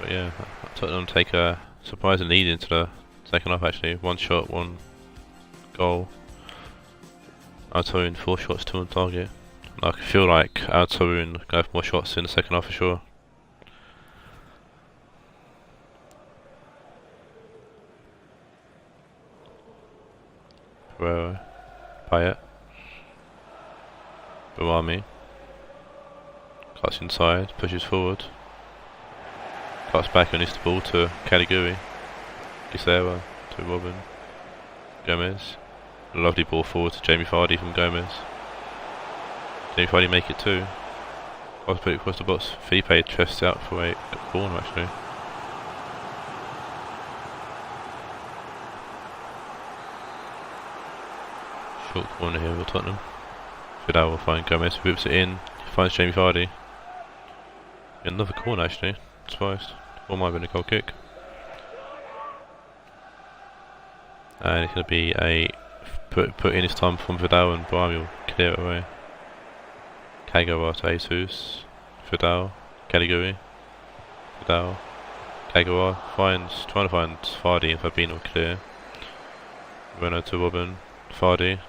But yeah, Tottenham take a surprising lead into the second half actually. 1 shot, 1 goal. Taawoun 4 shots, 2 on target. And I feel like Taawoun going to have more shots in the second half for sure. Pereira, Payet, Bouami, cuts inside, pushes forward, cuts back and the ball to Caliguri, Gisera to Robin, Gomez, a lovely ball forward to Jamie Vardy from Gomez. Jamie Vardy make it 2. I was put it across the box. Felipe chests out for a corner actually. Short corner here with Tottenham. Vidal will find Gomez, whips it in, finds Jamie Vardy. Another corner actually, surprised. Or might have been a goal kick. And it's going to be a put in this time from Vidal, and Bohemian will clear it away. Kagawa to Jesus, Vidal, Caliguri, Vidal, Kagawa trying to find Vardy and Fabinho clear. Renault to Robin, Vardy,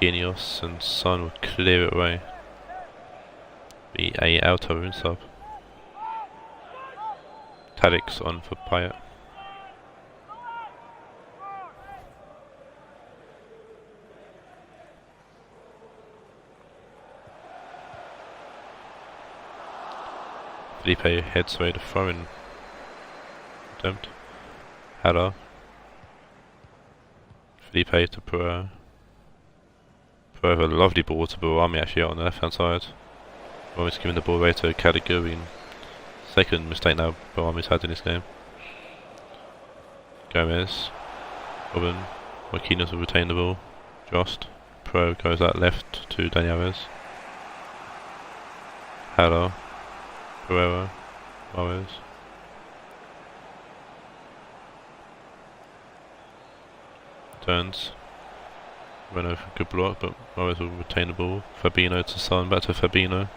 Genios and Son will clear it away. Be a Taawoun sub. Tadic's on for Payet. Felipe heads away to throw-in attempt. Header. Felipe to Pereira. Pereira, a lovely ball to Bouami actually out on the left hand side. Bouami's giving the ball away to Caliguri. Second mistake now Bouami's had in this game. Gomez. Robin. Marquinhos will retain the ball. Jost. Pereira goes out left to Dani Alves. Header. Pereira, Mahrez. Turns. Renault for a good block, but Mahrez will retain the ball. Fabinho to Son, back to Fabinho.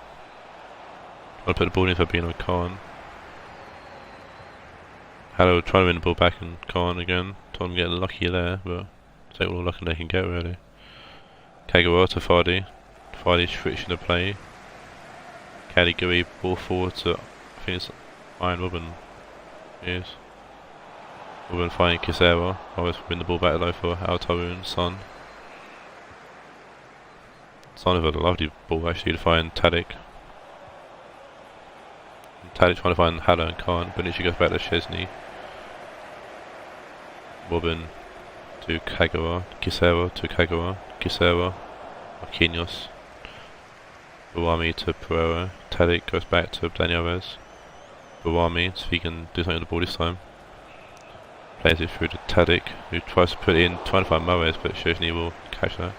I'll put the ball in Fabinho, can't. Hello, trying to win the ball back and can't again. Told him to get lucky there, but take all the luck they can get really. Kagawa to Vardy. Vardy switching the play. Caliguri ball forward to, I think it's Iron Robin. Yes. Robin finding Gisera. Always win the ball back low for Taawoun, Son. Son have a lovely ball actually to find Tadic. Tadic trying to find Haller and can't, but it goes back to Chesney. Robin to Kagawa, Gisera to Kagawa, Gisera, Marquinhos. Bouami to Pereira. Tadic goes back to Dani Alves. Bouami, so he can do something with the ball this time. Plays it through to Tadic, who tries to put it in, trying to find Mahrez, but Chesney will catch that.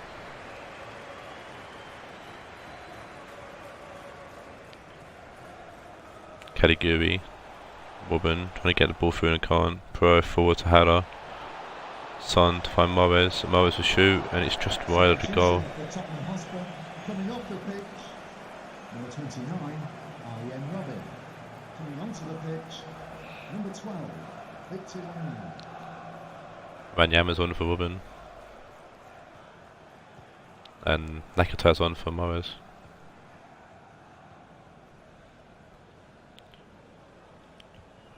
Caliguri, Robin trying to get the ball through and can't. Pereira forward to Haller. Son to find Mahrez. Mahrez will shoot, and it's just wide of the goal.
Coming off the pitch, number 29, Rionegro. Coming onto the pitch, number 12, Victor
Wanyama's on for Robin. And Nakata's on for Mahrez.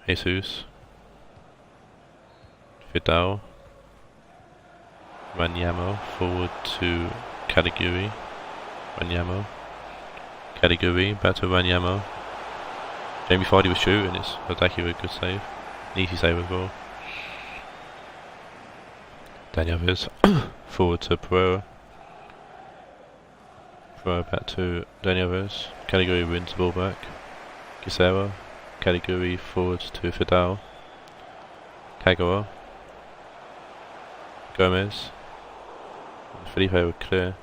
Jesus. Vidal. Wanyama forward to Caliguri. Wanyama. Caliguri, back to Wanyama. Jamie Vardy was shooting, it's Hadaki with a good save. An easy save as well. Dani Alves forward to Pereira. Pereira back to Dani Alves. Caliguri wins the ball back. Gisera. Caliguri forward to Vidal. Kagawa. Gomez. And Felipe were clear.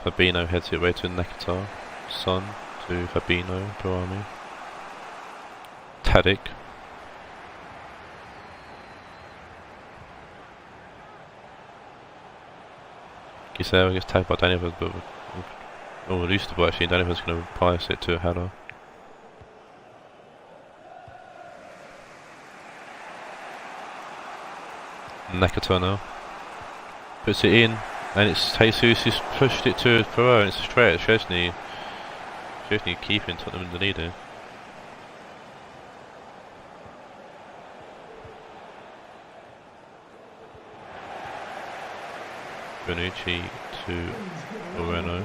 Fabinho heads it away to Nakata. Son to Fabinho, Bouami. Tadic. Giselle gets tagged by Danivers, but we're used to actually Danivers going to pass it to a header. Nakato now puts it in, and it's Jesus who's pushed it to Perot, and it's straight at Szczesny. Szczesny keeping Tottenham in the lead here. Bonucci to Moreno.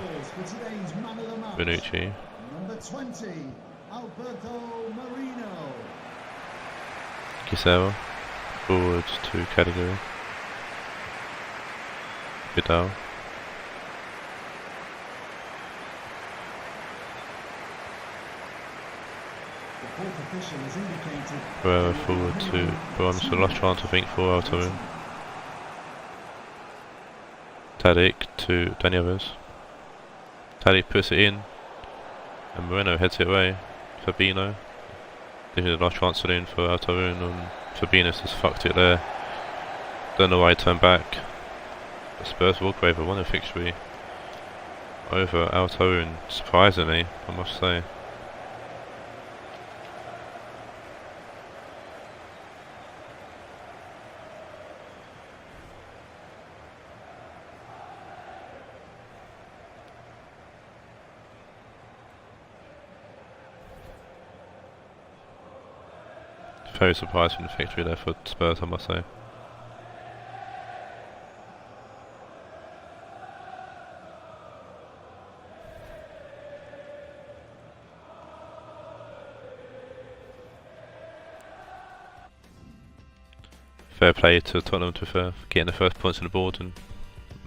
Bonucci.
Number 20, Alberto Marino.
Giselle forwards to category. Vidal.
The fourth official has indicated
Pereira forward to Brahms. The last chance I think for Altarin. Tadic to Danivers. Tadic puts it in, and Moreno heads it away. Fabinho. This is the last chance to in for Altarin, and Fabinho's just fucked it there. Don't know why he turned back. The Spurs Walkwaver won a victory over Altarin, surprisingly, I must say. Very surprising victory there for Spurs, I must say. Fair play to Tottenham for getting the first points on the board, and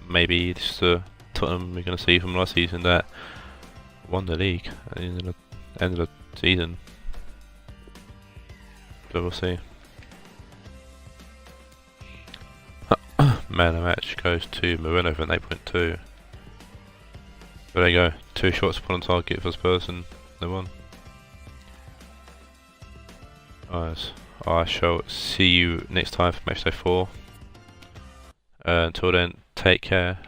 maybe this is the Tottenham we're going to see from last season that won the league at the end of the season. But we'll see. Man of the match goes to Moreno for an 8.2. But there you go, 2 shots upon target for Spurs and they won. Guys, I shall see you next time for Matchday 4. Until then, take care